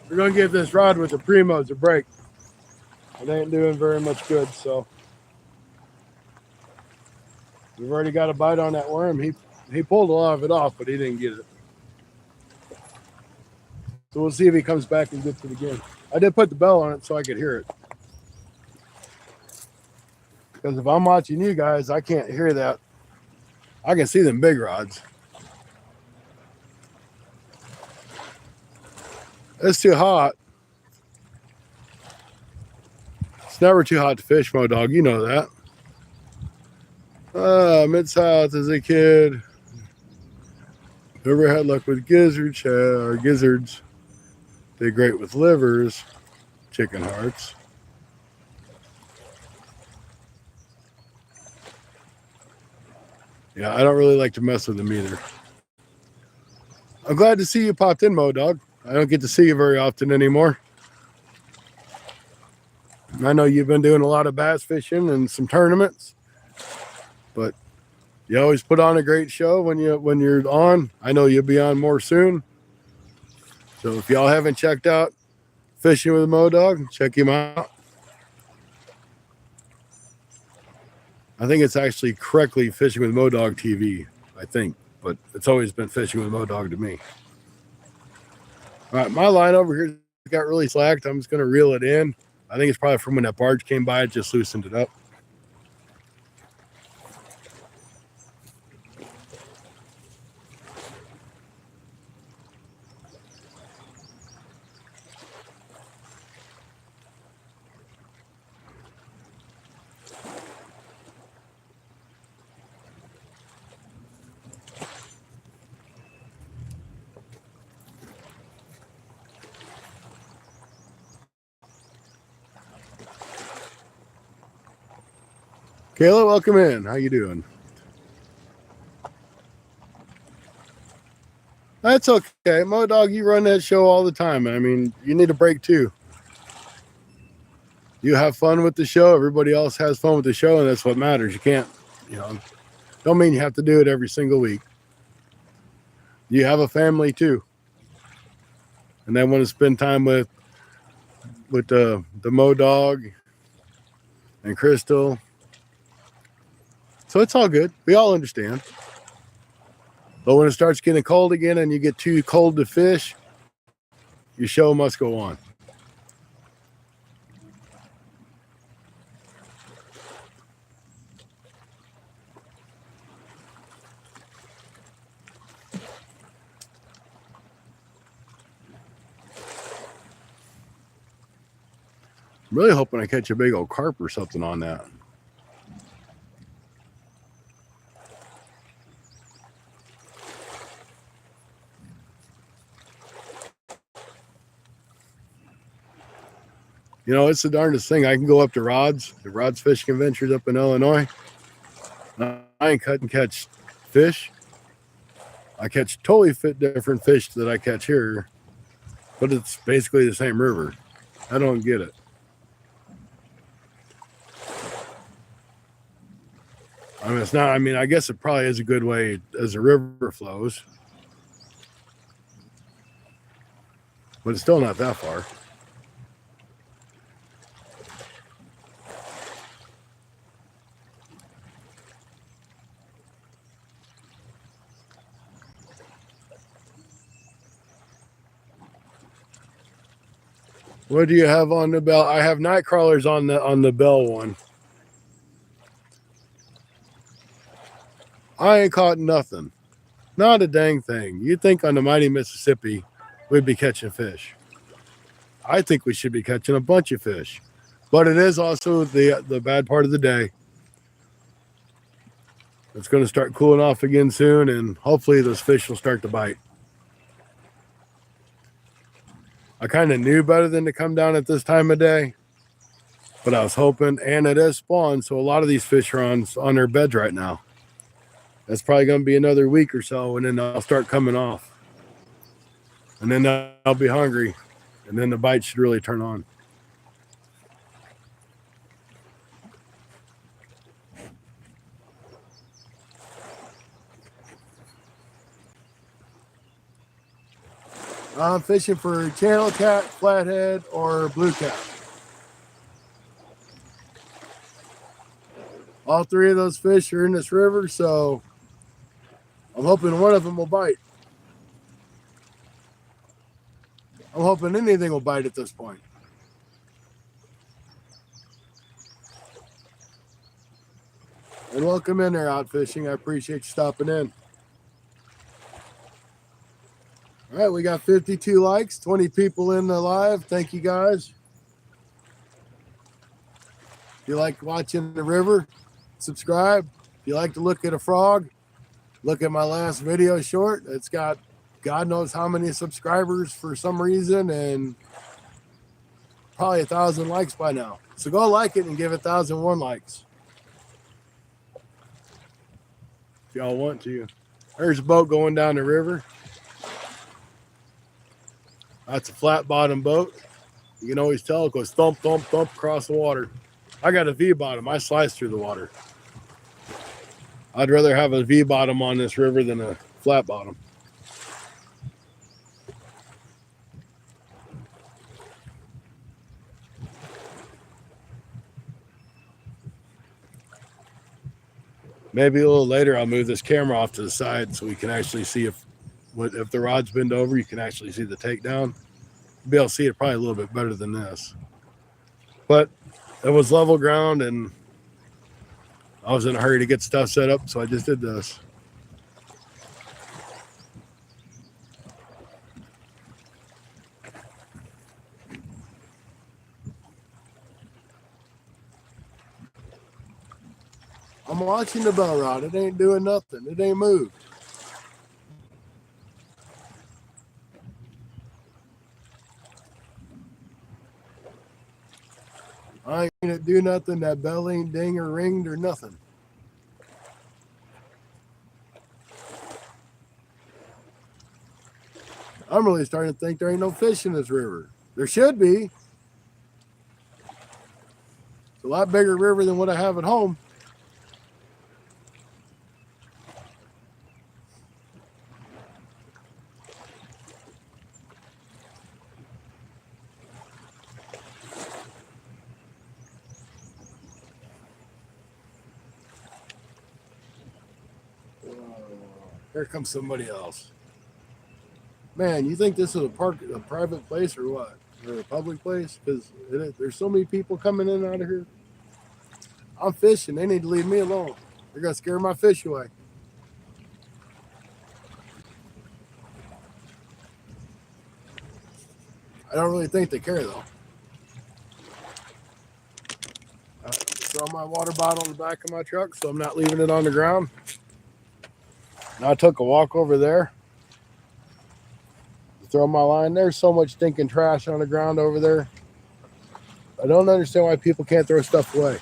We're going to give this rod with the Primos a break. It ain't doing very much good, so. We've already got a bite on that worm. He pulled a lot of it off, but he didn't get it. So we'll see if he comes back and gets it again. I did put the bell on it so I could hear it. Because if I'm watching you guys, I can't hear that. I can see them big rods. It's too hot. It's never too hot to fish, Mo Dog. You know that. Mid-South as a kid. Never had luck with gizzards. Did great with livers, chicken hearts. Yeah, I don't really like to mess with them either. I'm glad to see you popped in, Mo Dog. I don't get to see you very often anymore. I know you've been doing a lot of bass fishing and some tournaments, but you always put on a great show when you're on. I know you'll be on more soon. So if y'all haven't checked out Fishing with Mo Dog, check him out. I think it's actually correctly Fishing with Mo Dog TV, I think, but it's always been Fishing with Mo Dog to me. All right, my line over here got really slacked. I'm just going to reel it in. I think it's probably from when that barge came by. It just loosened it up. Kayla, welcome in. How you doing? That's okay. Mo Dog, you run that show all the time. I mean, you need a break too. You have fun with the show. Everybody else has fun with the show, and that's what matters. You can't, don't mean you have to do it every single week. You have a family too. And they want to spend time with the Mo Dog and Crystal. So it's all good. We all understand. But when it starts getting cold again and you get too cold to fish, your show must go on. I'm really hoping I catch a big old carp or something on that. It's the darndest thing. I can go up to the Rod's Fishing Adventures up in Illinois. I ain't cut and catch fish. I catch totally different fish that I catch here, but it's basically the same river. I don't get it. I mean, it's not. I mean, I guess it probably is a good way as the river flows, but it's still not that far. What do you have on the bell? I have night crawlers on the bell one. I ain't caught nothing. Not a dang thing. You'd think on the mighty Mississippi we'd be catching fish. I think we should be catching a bunch of fish. But it is also the bad part of the day. It's going to start cooling off again soon, and hopefully those fish will start to bite. I kind of knew better than to come down at this time of day, but I was hoping, and it is spawned, so a lot of these fish are on their beds right now. That's probably going to be another week or so, and then they'll start coming off. And then I'll be hungry, and then the bite should really turn on. I'm fishing for channel cat, flathead, or blue cat. All three of those fish are in this river, so I'm hoping one of them will bite. I'm hoping anything will bite at this point. And welcome in there, Out Fishing. I appreciate you stopping in. All right, we got 52 likes, 20 people in the live. Thank you, guys. If you like watching the river, subscribe. If you like to look at a frog, look at my last video short. It's got God knows how many subscribers for some reason and probably 1,000 likes by now. So go like it and give it 1,001 likes. If y'all want to. There's a boat going down the river. That's a flat bottom boat. You can always tell it goes thump, thump, thump across the water. I got a V bottom. I slice through the water. I'd rather have a V bottom on this river than a flat bottom. Maybe a little later I'll move this camera off to the side so we can actually see if the rod's bend over, you can actually see the takedown. You'll be able to see it probably a little bit better than this. But it was level ground and I was in a hurry to get stuff set up, so I just did this. I'm watching the bell rod. It ain't doing nothing. It ain't moved. I ain't gonna do nothing. That bell ain't ding or ringed or nothing. I'm really starting to think there ain't no fish in this river. There should be. It's a lot bigger river than what I have at home. Here comes somebody else. Man, you think this is a private place or what? Or a public place? Because there's so many people coming in and out of here. I'm fishing. They need to leave me alone. They're going to scare my fish away. I don't really think they care, though. Throw my water bottle in the back of my truck so I'm not leaving it on the ground. And I took a walk over there. Throw my line. There's so much stinking trash on the ground over there. I don't understand why people can't throw stuff away.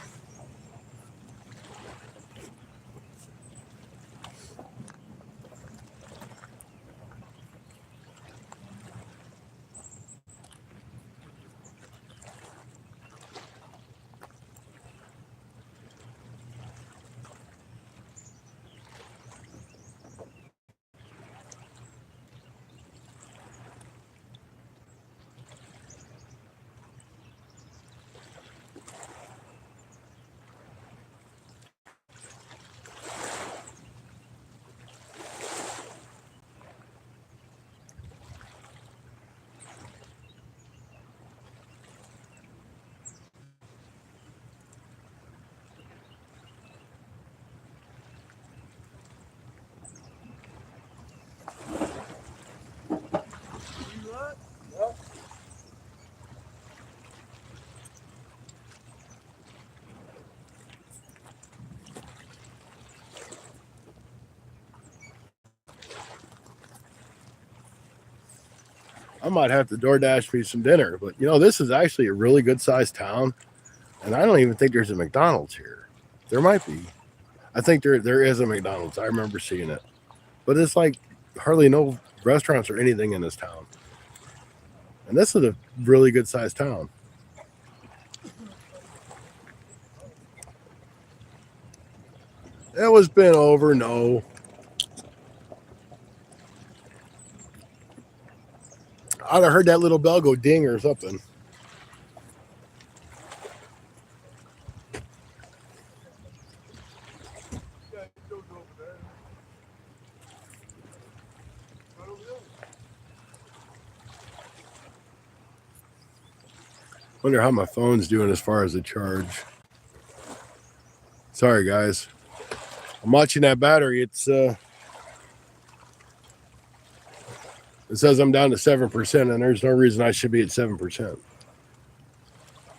I might have to DoorDash me some dinner, but you know, this is actually a really good sized town, and I don't even think there's a McDonald's here. There might be. I think there is a McDonald's. I remember seeing it, but it's like hardly no restaurants or anything in this town. And this is a really good sized town. It was been over, no. I'd have heard that little bell go ding or something. Yeah, it goes over there. Right over there. Wonder how my phone's doing as far as the charge. Sorry, guys. I'm watching that battery. It says I'm down to 7%, and there's no reason I should be at 7%.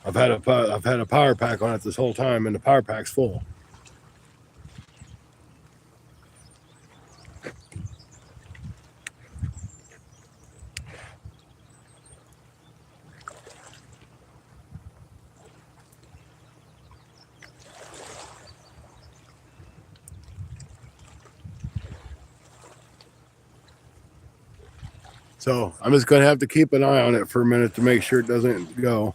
I've had a power pack on it this whole time, and the power pack's full. So I'm just going to have to keep an eye on it for a minute to make sure it doesn't go.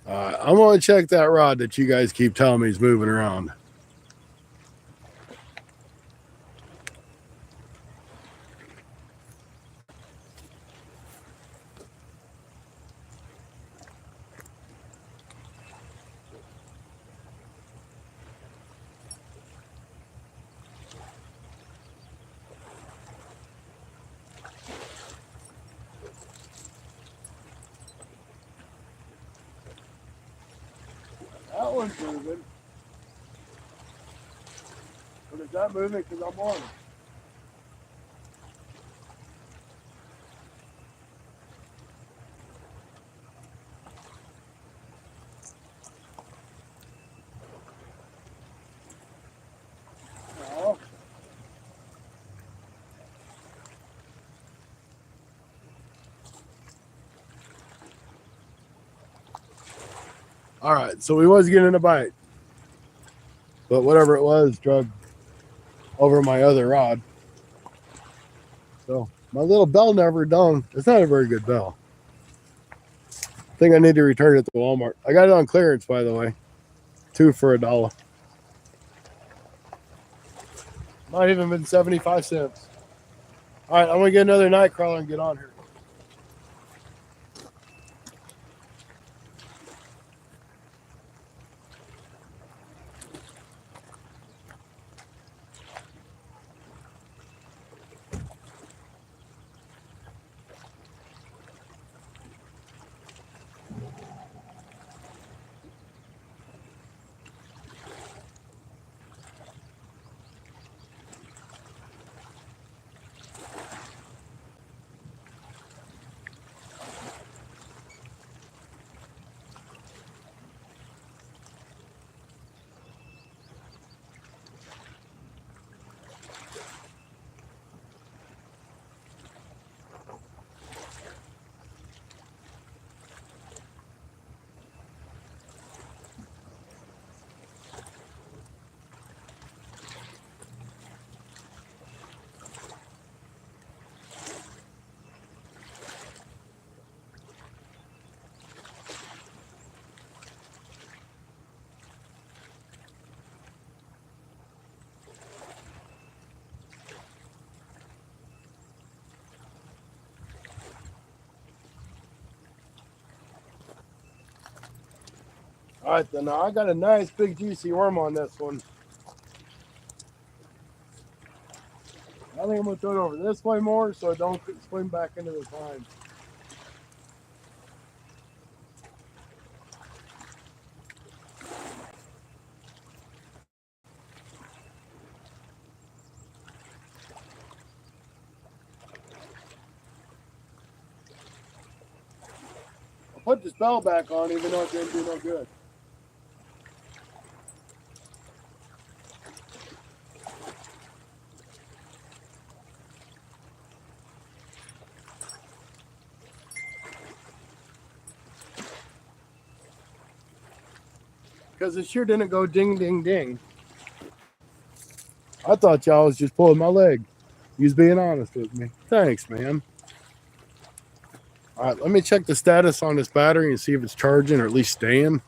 I'm going to check that rod that you guys keep telling me is moving around. That one's moving. But is that moving because I'm on it? No. All right, so we was getting a bite. But whatever it was, drug over my other rod. So my little bell never done. It's not a very good bell. I think I need to return it to Walmart. I got it on clearance, by the way. 2 for $1. Might even been 75 cents. All right, I'm gonna get another night crawler and get on here. All right, then now I got a nice big juicy worm on this one. I think I'm gonna throw it over this way more so I don't swim back into the pine. I'll put the spell back on even though it didn't do no good. Because it sure didn't go ding, ding, ding. I thought y'all was just pulling my leg. He's being honest with me. Thanks, man. All right, let me check the status on this battery and see if it's charging or at least staying.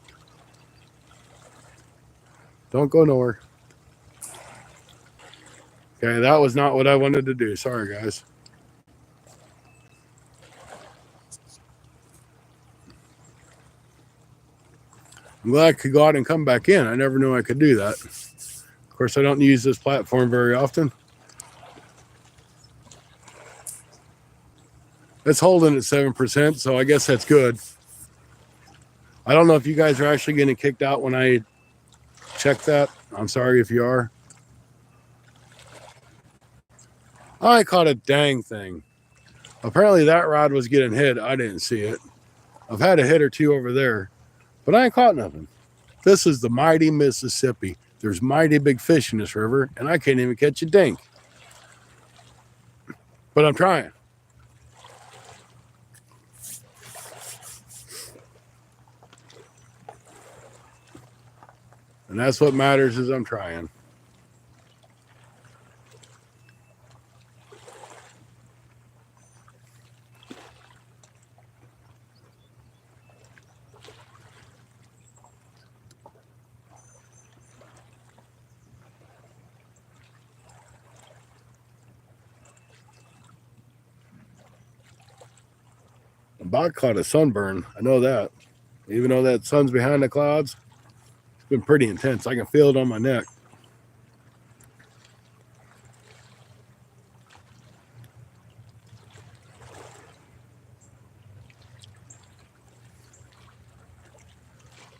Don't go nowhere. Okay, that was not what I wanted to do. Sorry, guys. I'm glad I could go out and come back in. I never knew I could do that. Of course, I don't use this platform very often. It's holding at 7%, so I guess that's good. I don't know if you guys are actually getting kicked out when I check that. I'm sorry if you are. I caught a dang thing. Apparently that rod was getting hit. I didn't see it. I've had a hit or two over there, but I ain't caught nothing. This is the mighty Mississippi. There's mighty big fish in this river, and I can't even catch a dink. But I'm trying. And that's what matters, is I'm trying. About caught a sunburn. I know that. Even though that sun's behind the clouds, it's been pretty intense. I can feel it on my neck.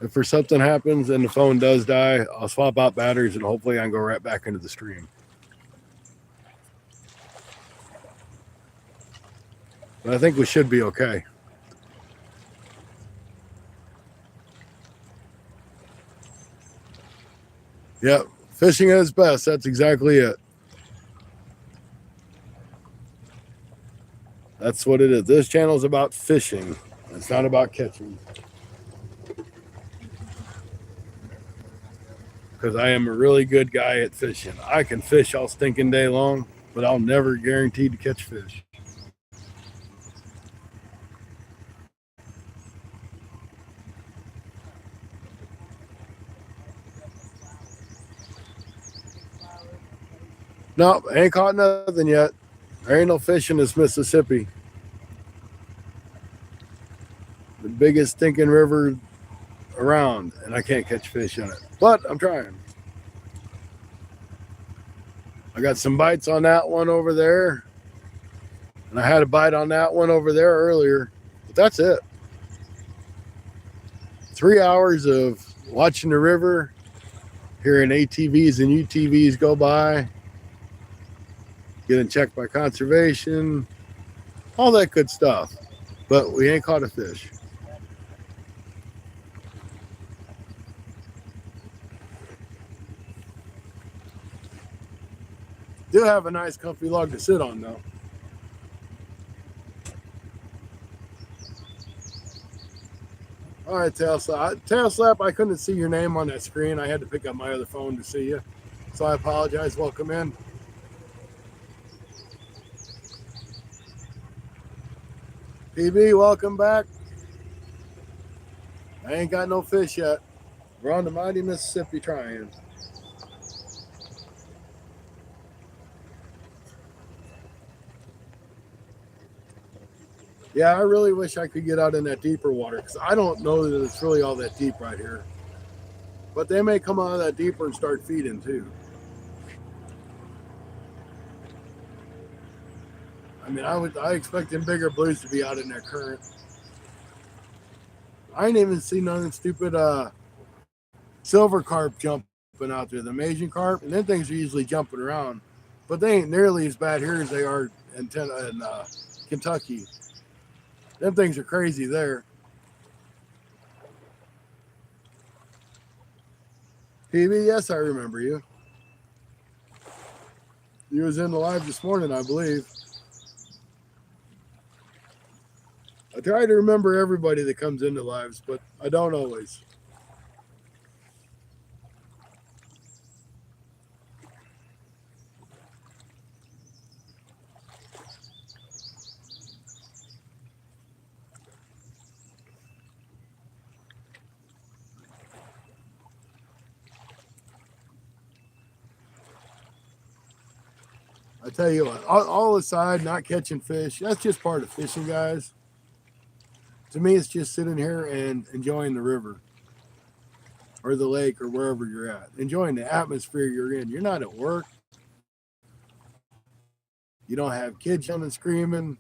If for something happens and the phone does die, I'll swap out batteries and hopefully I can go right back into the stream. But I think we should be okay. Yep, fishing at its best. That's exactly it. That's what it is. This channel is about fishing. It's not about catching. Because I am a really good guy at fishing. I can fish all stinking day long, but I'll never guarantee to catch fish. Nope, ain't caught nothing yet. There ain't no fish in this Mississippi. The biggest stinking river around, and I can't catch fish in it. But I'm trying. I got some bites on that one over there. And I had a bite on that one over there earlier. But that's it. 3 hours of watching the river, hearing ATVs and UTVs go by, getting checked by conservation, all that good stuff. But we ain't caught a fish. Do have a nice comfy log to sit on though. All right, Tail Slap, I couldn't see your name on that screen. I had to pick up my other phone to see you. So I apologize. Welcome in. PB, welcome back. I ain't got no fish yet. We're on the mighty Mississippi trying. Yeah, I really wish I could get out in that deeper water because I don't know that it's really all that deep right here. But they may come out of that deeper and start feeding too. I mean, I expect them bigger blues to be out in that current. I ain't even seen nothing stupid silver carp jumping out there. The Asian carp, and them things are usually jumping around. But they ain't nearly as bad here as they are in Kentucky. Them things are crazy there. PB, yes, I remember you. You was in the live this morning, I believe. I try to remember everybody that comes into lives, but I don't always. I tell you what, all aside, not catching fish, that's just part of fishing, guys. To me, it's just sitting here and enjoying the river or the lake or wherever you're at, enjoying the atmosphere you're in. You're not at work. You don't have kids yelling and screaming.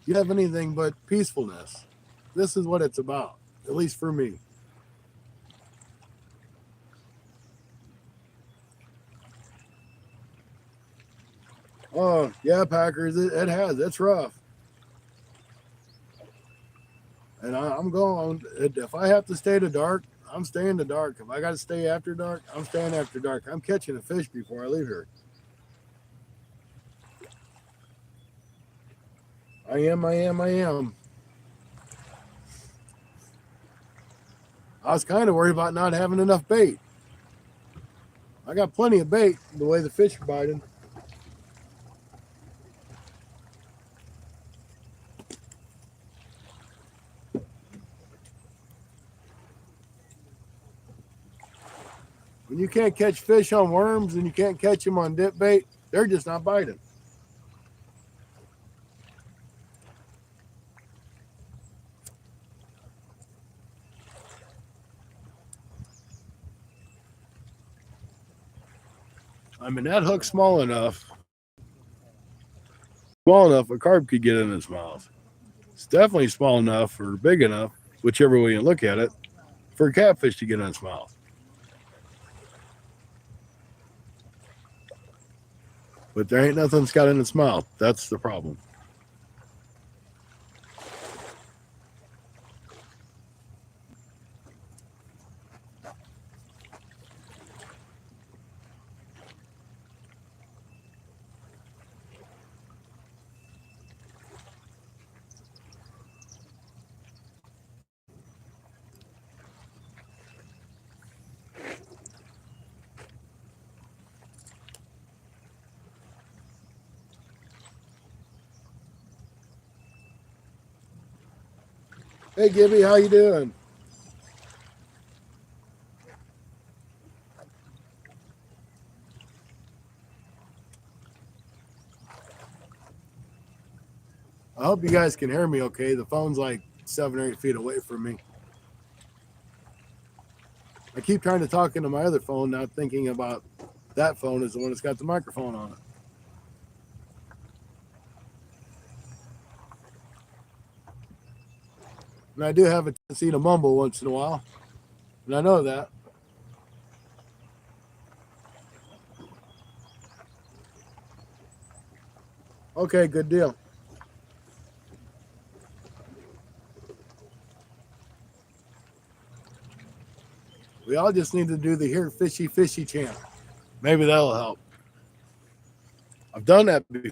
You have anything but peacefulness. This is what it's about, at least for me. Oh, yeah, Packers, it has. It's rough. And I'm going. If I have to stay to dark, I'm staying to dark. If I got to stay after dark, I'm staying after dark. I'm catching a fish before I leave here. I am. I was kind of worried about not having enough bait. I got plenty of bait the way the fish are biting. When you can't catch fish on worms and you can't catch them on dip bait, they're just not biting. I mean, that hook's small enough a carp could get in its mouth. It's definitely small enough or big enough, whichever way you look at it, for a catfish to get in its mouth. But there ain't nothing's got in its mouth. That's the problem. Hey, Gibby, how you doing? I hope you guys can hear me okay. The phone's like 7 or 8 feet away from me. I keep trying to talk into my other phone, not thinking about that phone is the one that's got the microphone on it. And I do have a tendency to mumble once in a while. And I know that. Okay, good deal. We all just need to do the Here Fishy Fishy chant. Maybe that'll help. I've done that before.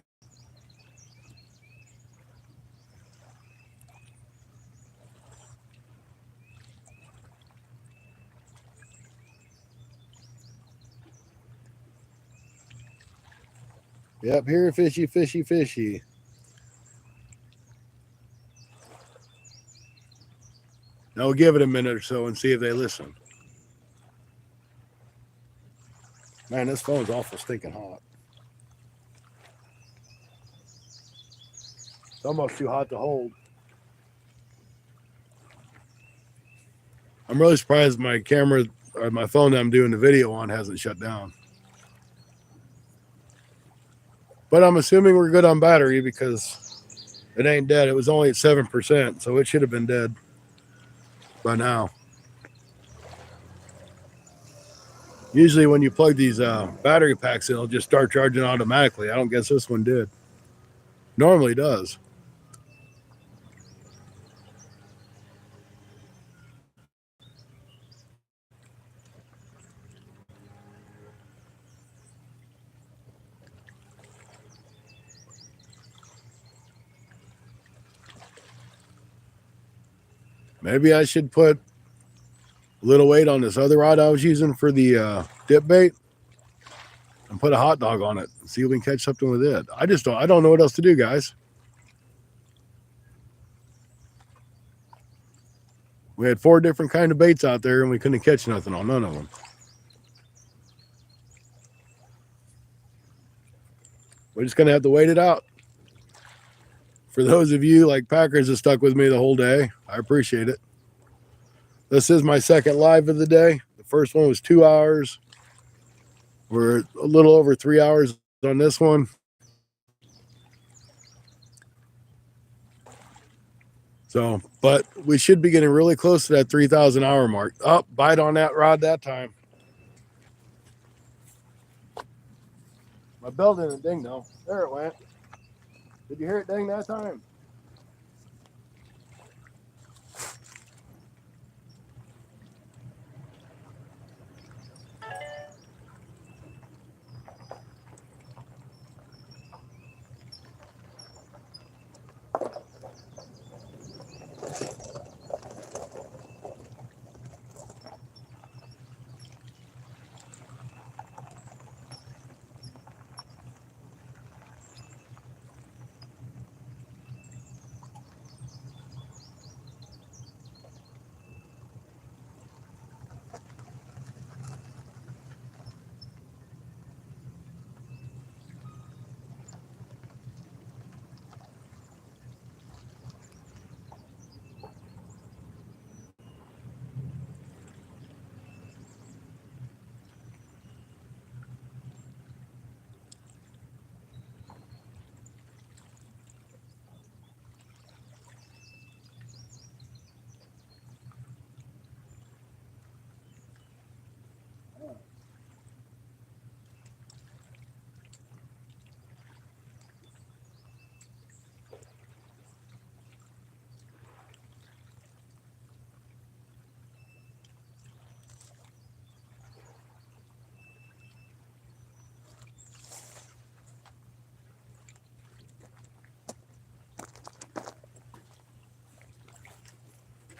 Yep, Here Fishy Fishy Fishy. Now we'll give it a minute or so and see if they listen. Man, this phone's awful stinking hot. It's almost too hot to hold. I'm really surprised my camera or my phone that I'm doing the video on hasn't shut down. But I'm assuming we're good on battery because it ain't dead. It was only at 7%, so it should have been dead by now. Usually when you plug these battery packs in, it'll just start charging automatically. I don't guess this one did. Normally does. Maybe I should put a little weight on this other rod I was using for the dip bait and put a hot dog on it and see if we can catch something with it. I don't know what else to do, guys. We had 4 different kind of baits out there and we couldn't catch nothing on none of them. we're just gonna have to wait it out. For those of you like Packers that stuck with me the whole day, I appreciate it. This is my second live of the day. The first one was 2 hours. We're a little over 3 hours on this one. So, but we should be getting really close to that 3,000 hour mark. Oh, bite on that rod that time. My bell didn't ding though. There it went. Did you hear it ding that time?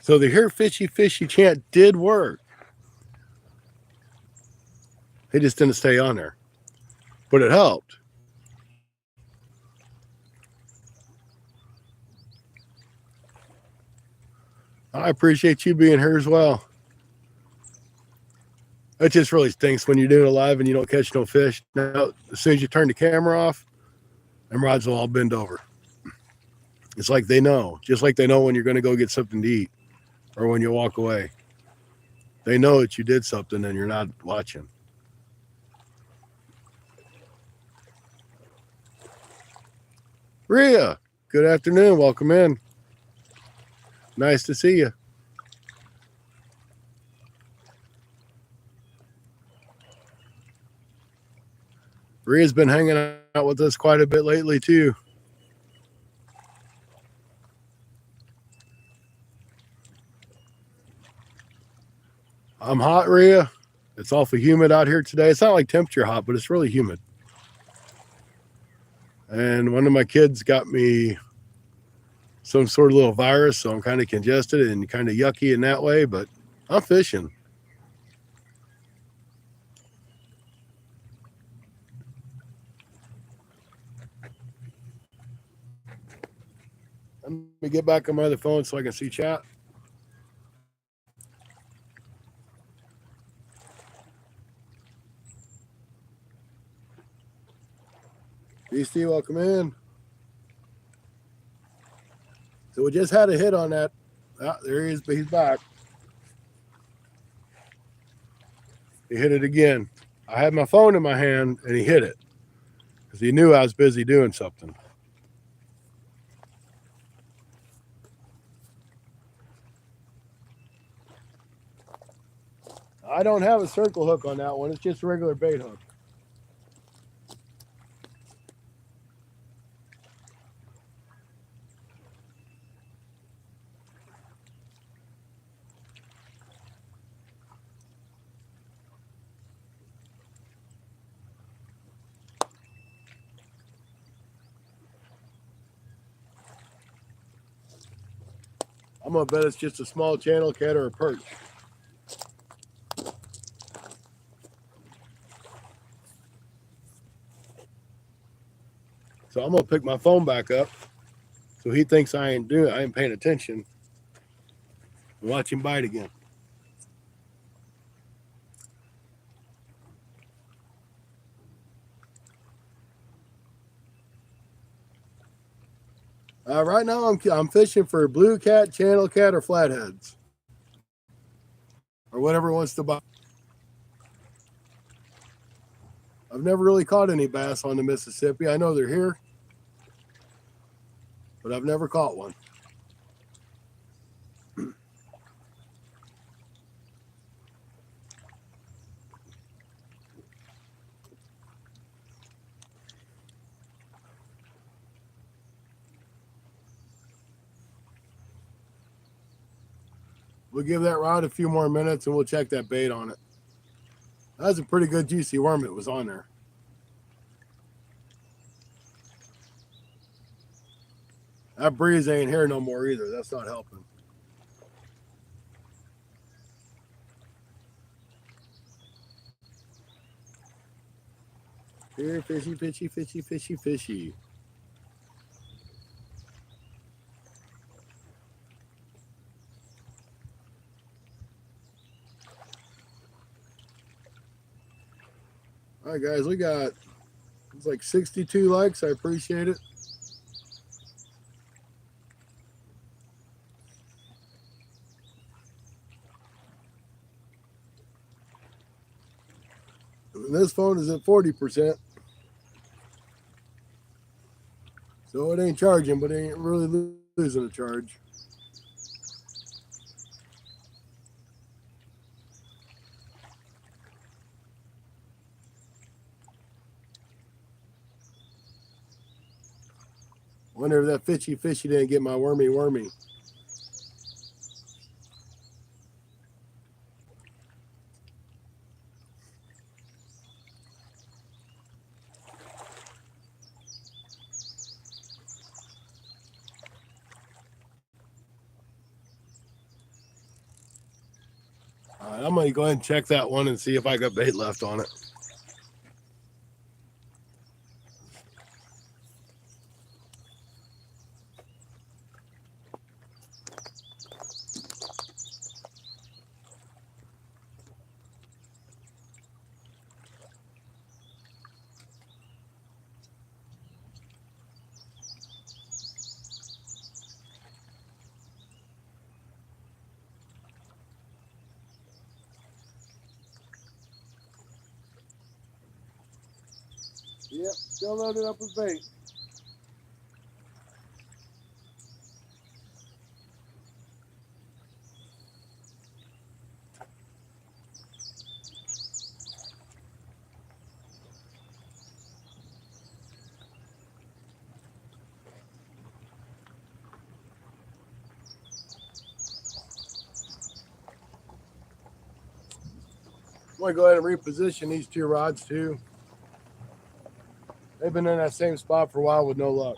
So the Here Fishy Fishy chant did work. He just didn't stay on there. But it helped. I appreciate you being here as well. It just really stinks when you're doing it live and you don't catch no fish. Now, as soon as you turn the camera off, them rods will all bend over. It's like they know, just like they know when you're going to go get something to eat or when you walk away. They know that you did something and you're not watching. Rhea, good afternoon. Welcome in. Nice to see you. Rhea's been hanging out with us quite a bit lately, too. I'm hot, Rhea. It's awful humid out here today. It's not like temperature hot, but it's really humid. And one of my kids got me some sort of little virus, so I'm kind of congested and kind of yucky in that way, but I'm fishing. Let me get back on my other phone so I can see chat. BC, welcome in. So we just had a hit on that. Ah, there he is, but he's back. He hit it again. I had my phone in my hand and he hit it because he knew I was busy doing something. I don't have a circle hook on that one. It's just a regular bait hook. I'm going to bet it's just a small channel cat or a perch. So I'm going to pick my phone back up so he thinks I ain't paying attention. And watch him bite again. Right now, I'm fishing for blue cat, channel cat, or flatheads, or whatever wants to buy. I've never really caught any bass on the Mississippi. I know they're here, but I've never caught one. We'll give that rod a few more minutes and we'll check that bait on it. That was a pretty good juicy worm it was on there. That breeze ain't here no more either. That's not helping. Here, fishy, fishy, fishy, fishy, fishy. All right, guys, it's like 62 likes. I appreciate it. And this phone is at 40%. So it ain't charging, but it ain't really losing a charge. Wonder if that fishy didn't get my wormy. All right, I'm gonna go ahead and check that one and see if I got bait left on it. Yep, still loaded up with bait. I'm gonna go ahead and reposition these two rods too. They've been in that same spot for a while with no luck.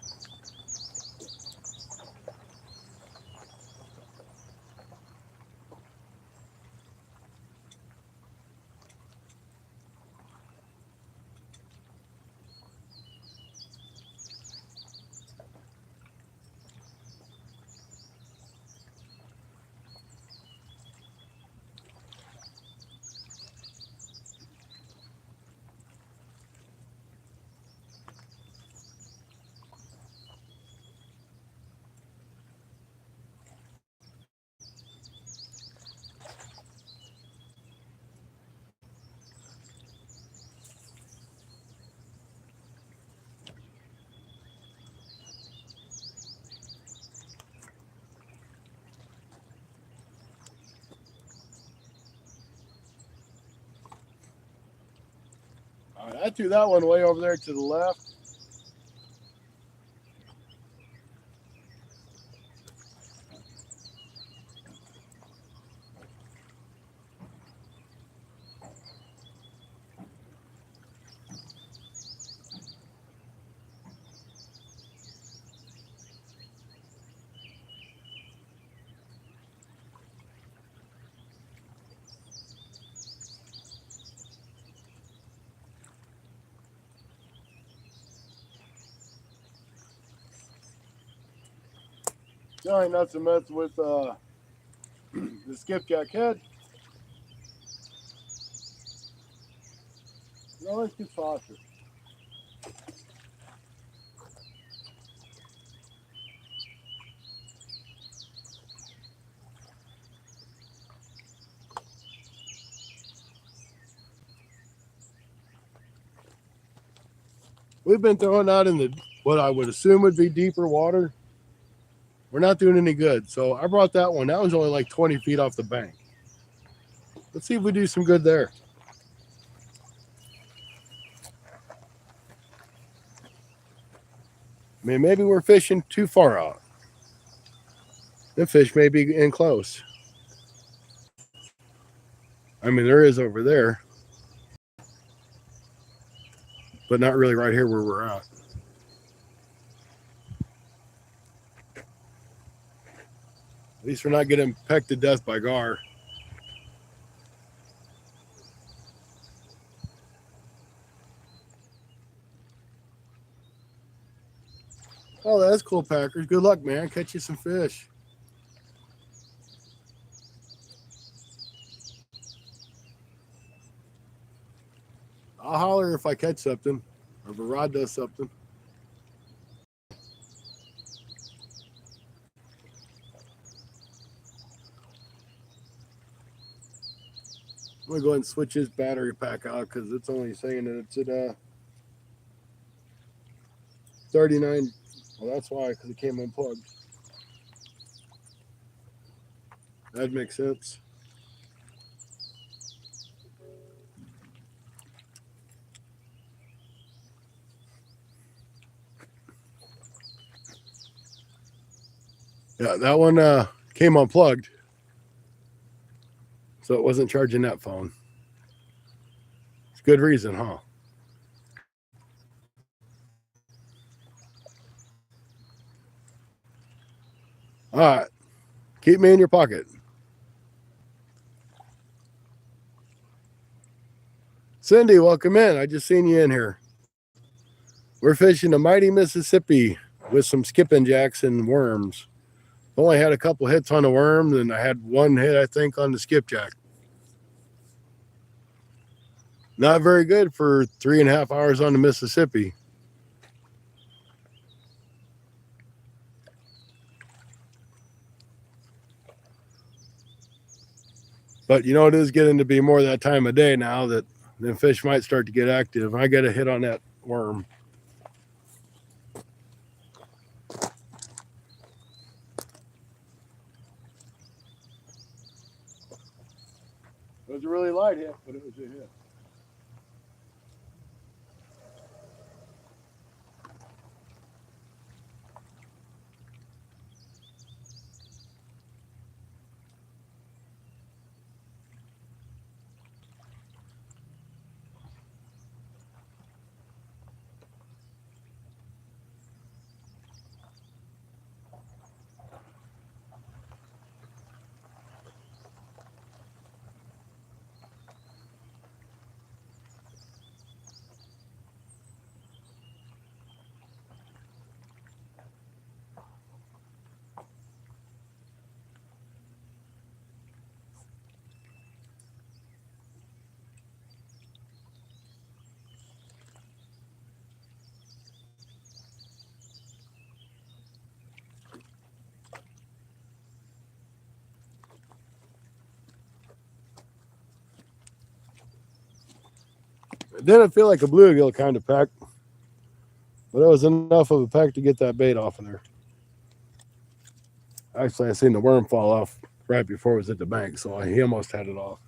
All right, I threw that one way over there to the left. Still ain't nuts to mess with the skipjack head. No, let's get softer. We've been throwing out in the what I would assume would be deeper water. We're not doing any good. So I brought that one. That was only like 20 feet off the bank. Let's see if we do some good there. I mean, maybe we're fishing too far out. The fish may be in close. I mean, there is over there, but not really right here where we're at. At least we're not getting pecked to death by gar. Oh, that's cool, Packers. Good luck, man. Catch you some fish. I'll holler if I catch something or if a rod does something. I'm going to go ahead and switch his battery pack out because it's only saying that it's at 39. Well, that's why, because it came unplugged. That makes sense. Yeah, that one came unplugged. So it wasn't charging that phone. It's a good reason, huh? All right. Keep me in your pocket. Cindy, welcome in. I just seen you in here. We're fishing the mighty Mississippi with some skipping jacks and worms. Only had a couple hits on the worms, and I had one hit, I think, on the skipjack. Not very good for 3.5 hours on the Mississippi. But you know, it is getting to be more that time of day now that the fish might start to get active. I got a hit on that worm. It was a really light hit, but it was a hit. It didn't feel like a bluegill kind of peck, but it was enough of a peck to get that bait off of there. Actually, I seen the worm fall off right before it was at the bank, so he almost had it off.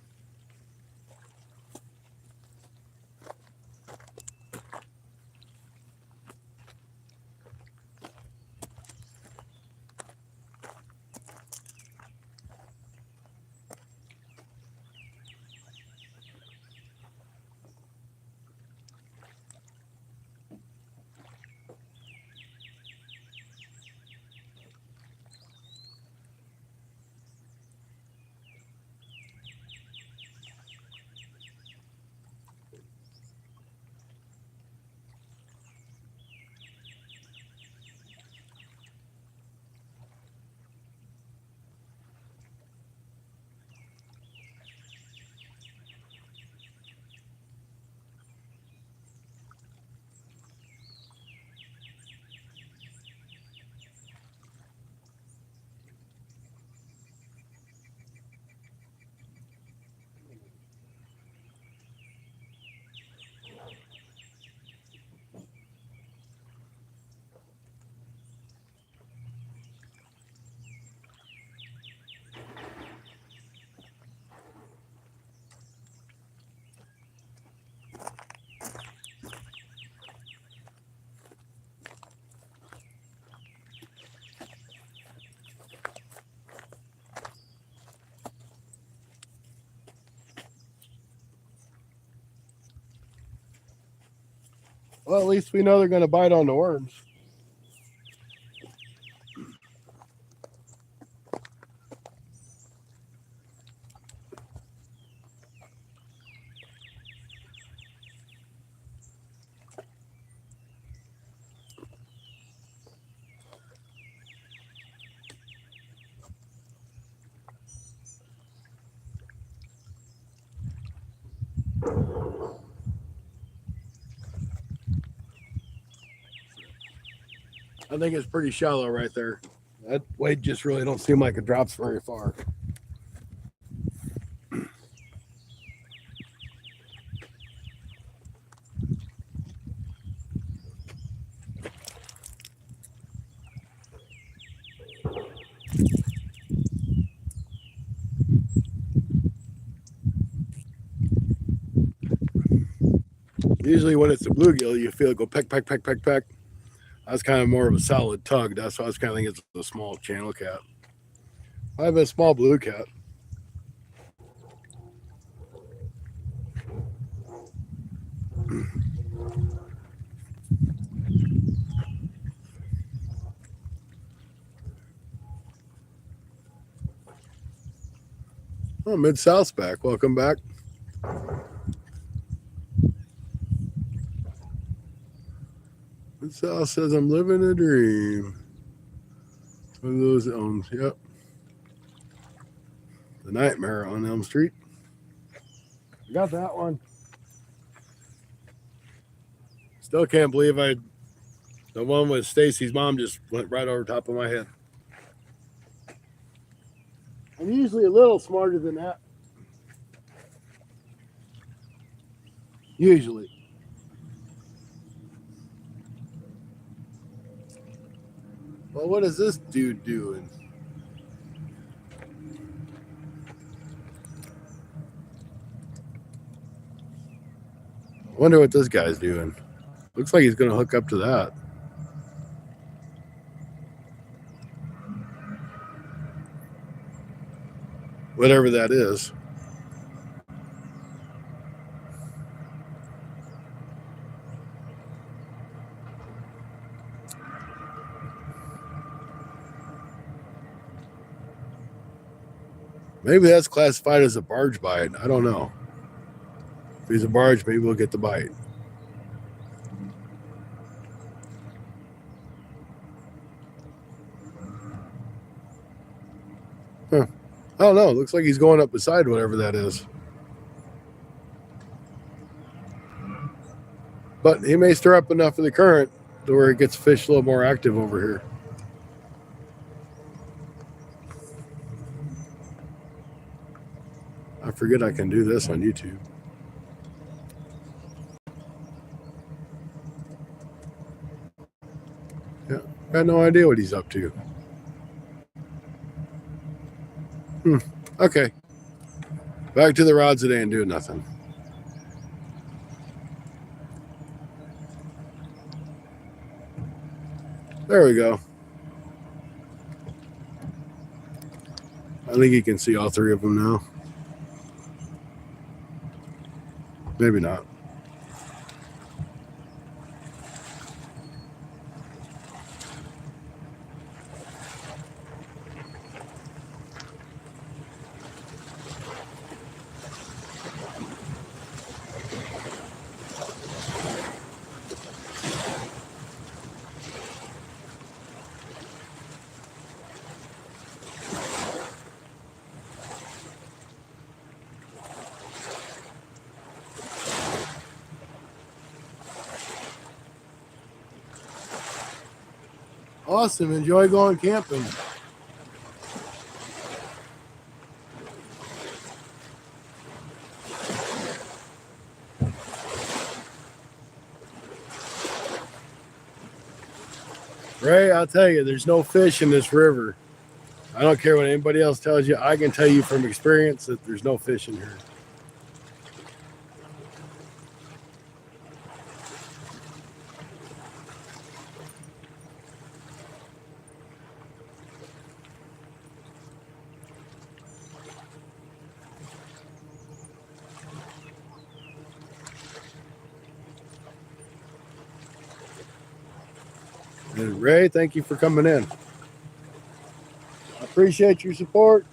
Well, at least we know they're going to bite on the worms. I think it's pretty shallow right there. That weight just really don't seem like it drops very far. Usually when it's a bluegill, you feel it go peck, peck, peck, peck, peck. That's kind of more of a solid tug. That's why I was kind of thinking it's a small channel cat. I have a small blue cat. Oh, Mid-South's back. Welcome back. Mid-South says, I'm living a dream. One of those owns. Yep. The Nightmare on Elm Street. Got that one. Still can't believe the one with Stacy's mom just went right over top of my head. I'm usually a little smarter than that. Usually. Well, what is this dude doing? I wonder what this guy's doing. Looks like he's going to hook up to that. Whatever that is. Maybe that's classified as a barge bite. I don't know. If he's a barge, maybe we'll get the bite. Huh. I don't know. Looks like he's going up beside whatever that is. But he may stir up enough of the current to where it gets fish a little more active over here. I forget I can do this on YouTube. Yeah, got no idea what he's up to. Okay. Back to the rods that ain't doing nothing. There we go. I think you can see all three of them now. Maybe not. Awesome. Enjoy going camping. Ray, I'll tell you, there's no fish in this river. I don't care what anybody else tells you. I can tell you from experience that there's no fish in here. And Ray, thank you for coming in. I appreciate your support.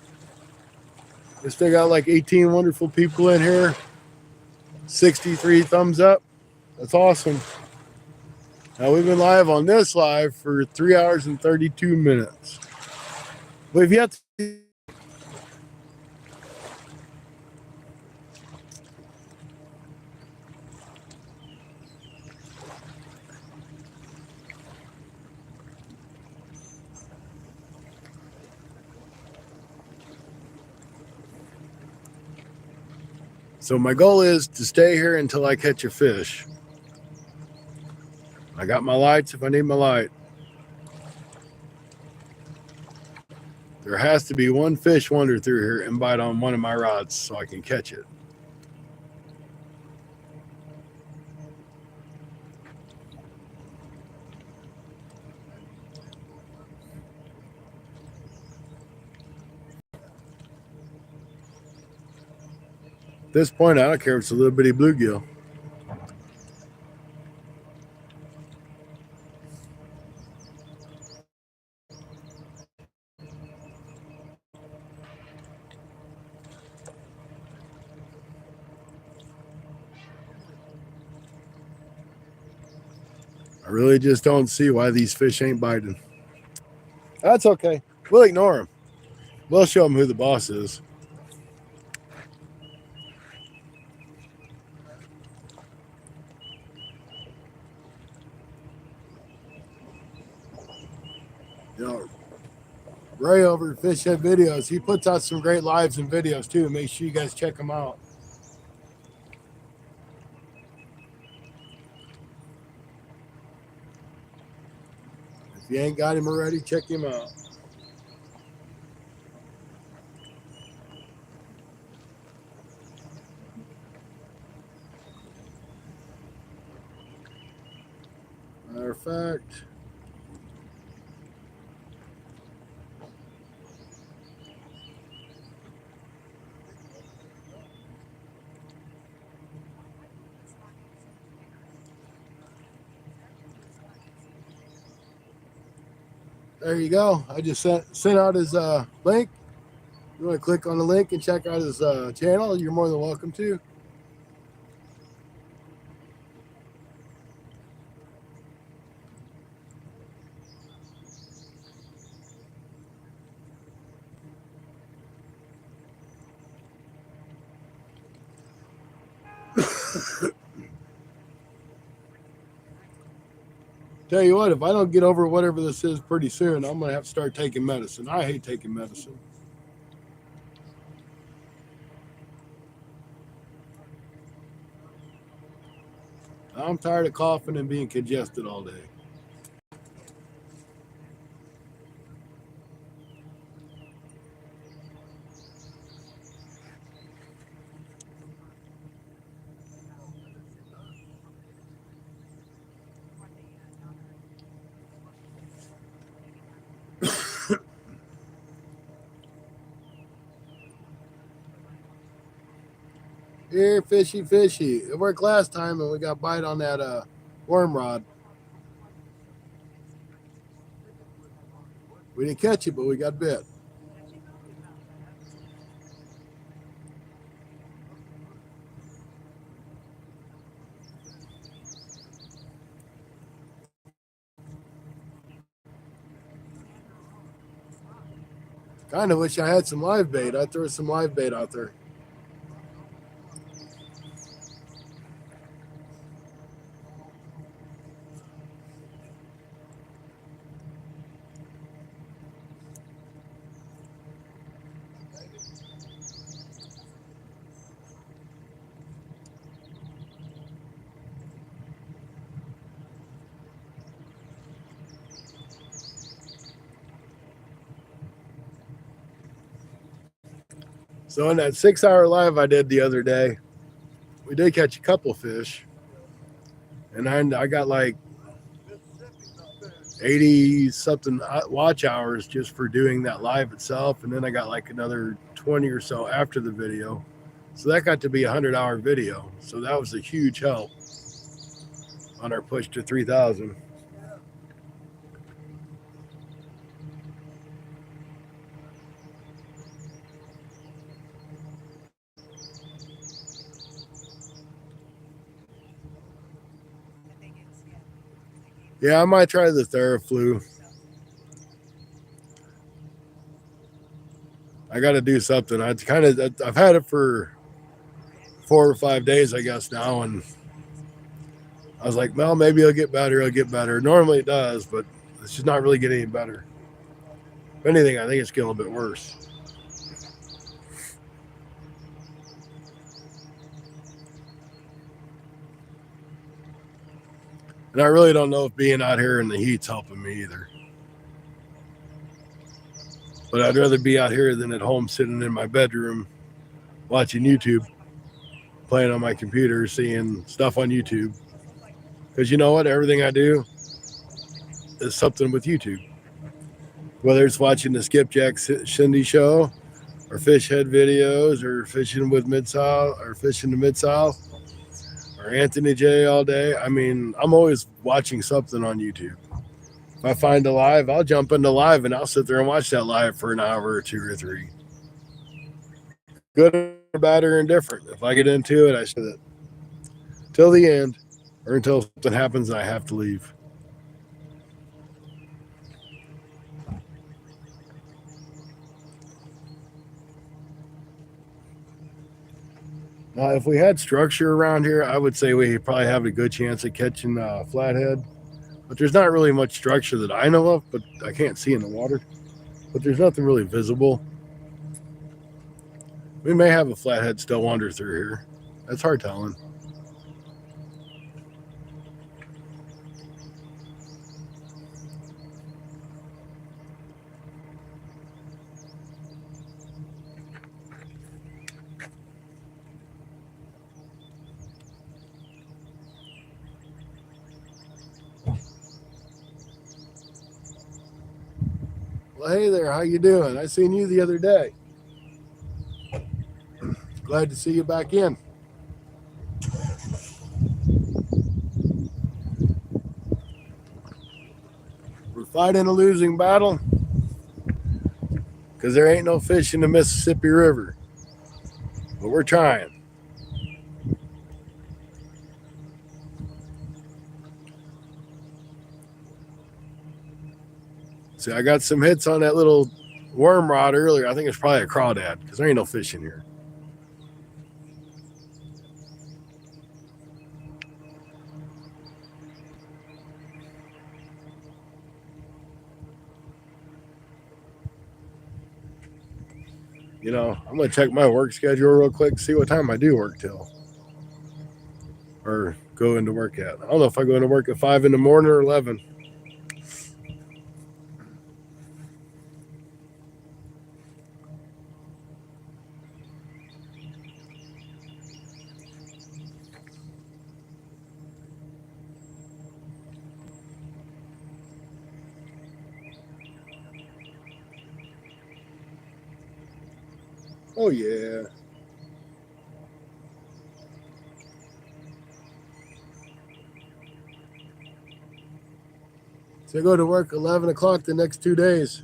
We still got like 18 wonderful people in here. 63 thumbs up. That's awesome. Now we've been live on this live for 3 hours and 32 minutes. We've yet to. So my goal is to stay here until I catch a fish. I got my lights if I need my light. There has to be one fish wander through here and bite on one of my rods so I can catch it. At this point, I don't care if it's a little bitty bluegill. I really just don't see why these fish ain't biting. That's okay. We'll ignore them. We'll show them who the boss is. You know, Ray over at Fish Head Videos, he puts out some great lives and videos too. Make sure you guys check them out. If you ain't got him already, check him out. Matter of fact, there you go. I just sent out his link. You want to click on the link and check out his channel, you're more than welcome to. Tell you what, if I don't get over whatever this is pretty soon, I'm going to have to start taking medicine. I hate taking medicine. I'm tired of coughing and being congested all day. Here, fishy, fishy. It worked last time and we got bite on that worm rod. We didn't catch it, but we got bit. Kind of wish I had some live bait. I threw some live bait out there. So in that 6-hour live I did the other day, we did catch a couple fish. And I got like 80 something watch hours just for doing that live itself. And then I got like another 20 or so after the video. So that got to be a 100-hour video. So that was a huge help on our push to 3,000. Yeah, I might try the Theraflu. I got to do something. I've had it for 4 or 5 days, I guess now, and I was like, well, maybe it'll get better. It'll get better. Normally it does, but it's just not really getting any better. If anything, I think it's getting a little bit worse. And I really don't know if being out here in the heat's helping me either. But I'd rather be out here than at home sitting in my bedroom watching YouTube, playing on my computer, seeing stuff on YouTube. Because you know what? Everything I do is something with YouTube. Whether it's watching the Skipjack Shindy show, or fish head videos, or fishing with Mid-South, or fishing the Mid-South, or Anthony J all day. I mean, I'm always watching something on YouTube. If I find a live, I'll jump into live and I'll sit there and watch that live for an hour or 2 or 3. Good or bad or indifferent. If I get into it, I sit it till the end or until something happens and I have to leave. Now, if we had structure around here, I would say we probably have a good chance of catching flathead. But there's not really much structure that I know of, but I can't see in the water. But there's nothing really visible. We may have a flathead still wander through here. That's hard telling. Well, hey there, how you doing? I seen you the other day. Glad to see you back in. We're fighting a losing battle because there ain't no fish in the Mississippi River. But we're trying. See, I got some hits on that little worm rod earlier. I think it's probably a crawdad because there ain't no fish in here. You know, I'm going to check my work schedule real quick, see what time I do work till. Or go into work at. I don't know if I go into work at 5 in the morning or 11. Oh, yeah. So I go to work 11 o'clock the next 2 days.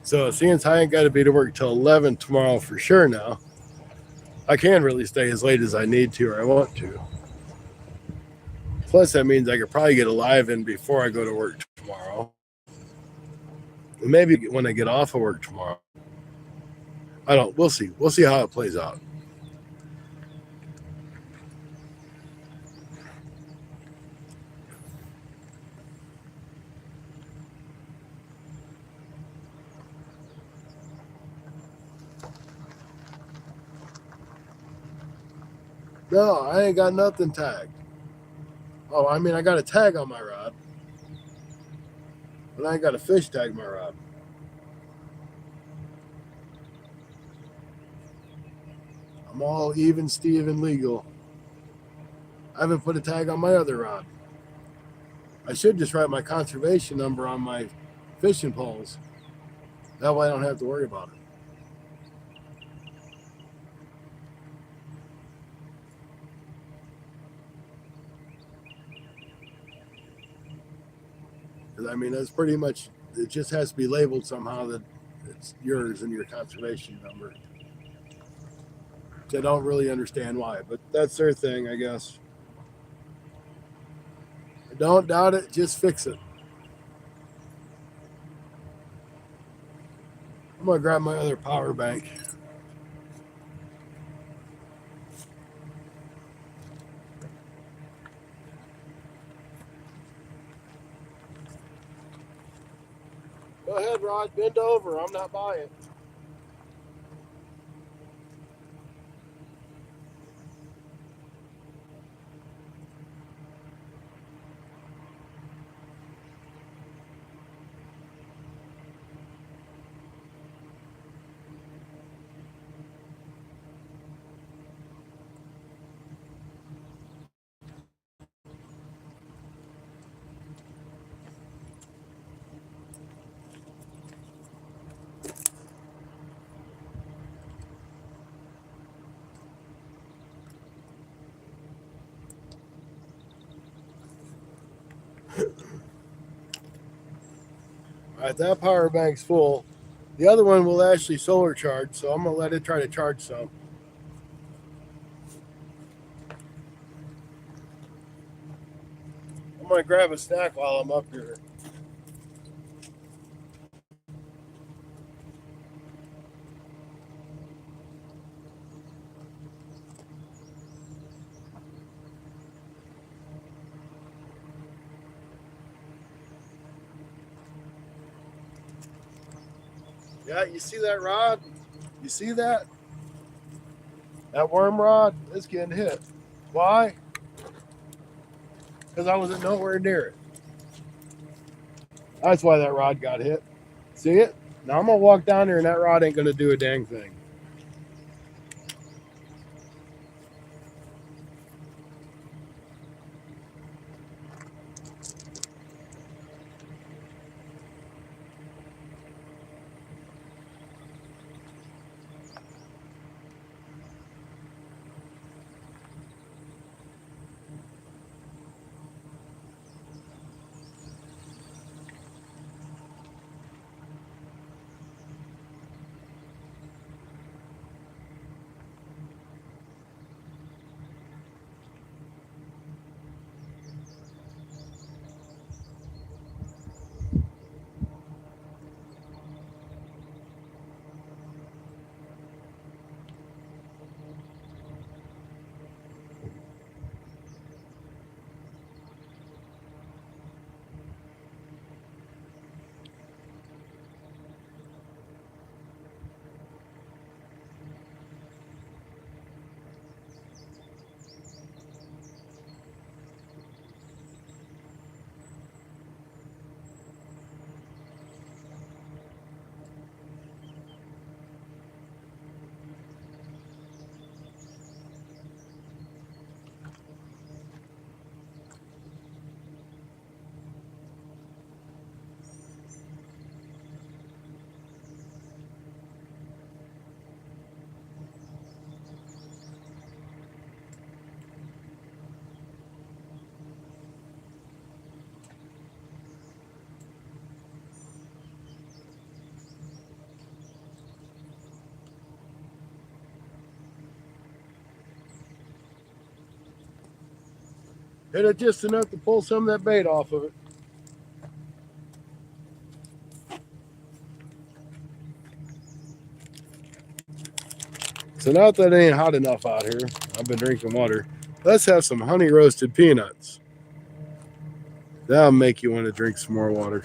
So since I ain't got to be to work till 11 tomorrow for sure now, I can really stay as late as I need to or I want to. Plus, that means I could probably get a live in before I go to work tomorrow. And maybe when I get off of work tomorrow. We'll see. We'll see how it plays out. No, I ain't got nothing tagged. Oh, I mean, I got a tag on my rod. But I ain't got a fish tag my rod. I'm all even Steven legal. I haven't put a tag on my other rod. I should just write my conservation number on my fishing poles. That way I don't have to worry about it. Because I mean, that's pretty much, it just has to be labeled somehow that it's yours and your conservation number. Which I don't really understand why, but that's their thing, I guess. Don't doubt it, just fix it. I'm gonna grab my other power bank. Go ahead, Rod, bend over. I'm not buying. All right, that power bank's full. The other one will actually solar charge, so I'm gonna let it try to charge some. I'm gonna grab a snack while I'm up here. Yeah, you see that rod? You see that? That worm rod is getting hit. Why? Because I wasn't nowhere near it. That's why that rod got hit. See it? Now I'm gonna walk down there and that rod ain't gonna do a dang thing. Hit it just enough to pull some of that bait off of it. So now that it ain't hot enough out here, I've been drinking water. Let's have some honey roasted peanuts. That'll make you want to drink some more water.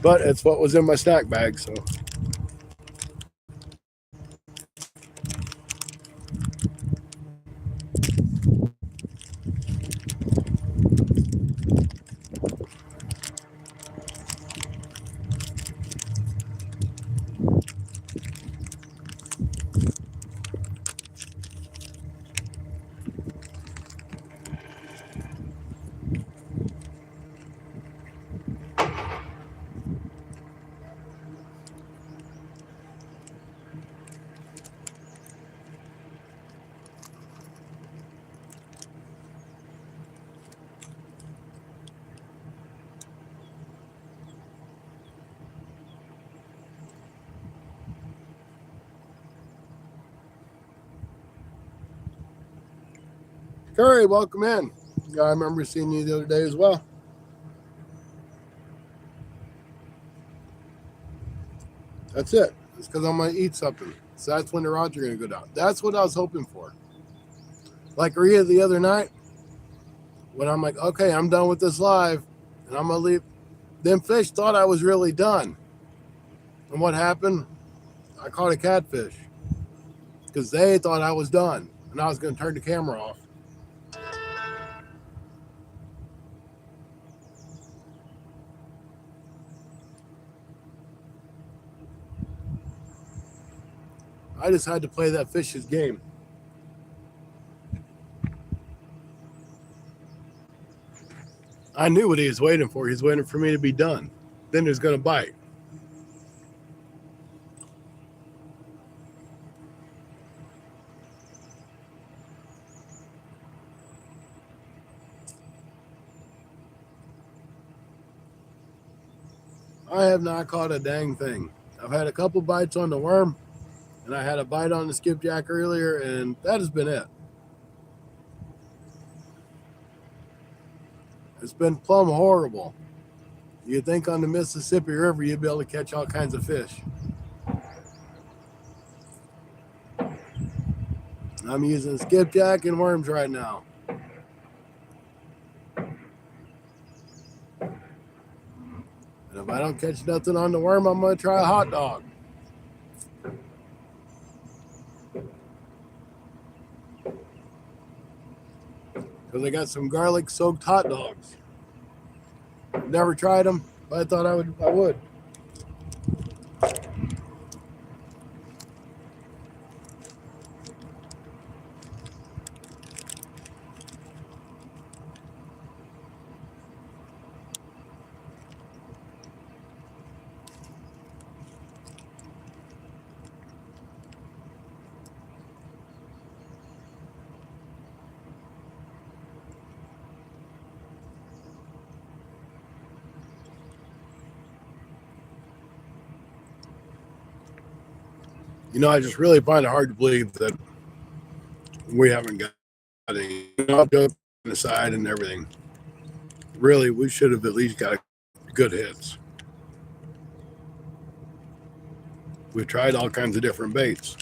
But it's what was in my snack bag, so. Ferry, welcome in. Yeah, I remember seeing you the other day as well. That's it. It's because I'm going to eat something. So that's when the rods are going to go down. That's what I was hoping for. Like Rhea the other night, when I'm like, okay, I'm done with this live, and I'm going to leave. Them fish thought I was really done. And what happened? I caught a catfish because they thought I was done. And I was going to turn the camera off. I just had to play that fish's game. I knew what he was waiting for. He's waiting for me to be done. Then he was going to bite. I have not caught a dang thing. I've had a couple bites on the worm, and I had a bite on the skipjack earlier, and that has been it. It's been plumb horrible. You'd think on the Mississippi River you'd be able to catch all kinds of fish. I'm using skipjack and worms right now. And if I don't catch nothing on the worm, I'm going to try a hot dog. Because I got some garlic soaked hot dogs. Never tried them, but I thought I would. You know, I just really find it hard to believe that we haven't got any aside and everything. Really, we should have at least got good hits. We've tried all kinds of different baits.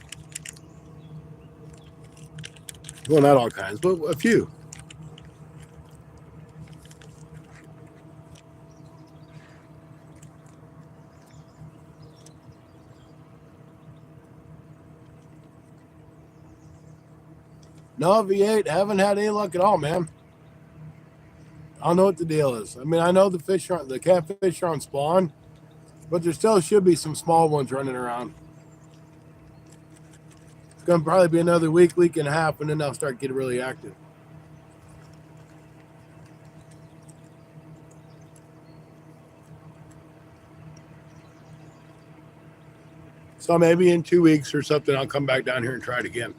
Well, not all kinds, but a few. No, V8, haven't had any luck at all, man. I don't know what the deal is. I mean, I know the catfish are on spawn, but there still should be some small ones running around. It's going to probably be another week and a half, and then they'll start getting really active. So maybe in 2 weeks or something, I'll come back down here and try it again.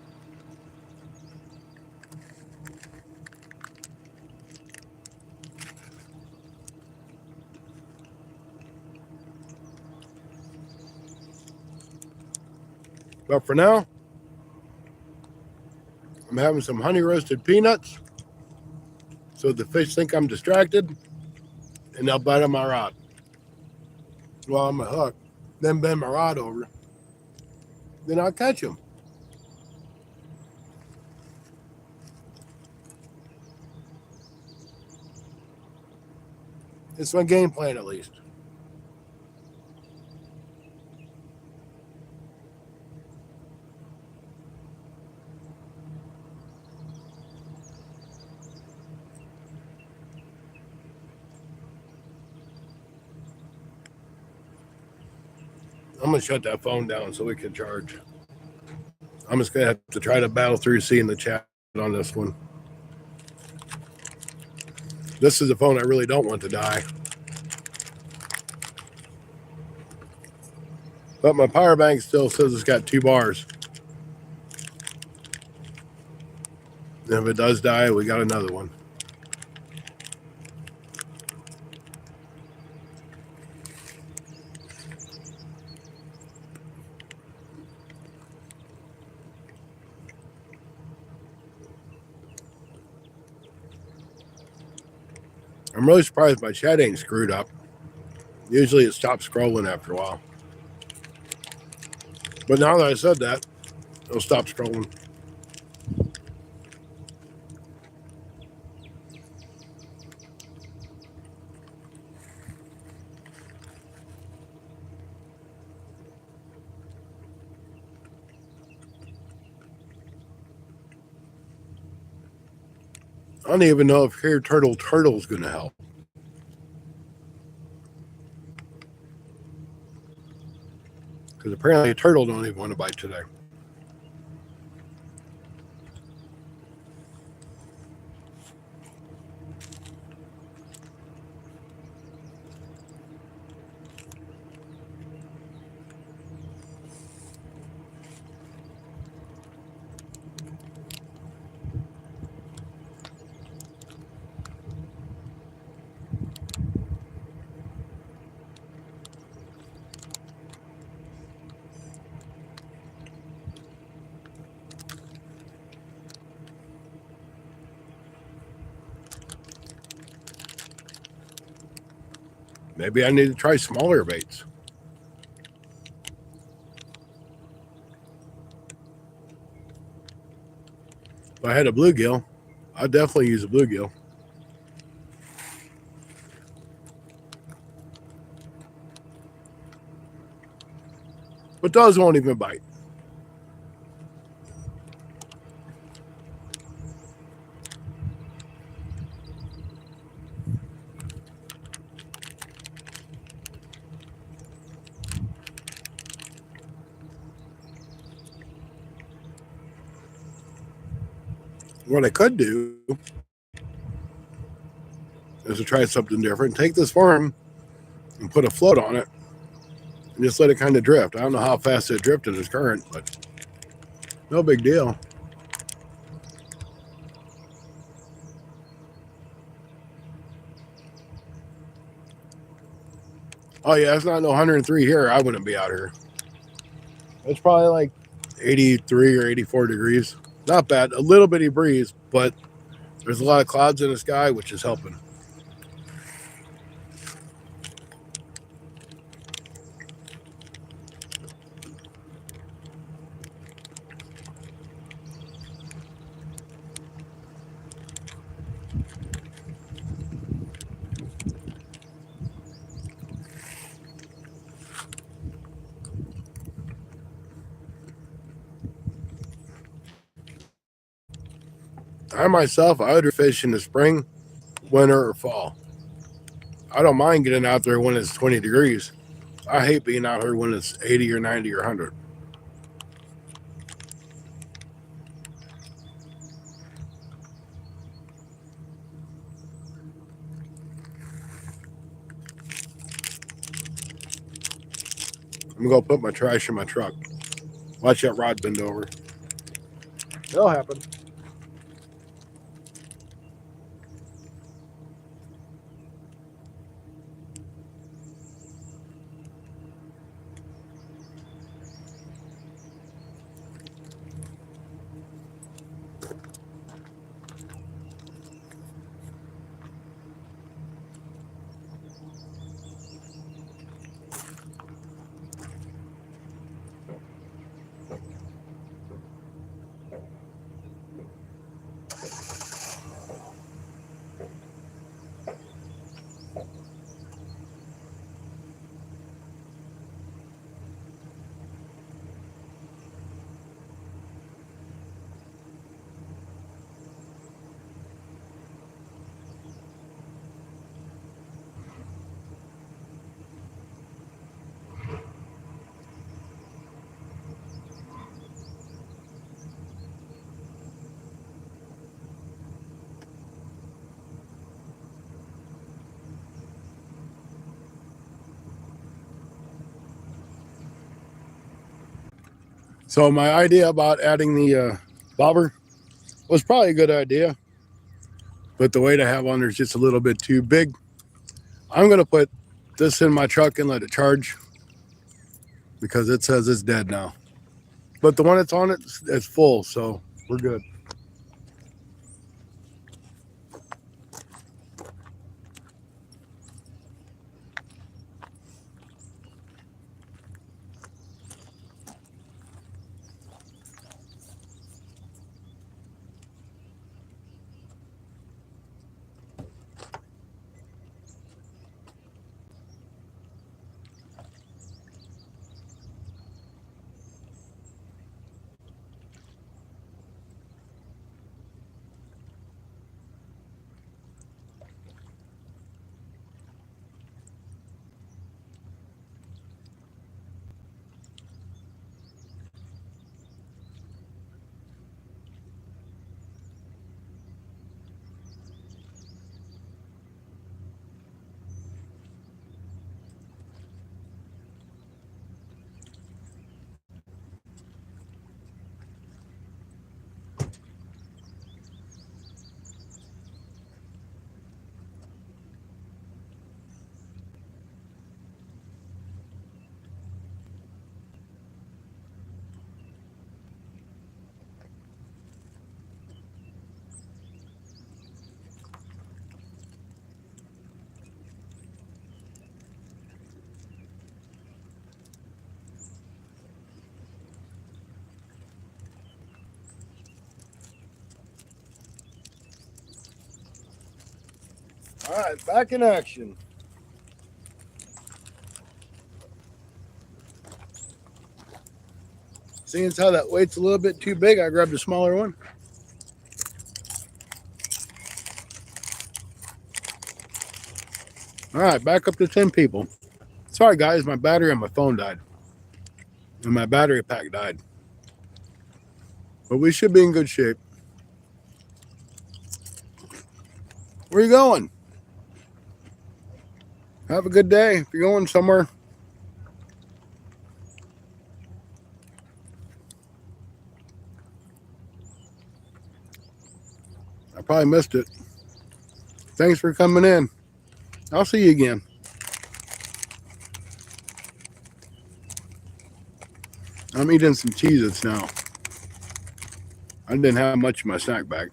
But for now, I'm having some honey roasted peanuts so the fish think I'm distracted and they'll bite on my rod while I'm a hook. Then bend my rod over. Then I'll catch them. It's my game plan, at least. I'm going to shut that phone down so we can charge. I'm just going to have to try to battle through seeing the chat on this one. This is a phone I really don't want to die. But my power bank still says it's got 2 bars. And if it does die, we got another one. I'm really surprised my chat ain't screwed up. Usually it stops scrolling after a while. But now that I said that, it'll stop scrolling. I don't even know if Here Turtle's going to help. Because apparently a turtle don't even want to bite today. Maybe I need to try smaller baits. If I had a bluegill, I'd definitely use a bluegill. But those won't even bite. What I could do is to try something different. Take this worm and put a float on it and just let it kind of drift. I don't know how fast it drifted as current, but no big deal. Oh yeah, it's not no 103 here. I wouldn't be out here. It's probably like 83 or 84 degrees. Not bad. A little bitty breeze, but there's a lot of clouds in the sky, which is helping. I myself, I would fish in the spring, winter, or fall. I don't mind getting out there when it's 20 degrees. I hate being out here when it's 80 or 90 or 100. I'm going to put my trash in my truck. Watch that rod bend over. It'll happen. So my idea about adding the bobber was probably a good idea, but the weight I have on there is just a little bit too big. I'm going to put this in my truck and let it charge because it says it's dead now. But the one that's on it is full, so we're good. All right, back in action. Seeing as how that weight's a little bit too big, I grabbed a smaller one. All right, back up to 10 people. Sorry, guys, my battery on my phone died. And my battery pack died. But we should be in good shape. Where are you going? Have a good day if you're going somewhere. I probably missed it. Thanks for coming in. I'll see you again. I'm eating some Cheez-Its now. I didn't have much in my snack bag.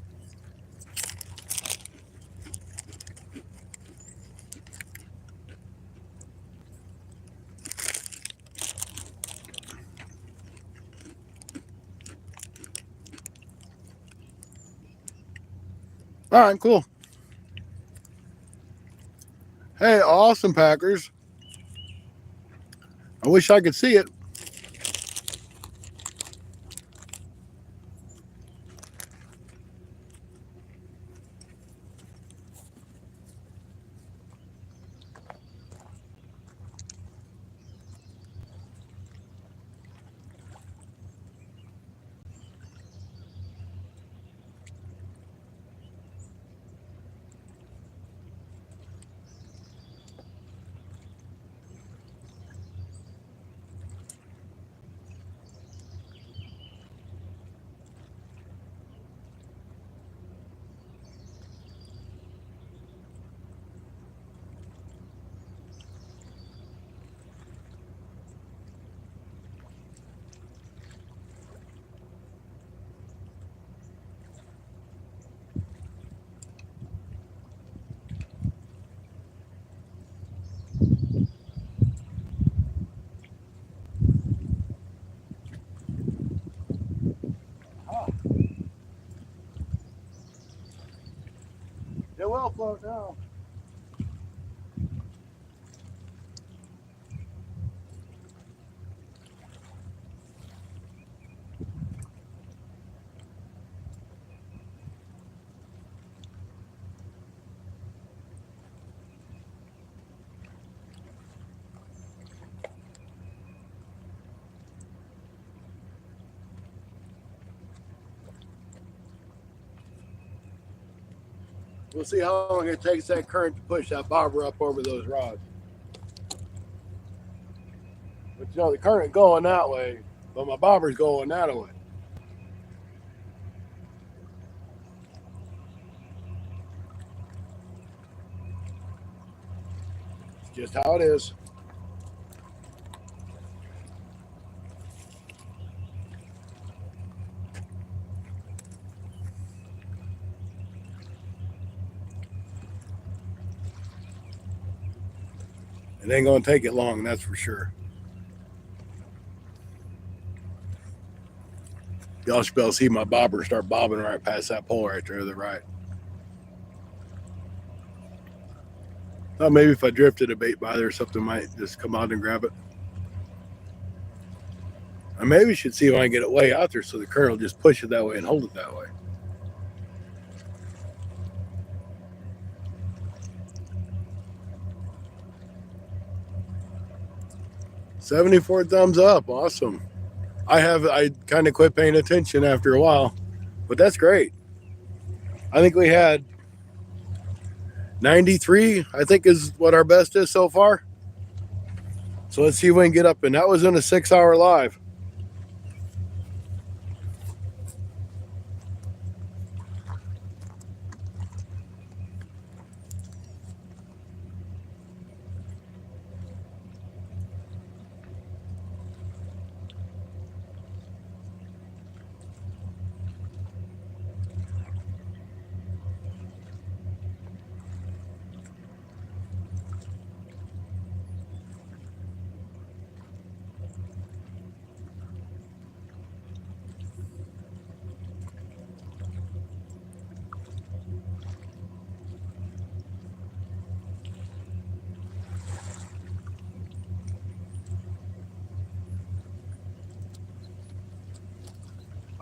All right, cool. Hey, awesome, Packers. I wish I could see it. They will float now. We'll see how long it takes that current to push that bobber up over those rods. But you know, the current going that way, but my bobber's going that way. It's just how it is. It ain't gonna take it long, that's for sure. Y'all should be able to see my bobber start bobbing right past that pole right there to the right. Thought maybe if I drifted a bait by there, something might just come out and grab it. I maybe should see if I can get it way out there so the current will just push it that way and hold it that way. $74 thumbs up. Awesome. I kind of quit paying attention after a while, but that's great. I think we had 93, I think is what our best is so far. So let's see if we can get up. And that was in a 6-hour live.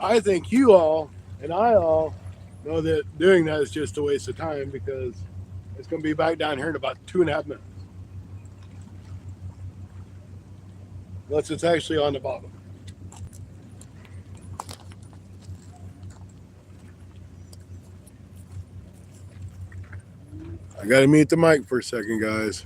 I think you all and I all know that doing that is just a waste of time because it's going to be back down here in about 2.5 minutes. Unless it's actually on the bottom. I got to mute the mic for a second, guys.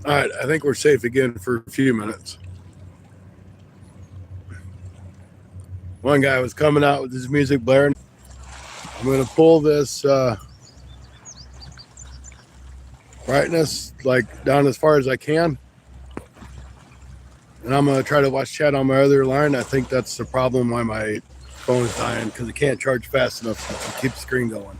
All right, I think we're safe again for a few minutes. One guy was coming out with his music blaring. I'm going to pull this brightness like down as far as I can. And I'm going to try to watch chat on my other line. I think that's the problem why my phone's dying, because it can't charge fast enough to keep the screen going.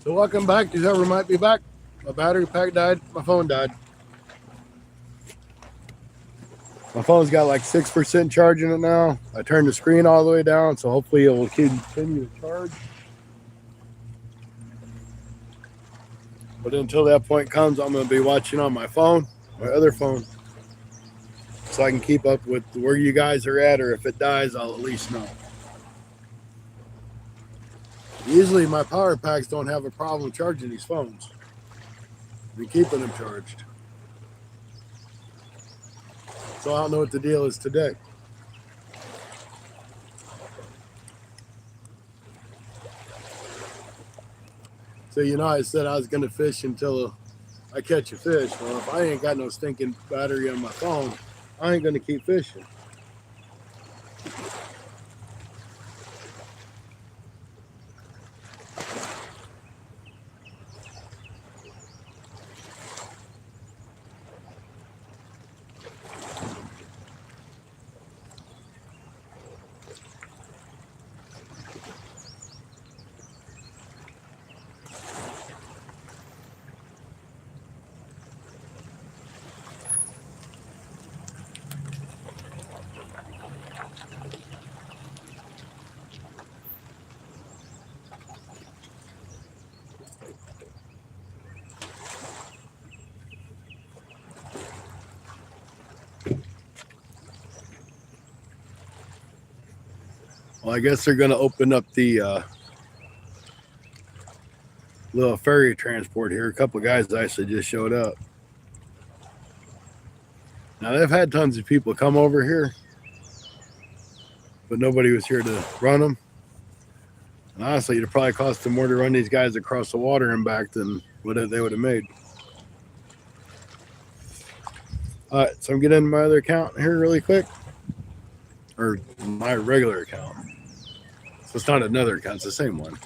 So welcome back to whoever might be back. My battery pack died. My phone died. My phone's got like 6% charge in it now. I turned the screen all the way down, so hopefully it will continue to charge. But until that point comes, I'm going to be watching on my phone, my other phone, so I can keep up with where you guys are at, or if it dies, I'll at least know. Usually my power packs don't have a problem charging these phones and keeping them charged. So I don't know what the deal is today. So, I said I was going to fish until I catch a fish. Well, if I ain't got no stinking battery on my phone, I ain't going to keep fishing. Well, I guess they're going to open up the little ferry transport here. A couple of guys actually just showed up. Now, they've had tons of people come over here, but nobody was here to run them. And honestly, it'd probably cost them more to run these guys across the water and back than what they would have made. All right, so I'm getting into my other account here really quick, or my regular account. So it's not another account, it's the same one.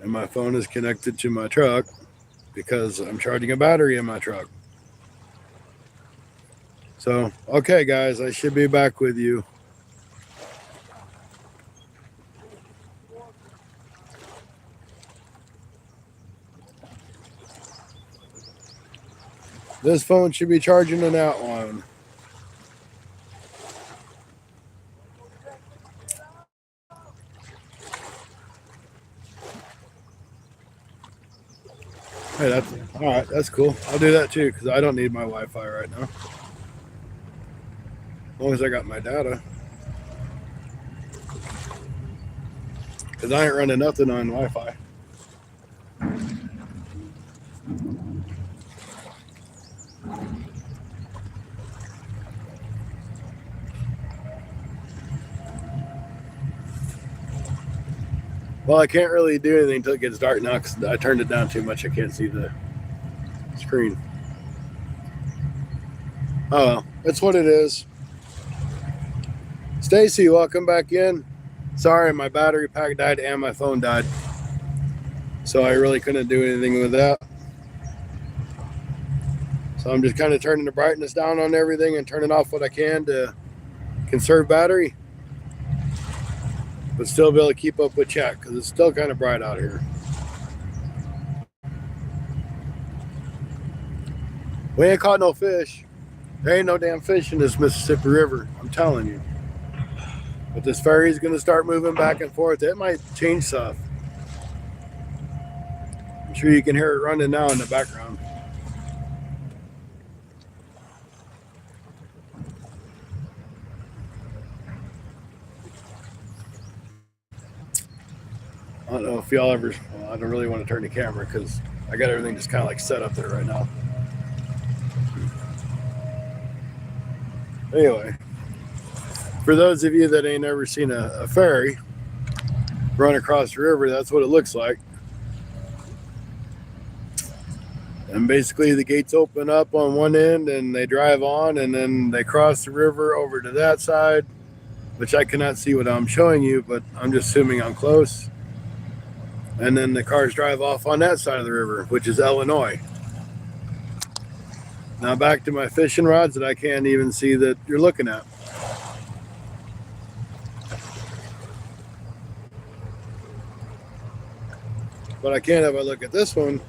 And my phone is connected to my truck because I'm charging a battery in my truck. So, okay, guys, I should be back with you. This phone should be charging in that one. Hey, that's all right. That's cool. I'll do that too because I don't need my Wi-Fi right now. As long as I got my data. Because I ain't running nothing on Wi-Fi. Well, I can't really do anything until it gets dark now because I turned it down too much. I can't see the screen. Oh, well, that's what it is. Stacy, welcome back in. Sorry, my battery pack died and my phone died. So I really couldn't do anything with that. So I'm just kind of turning the brightness down on everything and turning off what I can to conserve battery. But still be able to keep up with chat because it's still kind of bright out here. We ain't caught no fish. There ain't no damn fish in this Mississippi River. I'm telling you. But this ferry is going to start moving back and forth. It might change stuff. I'm sure you can hear it running now in the background. I don't know if y'all ever, well, I don't really want to turn the camera because I got everything just kind of like set up there right now. Anyway, for those of you that ain't ever seen a ferry run across the river, that's what it looks like. And basically the gates open up on one end and they drive on and then they cross the river over to that side, which I cannot see what I'm showing you, but I'm just assuming I'm close. And then the cars drive off on that side of the river, which is Illinois. Now back to my fishing rods that I can't even see that you're looking at. But I can have a look at this one.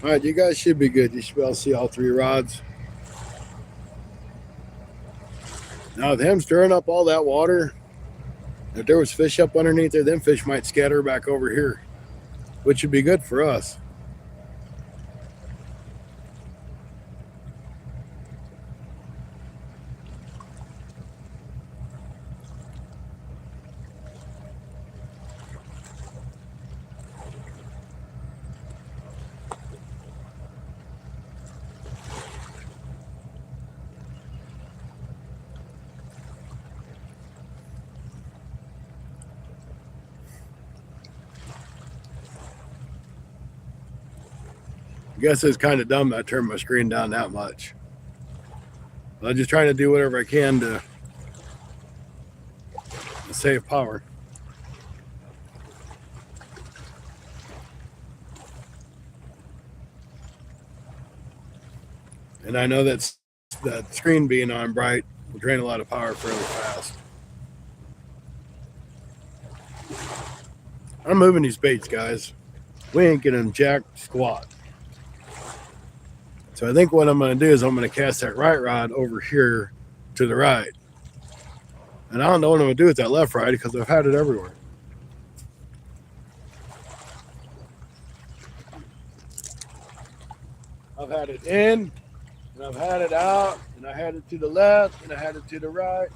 All right, you guys should be good. You should be able to see all three rods. Now with him stirring up all that water, if there was fish up underneath there, them fish might scatter back over here, which would be good for us. I guess it's kind of dumb that I turned my screen down that much. I'm just trying to do whatever I can to save power. And I know that screen being on bright will drain a lot of power fairly fast. I'm moving these baits, guys. We ain't getting jack squat. So I think what I'm going to do is I'm going to cast that right rod over here to the right. And I don't know what I'm going to do with that left rod because I've had it everywhere. I've had it in, and I've had it out, and I had it to the left, and I had it to the right.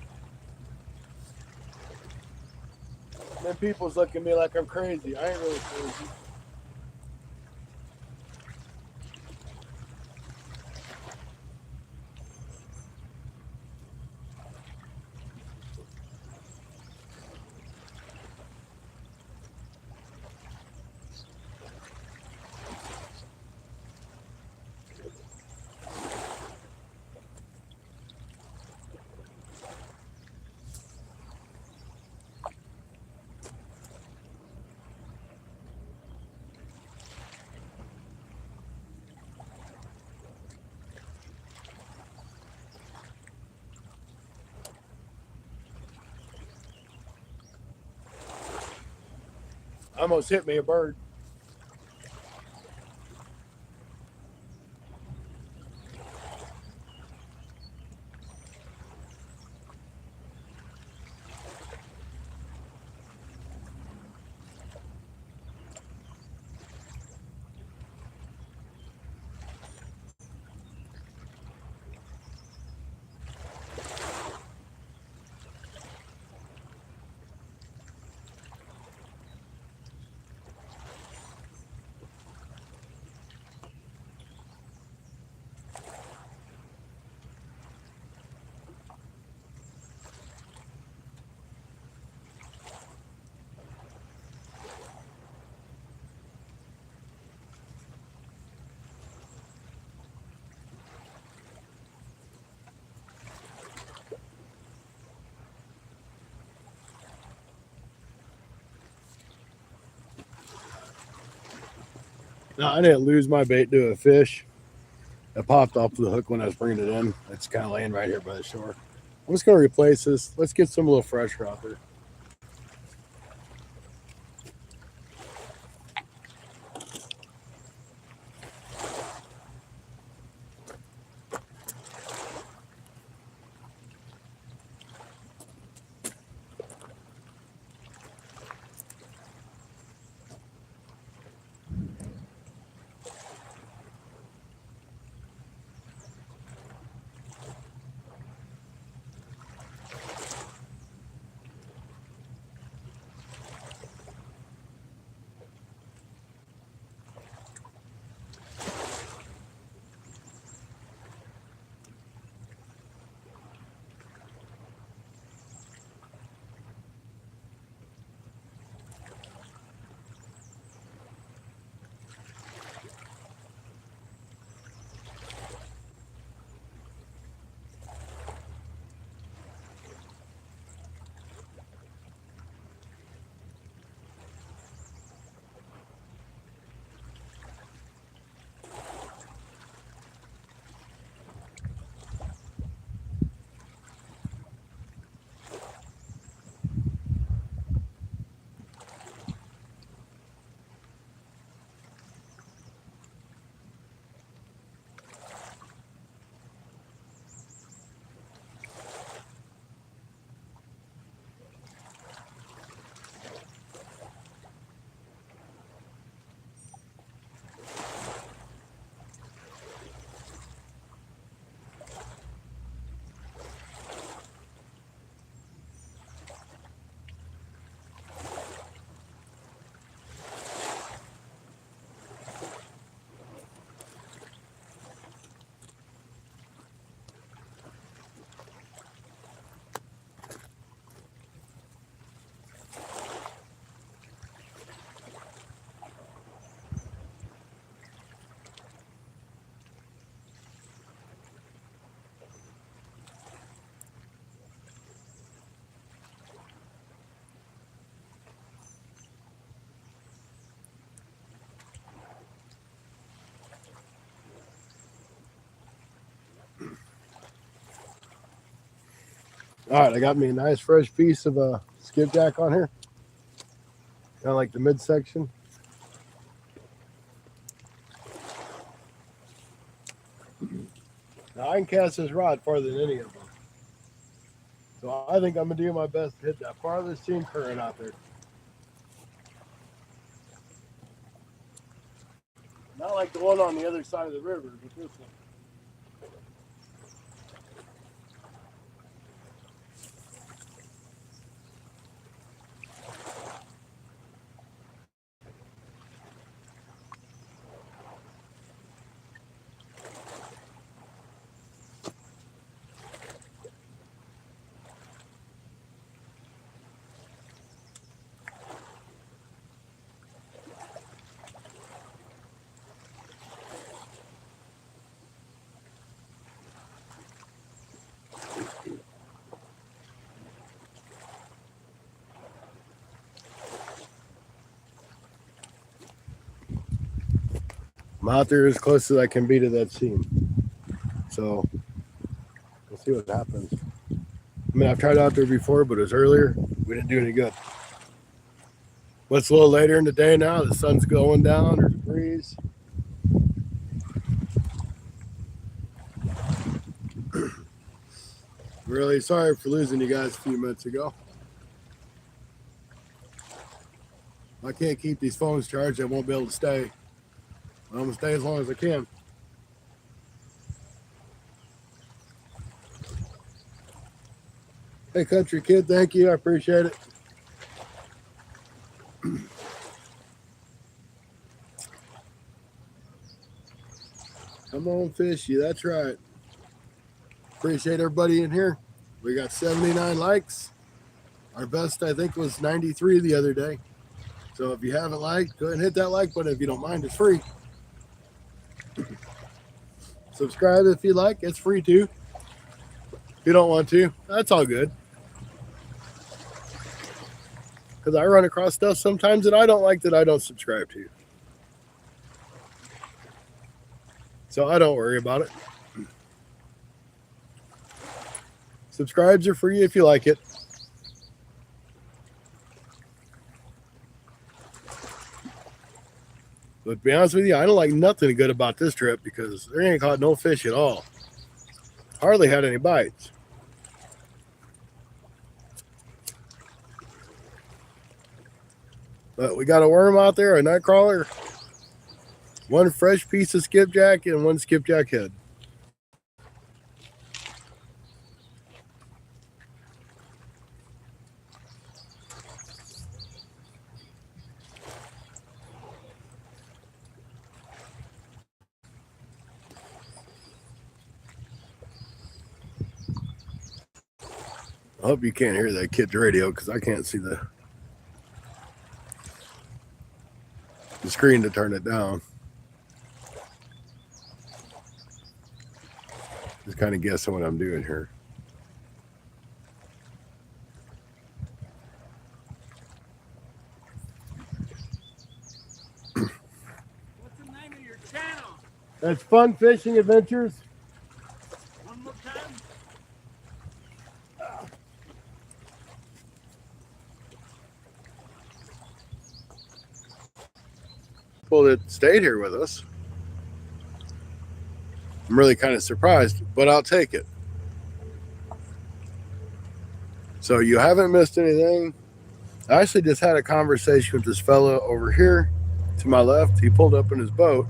And then people's looking at me like I'm crazy. I ain't really crazy. Almost hit me a bird. No, I didn't lose my bait to a fish. It popped off the hook when I was bringing it in. It's kind of laying right here by the shore. I'm just going to replace this. Let's get some little fresh crappie. All right, I got me a nice fresh piece of skipjack on here. Kind of like the midsection. I can cast this rod farther than any of them. So I think I'm going to do my best to hit that farthest seam current out there. Not like the one on the other side of the river, but this one. I'm out there as close as I can be to that seam. So we'll see what happens. I mean, I've tried out there before, but it was earlier. We didn't do any good. Well, it's a little later in the day now. The sun's going down. There's a breeze. Really sorry for losing you guys a few minutes ago. I can't keep these phones charged. I won't be able to stay. I'm going to stay as long as I can. Hey, country kid, thank you. I appreciate it. Come on, fishy. That's right. Appreciate everybody in here. We got 79 likes. Our best, I think, was 93 the other day. So if you haven't liked, go ahead and hit that like button if you don't mind. It's free. Subscribe if you like. It's free too. If you don't want to, that's all good. Because I run across stuff sometimes that I don't like that I don't subscribe to. So I don't worry about it. Subscribes are free if you like it. But to be honest with you, I don't like nothing good about this trip because there ain't caught no fish at all. Hardly had any bites. But we got a worm out there, a night crawler, one fresh piece of skipjack, and one skipjack head. I hope you can't hear that kid's radio because I can't see the screen to turn it down. Just kind of guessing what I'm doing here. What's the name of your channel? That's Fun Fishing Adventures. One more time. People that stayed here with us. I'm really kind of surprised, but I'll take it. So you haven't missed anything. I actually just had a conversation with this fella over here to my left. He pulled up in his boat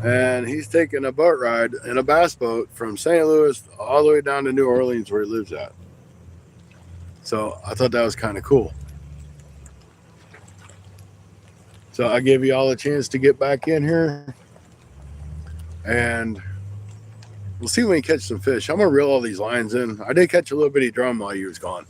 and he's taking a boat ride in a bass boat from St. Louis all the way down to New Orleans where he lives at. So I thought that was kind of cool. So I give you all a chance to get back in here and we'll see when we catch some fish. I'm going to reel all these lines in. I did catch a little bitty drum while you was gone.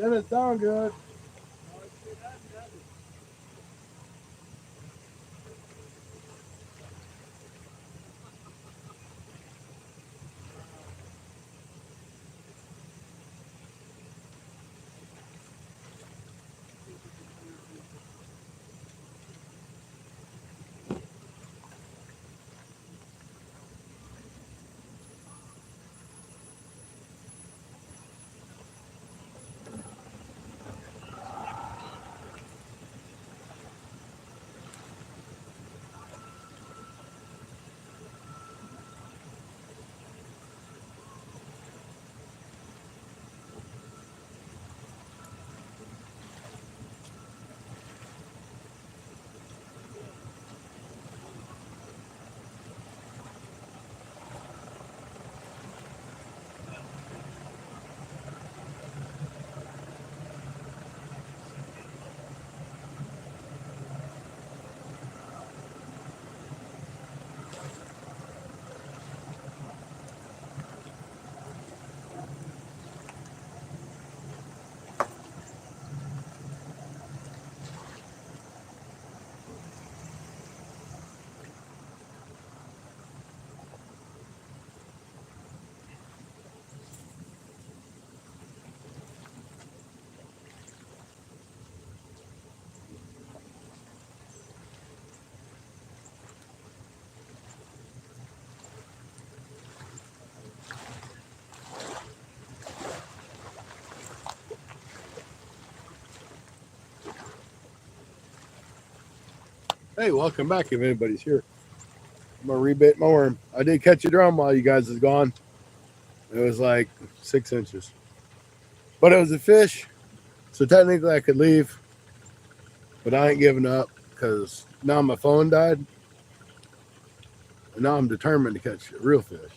Didn't sound good. Hey, welcome back if anybody's here. I'm gonna rebait my worm. I did catch a drum while you guys was gone. It was like 6 inches. But it was a fish, so technically I could leave. But I ain't giving up because now my phone died. And now I'm determined to catch a real fish.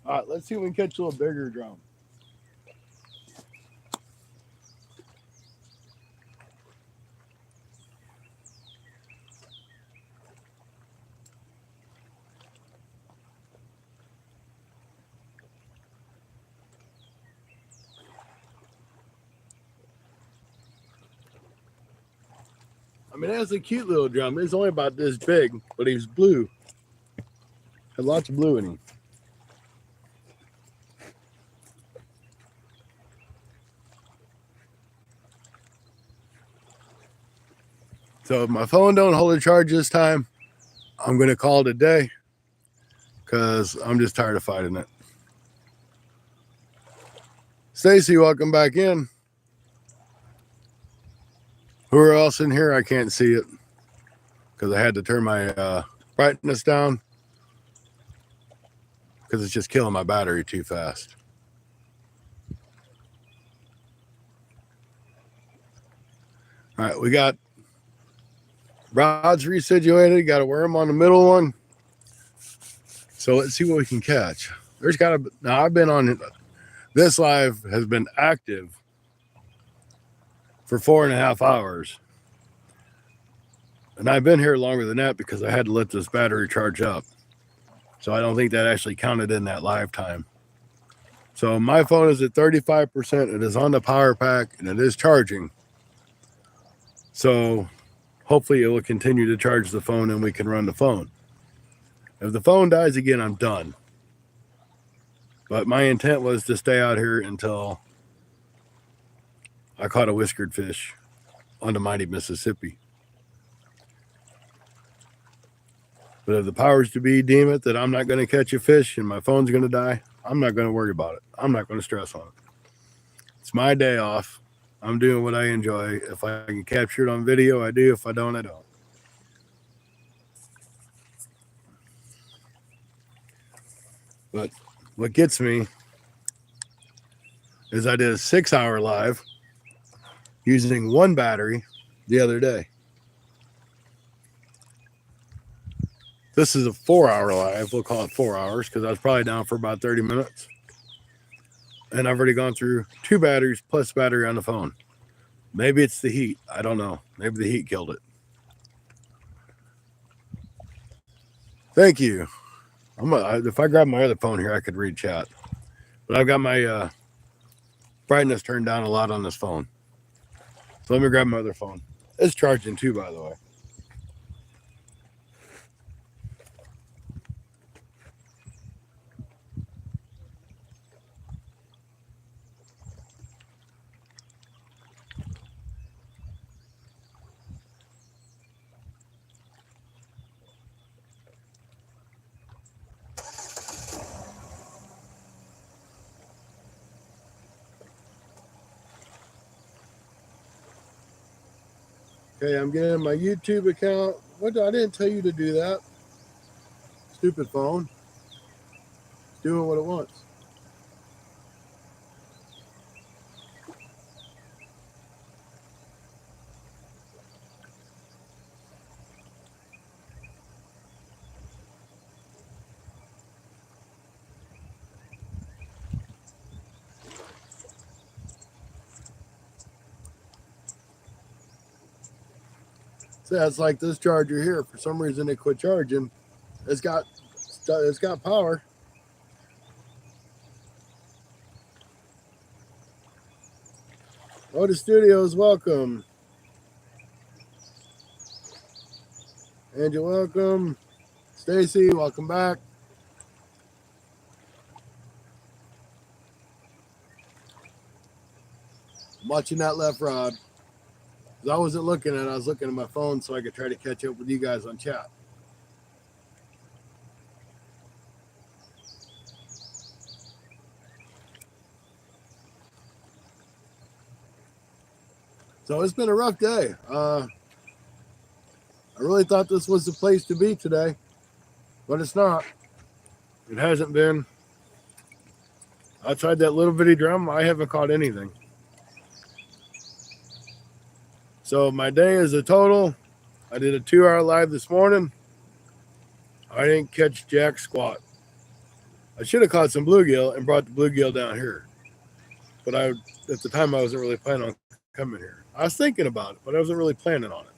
All right, let's see if we can catch a little bigger drum. I mean, that's a cute little drum. It's only about this big, but he's blue. Had lots of blue in him. So if my phone don't hold a charge this time, I'm going to call it a day because I'm just tired of fighting it. Stacy, welcome back in. Who else in here? I can't see it because I had to turn my brightness down because it's just killing my battery too fast. All right, we got rods resituated. Got a worm on the middle one. So let's see what we can catch. There's got to, now I've been on, this live has been active for 4.5 hours. And I've been here longer than that because I had to let this battery charge up. So I don't think that actually counted in that live time. So my phone is at 35%. It is on the power pack and it is charging. So hopefully it will continue to charge the phone and we can run the phone. If the phone dies again, I'm done. But my intent was to stay out here until I caught a whiskered fish on the mighty Mississippi. But if the powers to be deem it that I'm not going to catch a fish and my phone's going to die, I'm not going to worry about it. I'm not going to stress on it. It's my day off. I'm doing what I enjoy. If I can capture it on video, I do. If I don't, I don't. But what gets me is I did a 6-hour live using one battery the other day. This is a 4-hour live. We'll call it 4 hours because I was probably down for about 30 minutes. And I've already gone through 2 batteries plus battery on the phone. Maybe it's the heat. I don't know. Maybe the heat killed it. Thank you. If I grab my other phone here, I could read chat. But I've got my brightness turned down a lot on this phone. So let me grab my other phone. It's charging too, by the way. Okay, I'm getting my YouTube account. What? I didn't tell you to do that. Stupid phone. It's doing what it wants. So that's like this charger here. For some reason, it quit charging. It's got power. Otis Studios, welcome. Angel, welcome. Stacy, welcome back. I'm watching that left rod. I wasn't looking at it. I was looking at my phone so I could try to catch up with you guys on chat. So it's been a rough day. I really thought this was the place to be today, but it's not. It hasn't been. Outside that little bitty drum, I haven't caught anything. So my day is a total. I did a 2-hour live this morning. I didn't catch jack squat. I should have caught some bluegill and brought the bluegill down here. But at the time, I wasn't really planning on coming here. I was thinking about it, but I wasn't really planning on it.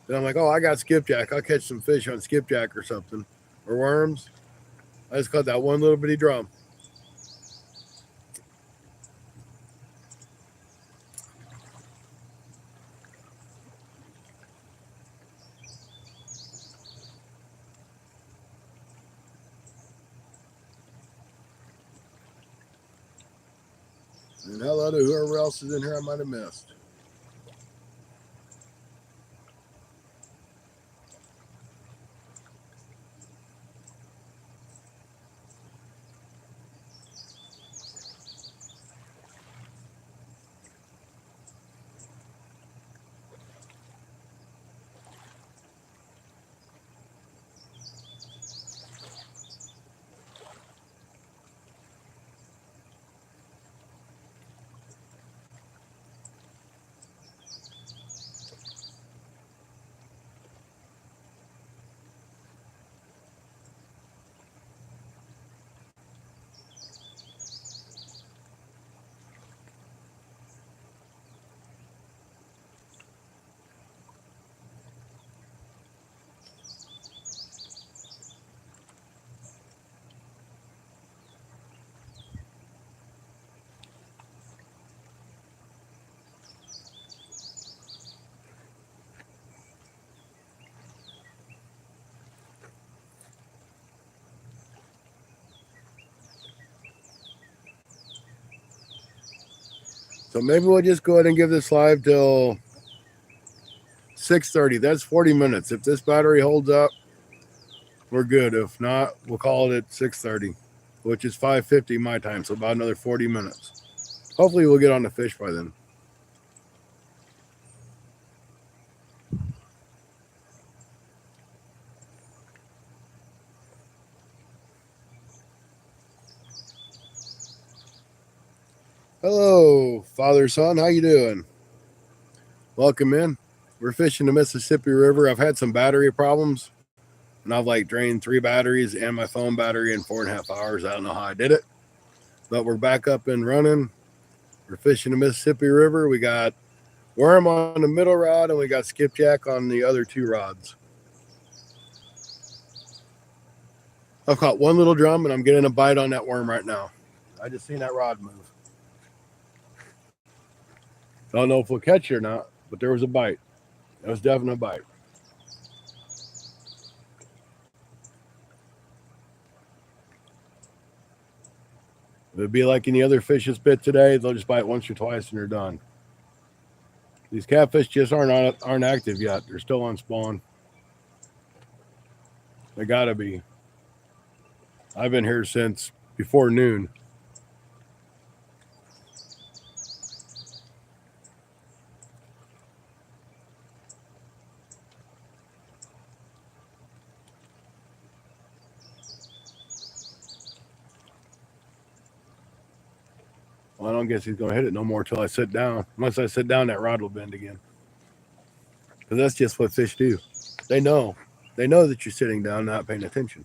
Then I'm like, oh, I got skipjack. I'll catch some fish on skipjack or something, or worms. I just caught that one little bitty drum. And hello to whoever else is in here I might have missed. So maybe we'll just go ahead and give this live till 6:30. That's 40 minutes. If this battery holds up, we're good. If not, we'll call it at 6:30, which is 5:50 my time. So about another 40 minutes. Hopefully we'll get on the fish by then. Hello, father, son. How you doing? Welcome in. We're fishing the Mississippi River. I've had some battery problems, and I've like drained 3 batteries and my phone battery in 4.5 hours. I don't know how I did it, but we're back up and running. We're fishing the Mississippi River. We got worm on the middle rod, and we got skipjack on the other 2 rods. I've caught 1 little drum, and I'm getting a bite on that worm right now. I just seen that rod move. Don't know if we'll catch it or not, but there was a bite. It was definitely a bite. If it'd be like any other fish that's bit today, they'll just bite once or twice and they're done. These catfish just aren't active yet. They're still on spawn. They gotta be. I've been here since before noon. Well, I don't guess he's gonna hit it no more till I sit down. Once I sit down, that rod will bend again. Because that's just what fish do. They know. They know that you're sitting down, not paying attention.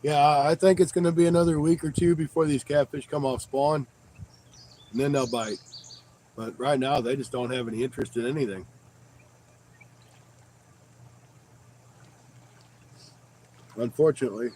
Yeah, I think it's going to be another week or 2 before these catfish come off spawn, and then they'll bite. But right now, they just don't have any interest in anything. Unfortunately.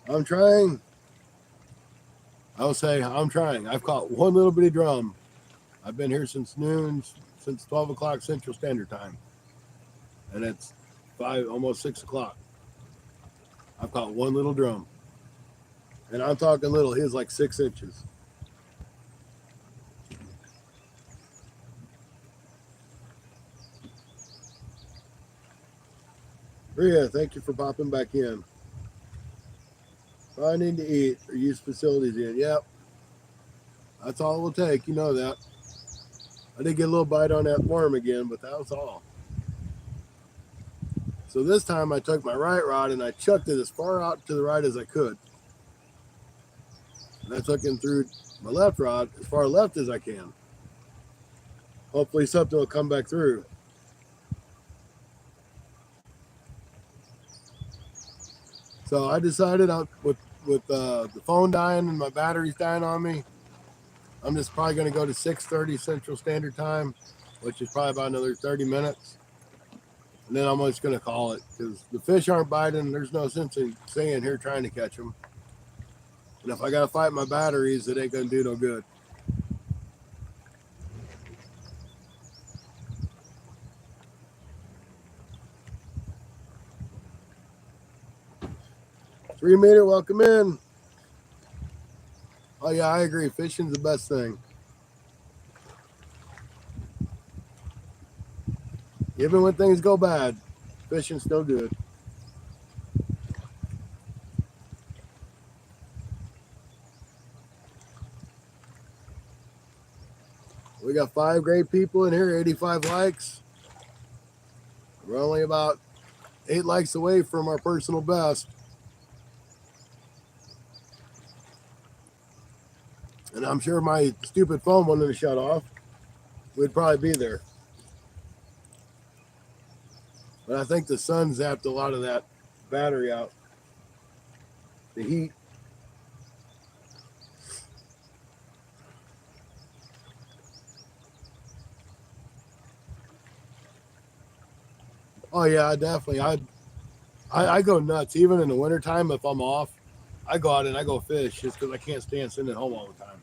I'm trying. I'll say I'm trying. I've caught 1 little bitty drum. I've been here since noon, since 12 o'clock Central Standard Time. And it's 5, almost 6 o'clock. I've caught 1 little drum. And I'm talking little. He was like 6 inches. Rhea, thank you for popping back in. I need to eat or use facilities in. Yep. That's all it will take. You know that. I did get a little bite on that worm again, but that was all. So this time I took my right rod and I chucked it as far out to the right as I could. And I took him through my left rod as far left as I can. Hopefully something will come back through. So I decided with the phone dying and my batteries dying on me, I'm just probably going to go to 6:30 Central Standard Time, which is probably about another 30 minutes. And then I'm just going to call it because the fish aren't biting. There's no sense in staying here trying to catch them. And if I got to fight my batteries, it ain't going to do no good. Three meter, welcome in. Oh yeah, I agree. Fishing's the best thing. Even when things go bad, fishing's still good. We got 5 great people in here, 85 likes. We're only about 8 likes away from our personal best. And I'm sure my stupid phone wanted to shut off. We'd probably be there. But I think the sun zapped a lot of that battery out. The heat. Oh yeah, definitely. I go nuts. Even in the wintertime, if I'm off, I go out and I go fish just because I can't stand sitting at home all the time.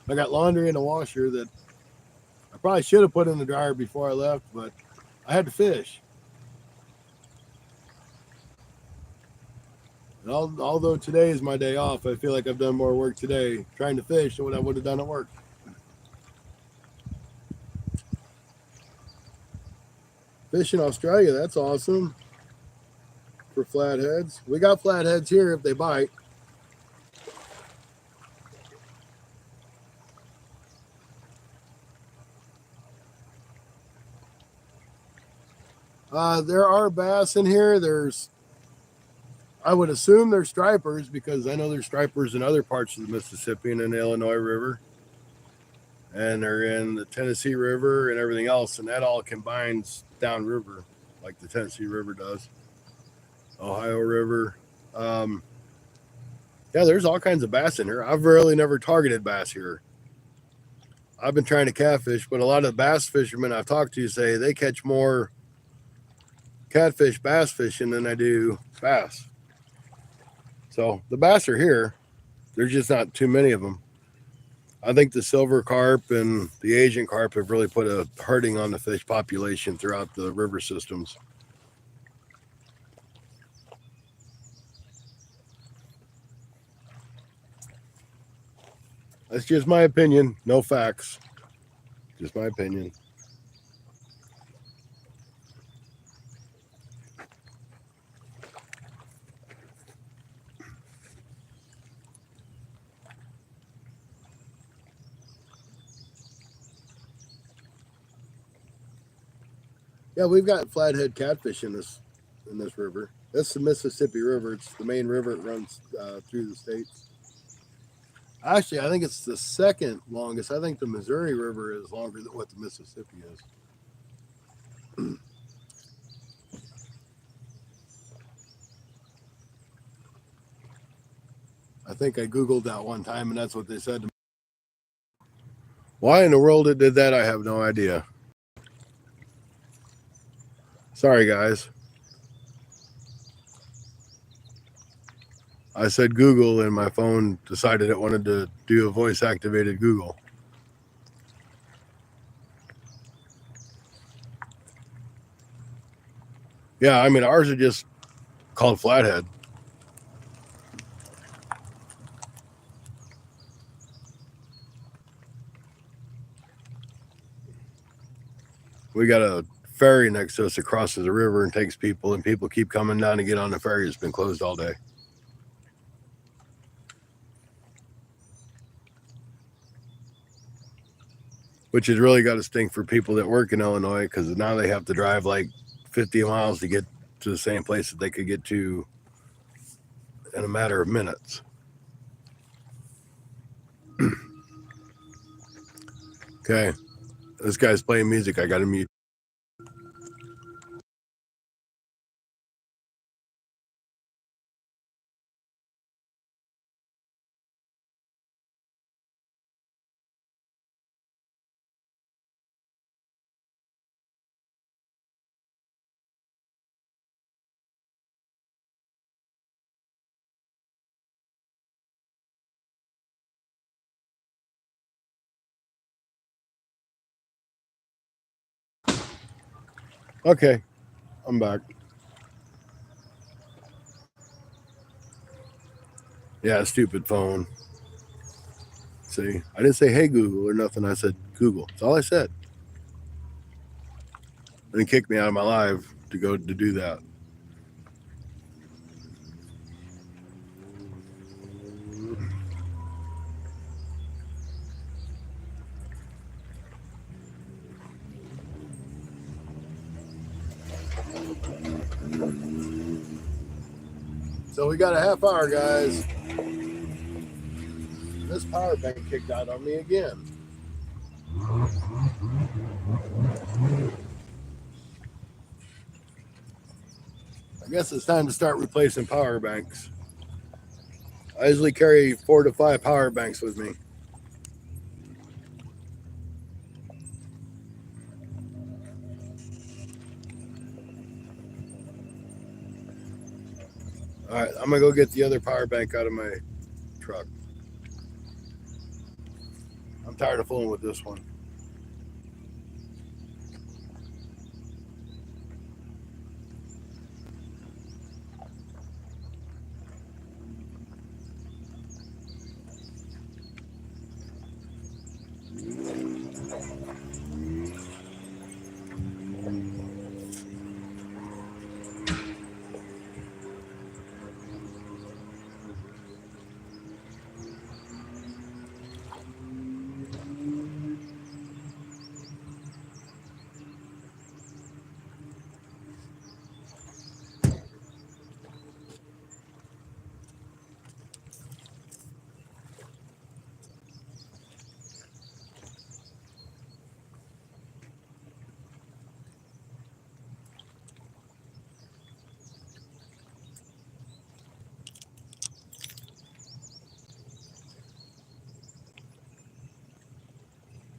I got laundry in the washer that I probably should have put in the dryer before I left, but I had to fish. And although today is my day off, I feel like I've done more work today trying to fish than what I would have done at work. Fish in Australia, that's awesome. For flatheads. We got flatheads here if they bite. There are bass in here. I would assume they're stripers because I know there's stripers in other parts of the Mississippi and in the Illinois River. And they're in the Tennessee River and everything else. And that all combines downriver like the Tennessee River does. Ohio River. Yeah, there's all kinds of bass in here. I've really never targeted bass here. I've been trying to catfish, but a lot of bass fishermen I've talked to say they catch more catfish bass fishing than I do bass. So the bass are here. There's just not too many of them. I think the silver carp and the Asian carp have really put a hurting on the fish population throughout the river systems. That's just my opinion. No facts. Just my opinion. Yeah, we've got flathead catfish in this river. That's the Mississippi River. It's the main river. It runs through the states. Actually, I think it's the second longest. I think the Missouri River is longer than what the Mississippi is. I think I Googled that one time, and that's what they said to me. Why in the world it did that, I have no idea. Sorry, guys. I said Google, and my phone decided it wanted to do a voice-activated Google. Yeah, I mean, ours are just called flathead. We got a ferry next to us that crosses the river and takes people, and people keep coming down to get on the ferry. It's been closed all day. Which has really got to stink for people that work in Illinois, because now they have to drive like 50 miles to get to the same place that they could get to in a matter of minutes. Okay, this guy's playing music. I got to mute. Okay, I'm back. Yeah, stupid phone. See, I didn't say, hey, Google or nothing. I said, Google. That's all I said. And he kicked me out of my live to go to do that. So we got a half hour, guys. This power bank kicked out on me again. I guess it's time to start replacing power banks. I usually carry 4 to 5 power banks with me. All right, I'm gonna go get the other power bank out of my truck. I'm tired of fooling with this one.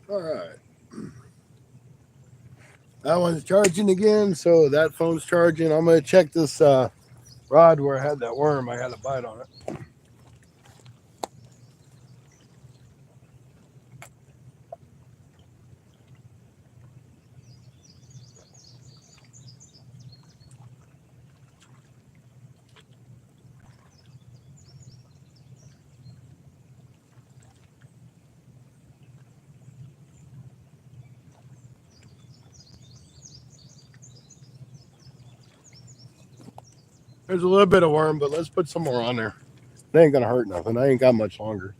All right. That one's charging again, so that phone's charging. I'm gonna check this rod where I had that worm. I had a bite on it. There's a little bit of worm, but let's put some more on there. They ain't gonna hurt nothing. I ain't got much longer.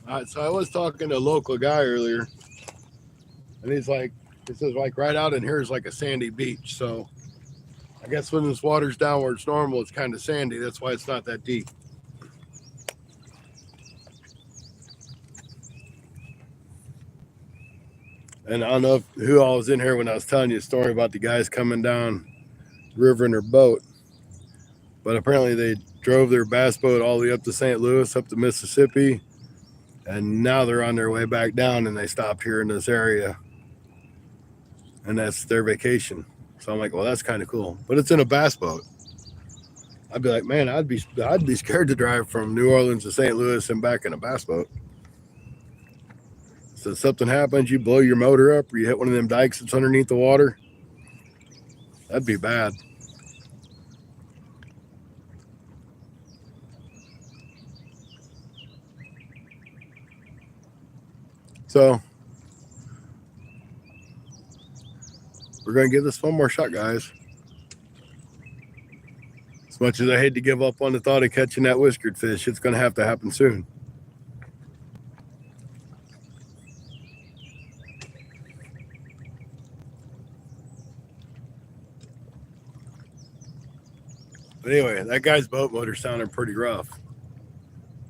All right, so I was talking to a local guy earlier, and he says like right out in here is like a sandy beach. So I guess when this water's down where it's normal, it's kind of sandy. That's why it's not that deep. And I don't know who all was in here when I was telling you a story about the guys coming down the river in their boat, but apparently they drove their bass boat all the way up to St. Louis, up to Mississippi, and now they're on their way back down, and they stopped here in this area, and that's their vacation. So I'm like, well, that's kind of cool, but it's in a bass boat. I'd be like, man, I'd be scared to drive from New Orleans to St. Louis and back in a bass boat. So something happens, you blow your motor up, or you hit one of them dikes that's underneath the water. That'd be bad. So we're going to give this one more shot, guys. As much as I hate to give up on the thought of catching that whiskered fish, it's going to have to happen soon. But anyway, that guy's boat motor sounded pretty rough.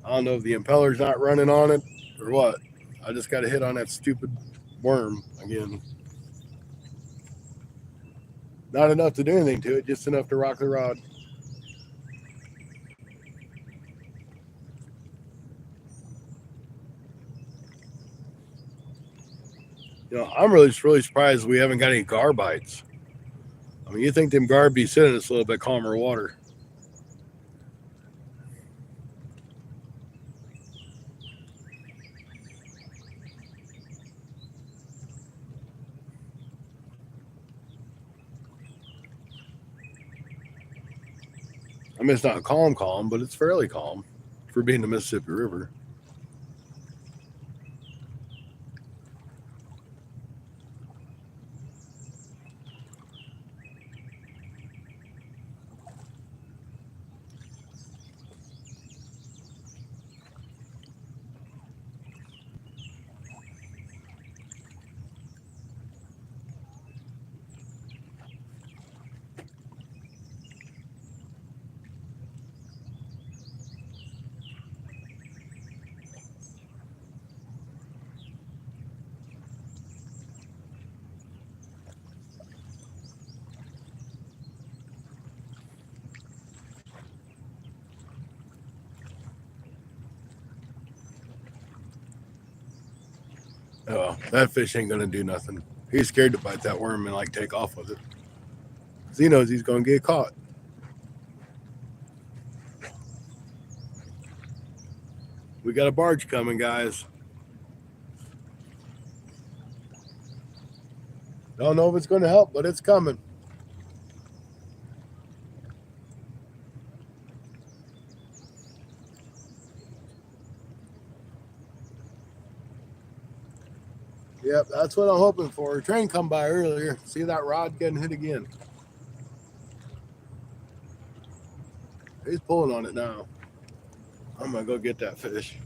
I don't know if the impeller's not running on it or what. I just got a hit on that stupid worm again. Not enough to do anything to it, just enough to rock the rod. You know, I'm really surprised we haven't got any gar bites. I mean, you think them gar be sitting in this little bit calmer water. I mean, it's not calm, but it's fairly calm for being the Mississippi River. Oh, that fish ain't gonna do nothing. He's scared to bite that worm and like take off with it. 'Cause he knows he's gonna get caught. We got a barge coming, guys. Don't know if it's gonna help, but it's coming. Yep, that's what I'm hoping for. A train come by earlier. See that rod getting hit again. He's pulling on it now. I'm gonna go get that fish.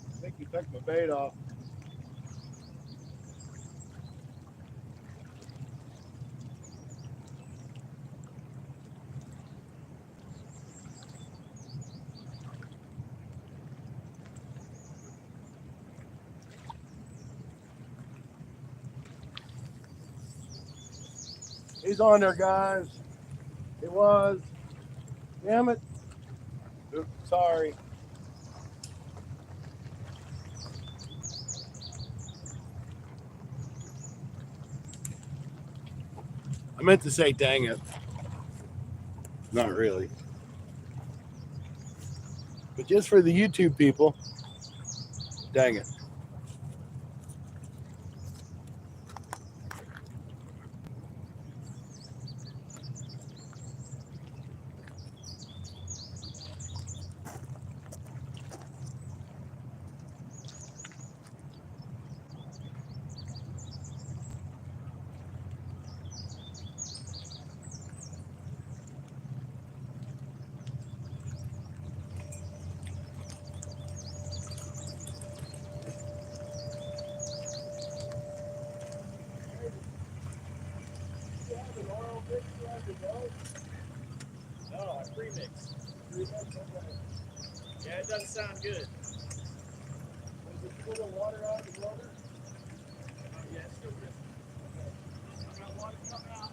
I think he took my bait off. He's on there, guys. It was. Damn it. Oops, sorry. I meant to say dang it. Not really. But just for the YouTube people, dang it. premix. Yeah, it doesn't sound good. Put a water out the water. Yeah, it's still good. I got water coming out.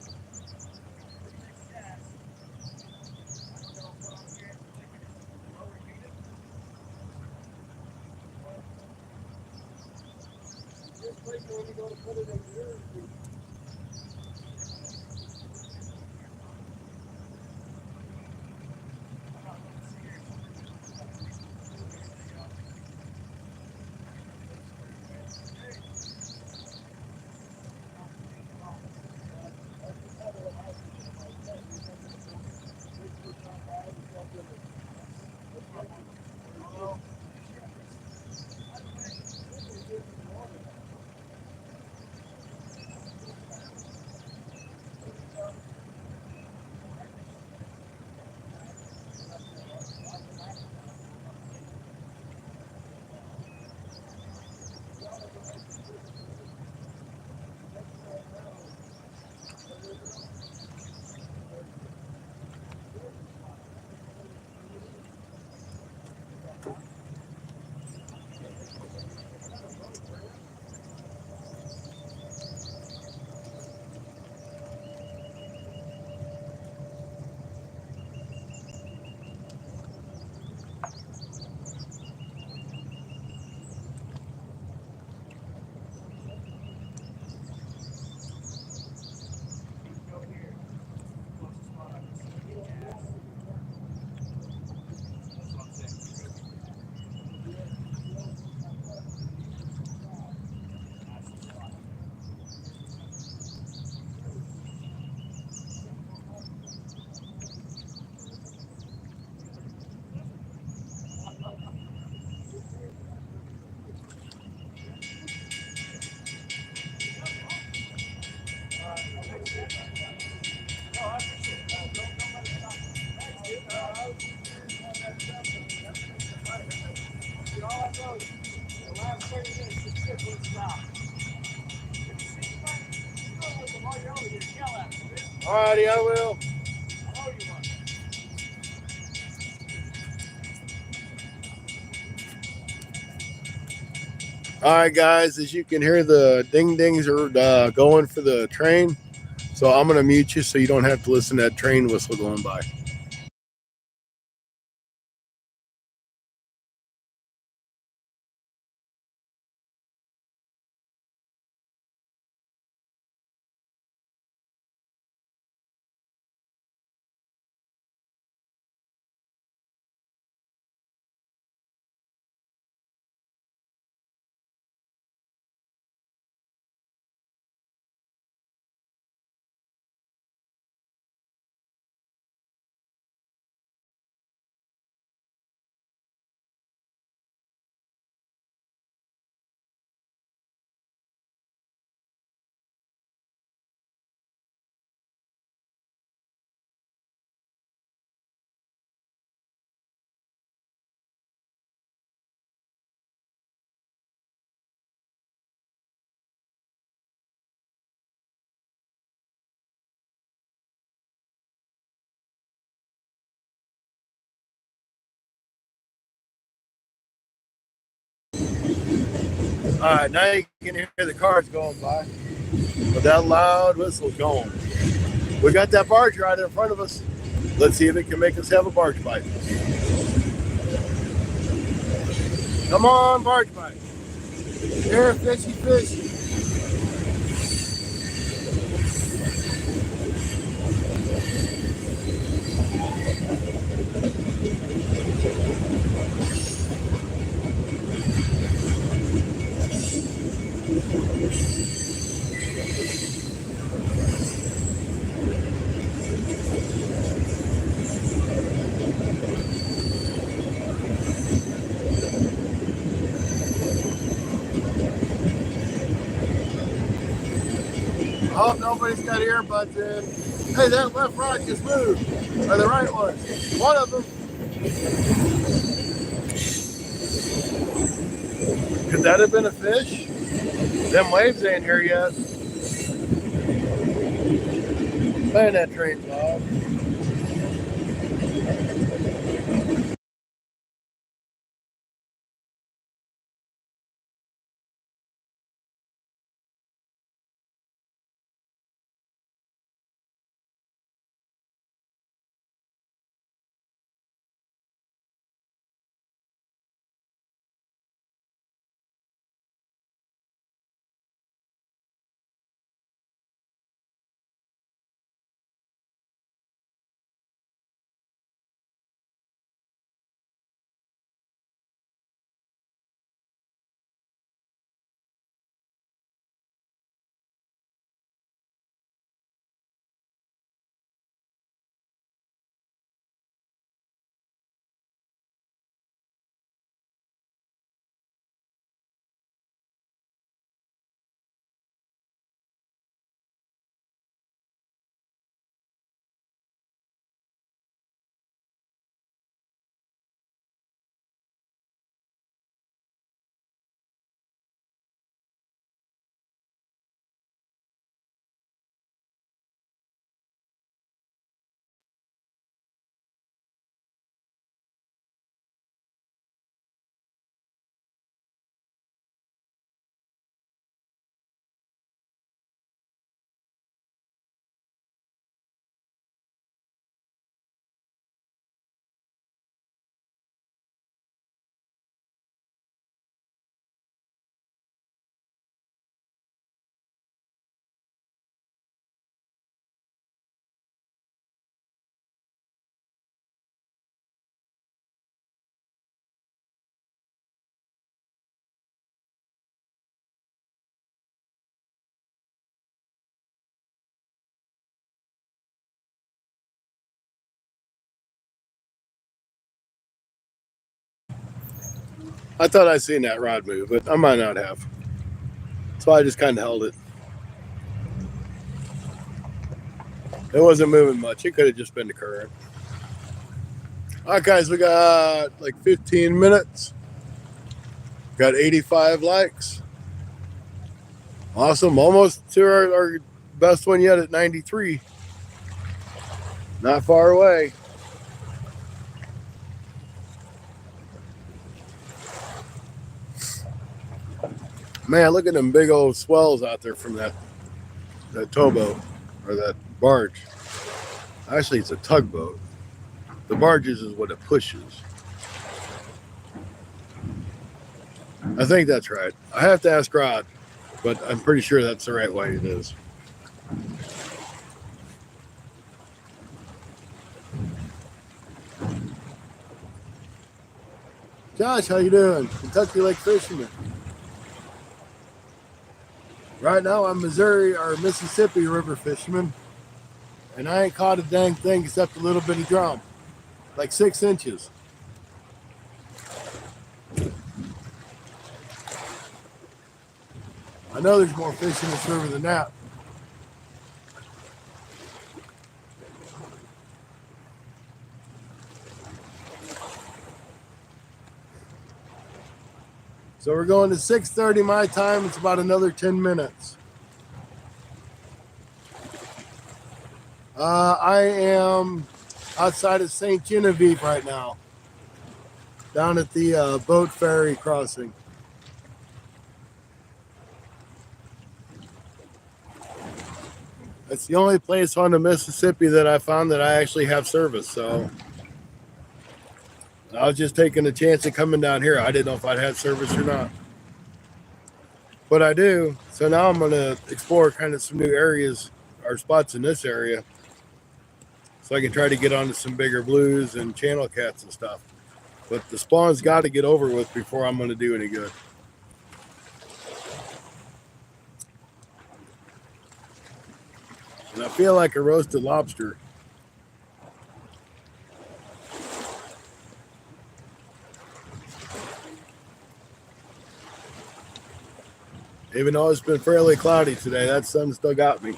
Premix gas. I don't know if I'm here lower heated. Just like when you go to put it in here. Alrighty, I will. All right, guys, as you can hear, the ding dings are going for the train. So I'm going to mute you so you don't have to listen to that train whistle going by. All right, now you can hear the cars going by. But that loud whistle going. We got that barge right in front of us. Let's see if it can make us have a barge bite. Come on, barge bite. Here, fishy, fishy. I hope nobody's got earbuds in. Hey, that left rod just moved. Or the right one. One of them. Could that have been a fish? Them waves ain't here yet. Man, that train's loud. I thought I seen that rod move, but I might not have. So I just kind of held it. It wasn't moving much. It could have just been the current. All right, guys, we got like 15 minutes. Got 85 likes. Awesome. Almost to our best one yet at 93. Not far away. Man, look at them big old swells out there from that towboat or that barge. Actually, it's a tugboat. The barges is what it pushes. I think that's right. I have to ask Rod, but I'm pretty sure that's the right way it is. Josh, how you doing? Kentucky Lake Fisherman. Right now I'm Missouri or Mississippi River fisherman, and I ain't caught a dang thing except a little bitty drum, like 6 inches. I know there's more fish in this river than that. So we're going to 6:30 my time. It's about another 10 minutes. I am outside of St. Genevieve right now, down at the boat ferry crossing. It's the only place on the Mississippi that I found that I actually have service. So I was just taking a chance of coming down here. I didn't know if I'd had service or not, but I do. So now I'm going to explore kind of some new areas or spots in this area, so I can try to get onto some bigger blues and channel cats and stuff. But the spawn's got to get over with before I'm going to do any good. And I feel like a roasted lobster. Even though it's been fairly cloudy today, that sun still got me.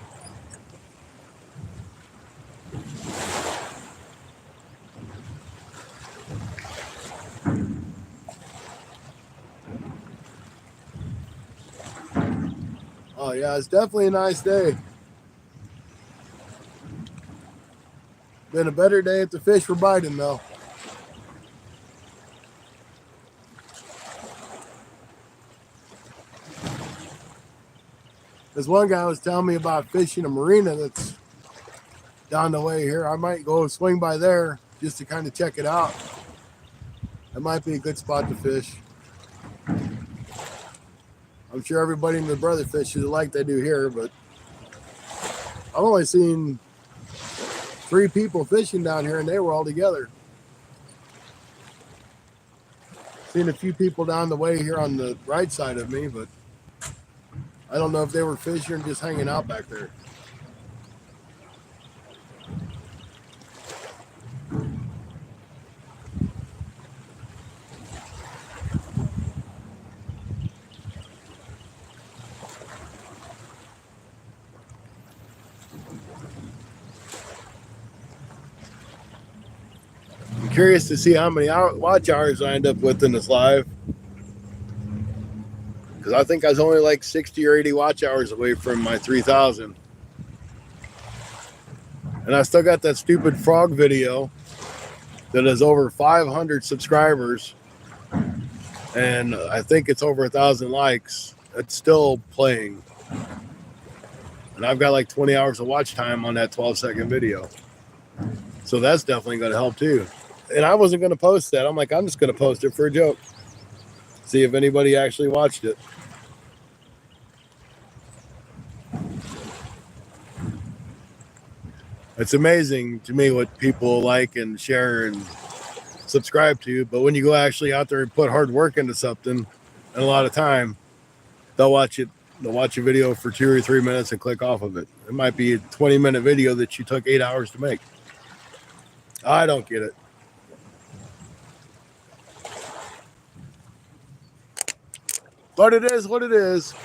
Oh yeah, it's definitely a nice day. Been a better day at the fish Rebaiting though. This one guy was telling me about fishing a marina that's down the way here. I might go swing by there just to kind of check it out. That might be a good spot to fish. I'm sure everybody in the brother fishes like they do here, but I've only seen 3 people fishing down here and they were all together. Seen a few people down the way here on the right side of me, but I don't know if they were fishing or just hanging out back there. I'm curious to see how many watch hours I end up with in this live, because I think I was only like 60 or 80 watch hours away from my 3,000. And I still got that stupid frog video that has over 500 subscribers, and I think it's over 1,000 likes. It's still playing, and I've got like 20 hours of watch time on that 12-second video. So that's definitely going to help too. And I wasn't going to post that. I'm like, I'm just going to post it for a joke. See if anybody actually watched it. It's amazing to me what people like and share and subscribe to. But when you go actually out there and put hard work into something, and a lot of time, they'll watch it. They'll watch a video for 2 or 3 minutes and click off of it. It might be a 20-minute video that you took 8 hours to make. I don't get it. But it is what it is.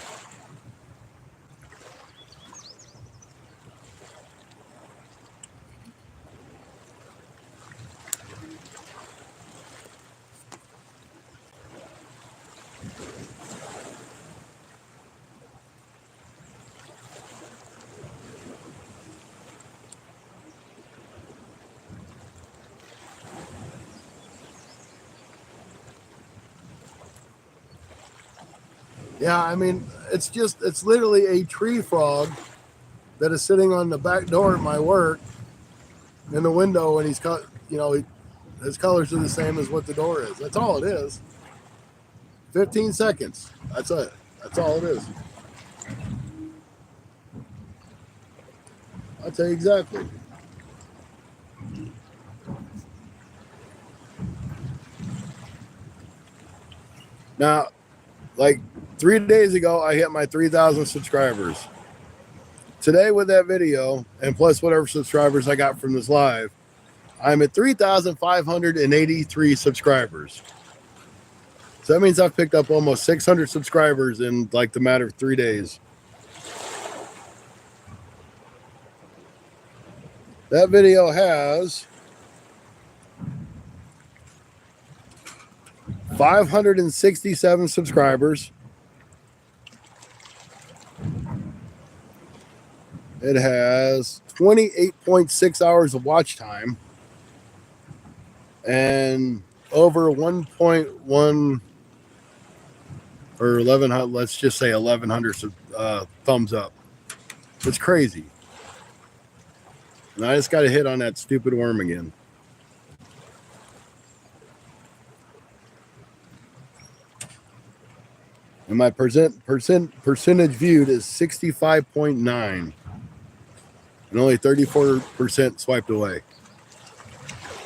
Yeah, I mean, it's literally a tree frog that is sitting on the back door at my work in the window, and he's cut, his colors are the same as what the door is. That's all it is. 15 seconds. That's it. That's all it is. I'll tell you exactly. Now, like 3 days ago, I hit my 3,000 subscribers. Today with that video, and plus whatever subscribers I got from this live, I'm at 3,583 subscribers. So that means I've picked up almost 600 subscribers in like the matter of 3 days. That video has 567 subscribers. It has 28.6 hours of watch time and over 1.1 or 1100, let's just say 1100 thumbs up. It's crazy. And I just got to hit on that stupid worm again. And my percentage viewed is 65.9. And only 34% swiped away.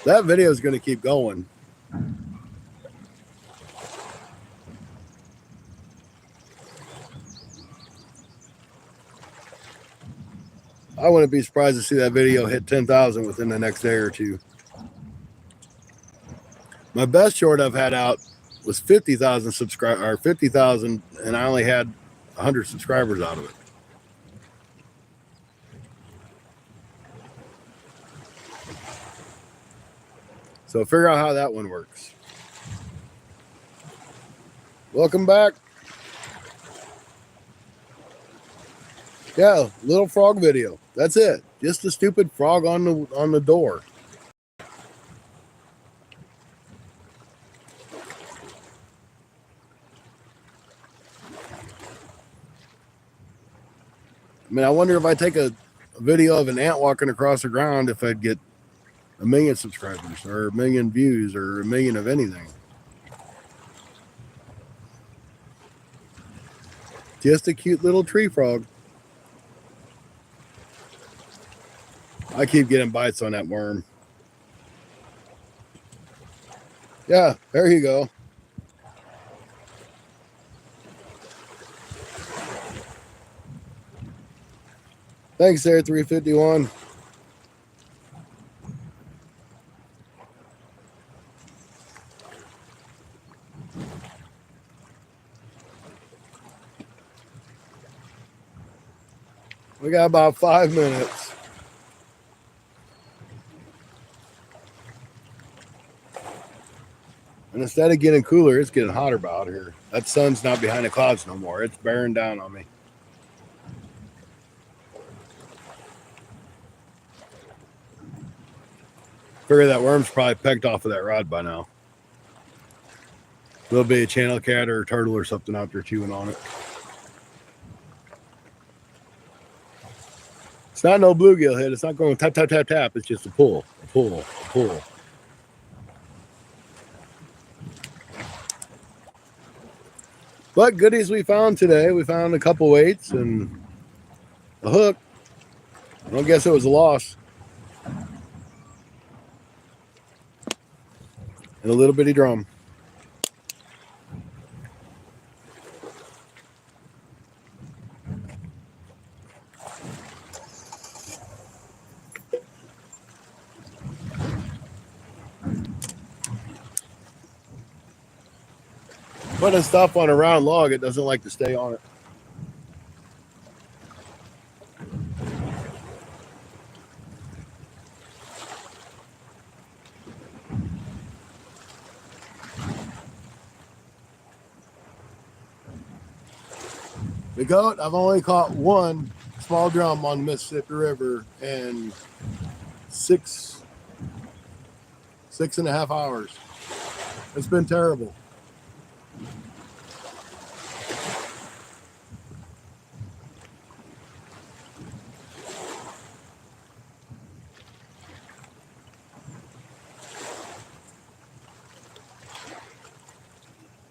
That video is going to keep going. I wouldn't be surprised to see that video hit 10,000 within the next day or two. My best short I've had out was 50,000 subscribers, or 50,000, and I only had 100 subscribers out of it. So figure out how that one works. Welcome back. Yeah, little frog video. That's it. Just a stupid frog on the door. I mean, I wonder if I take a video of an ant walking across the ground, if I'd get 1 million subscribers or 1 million views or 1 million of anything. Just a cute little tree frog. I keep getting bites on that worm. Yeah, there you go. Thanks there, 351. We got about 5 minutes. And instead of getting cooler, it's getting hotter out here. That sun's not behind the clouds no more. It's bearing down on me. Figure that worm's probably pecked off of that rod by now. There'll be a channel cat or a turtle or something out there chewing on it. It's not no bluegill hit. It's not going tap, tap, tap, tap. It's just a pull, a pull, a pull. But goodies we found today. We found a couple weights and a hook. I don't guess it was a loss. And a little bitty drum. putting stuff on a round log, it doesn't like to stay on it. The goat, I've only caught one small drum on the Mississippi River in 6.5 hours. It's been terrible.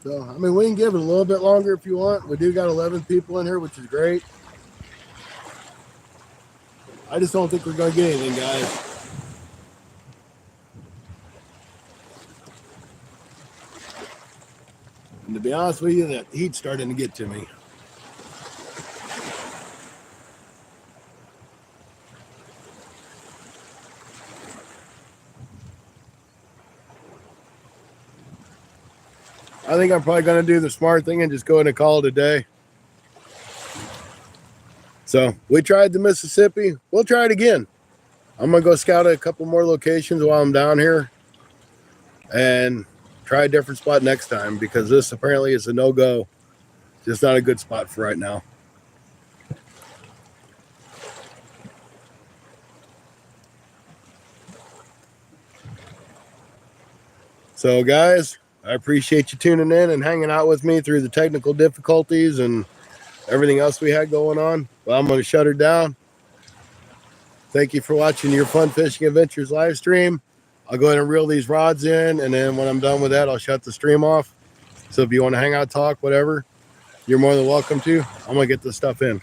So, I mean, we can give it a little bit longer if you want. We do got 11 people in here, which is great. I just don't think we're going to get anything, guys. And to be honest with you, that heat's starting to get to me. I think I'm probably going to do the smart thing and just go in and call it a day. So we tried the Mississippi. We'll try it again. I'm going to go scout a couple more locations while I'm down here and try a different spot next time, because this apparently is a no-go. Just not a good spot for right now. So guys, I appreciate you tuning in and hanging out with me through the technical difficulties and everything else we had going on. Well, I'm going to shut her down. Thank you for watching your Fun Fishing Adventures live stream. I'll go ahead and reel these rods in, and then when I'm done with that, I'll shut the stream off. So if you want to hang out, talk, whatever, you're more than welcome to. I'm going to get this stuff in.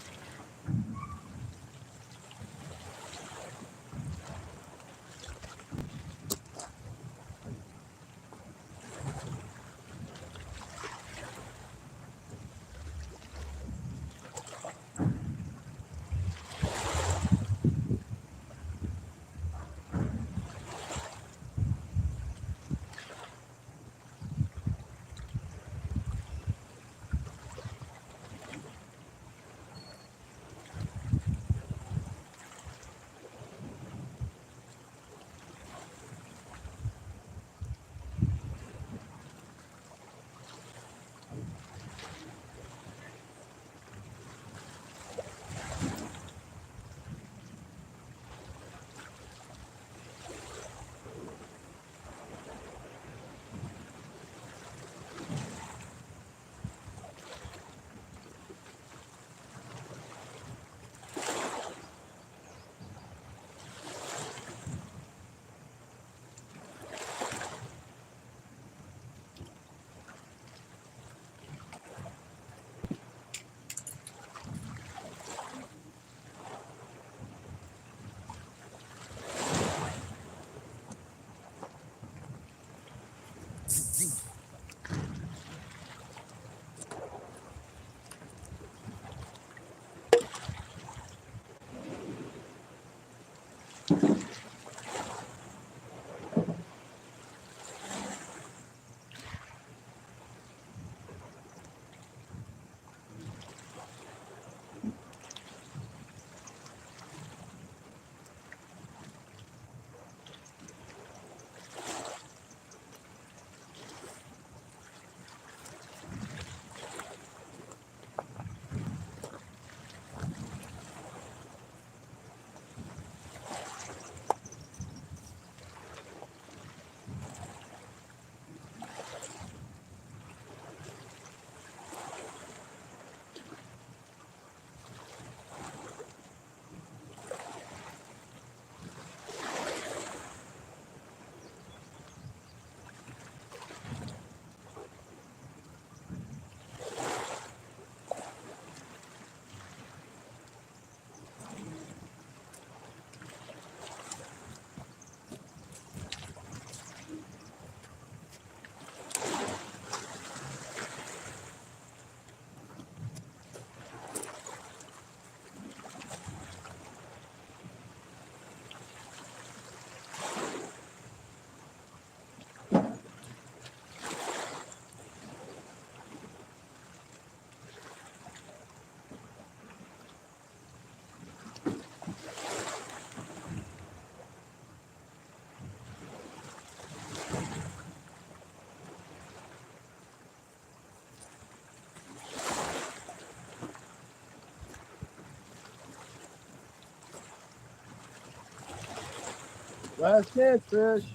Last chance fish.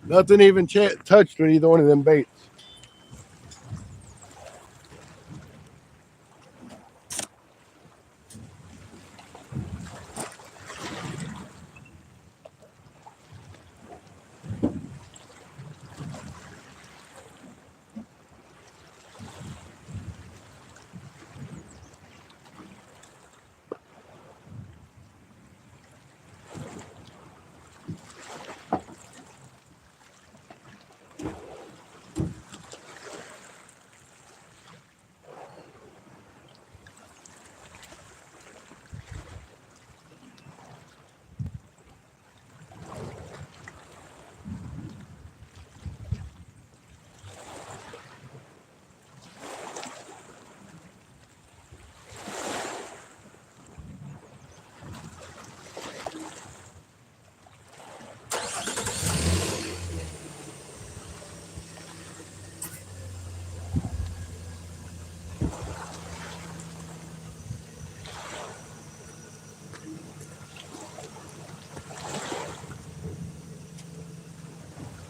Nothing even touched with either one of them baits.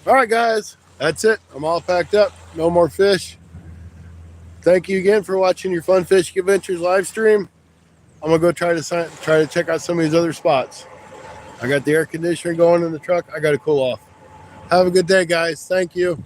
All right, guys, that's it. I'm all packed up. No more fish. Thank you again for watching your Fun Fishing Adventures live stream. I'm gonna go try to check out some of these other spots. I got the air conditioner going in the truck. I got to cool off. Have a good day, guys. Thank you.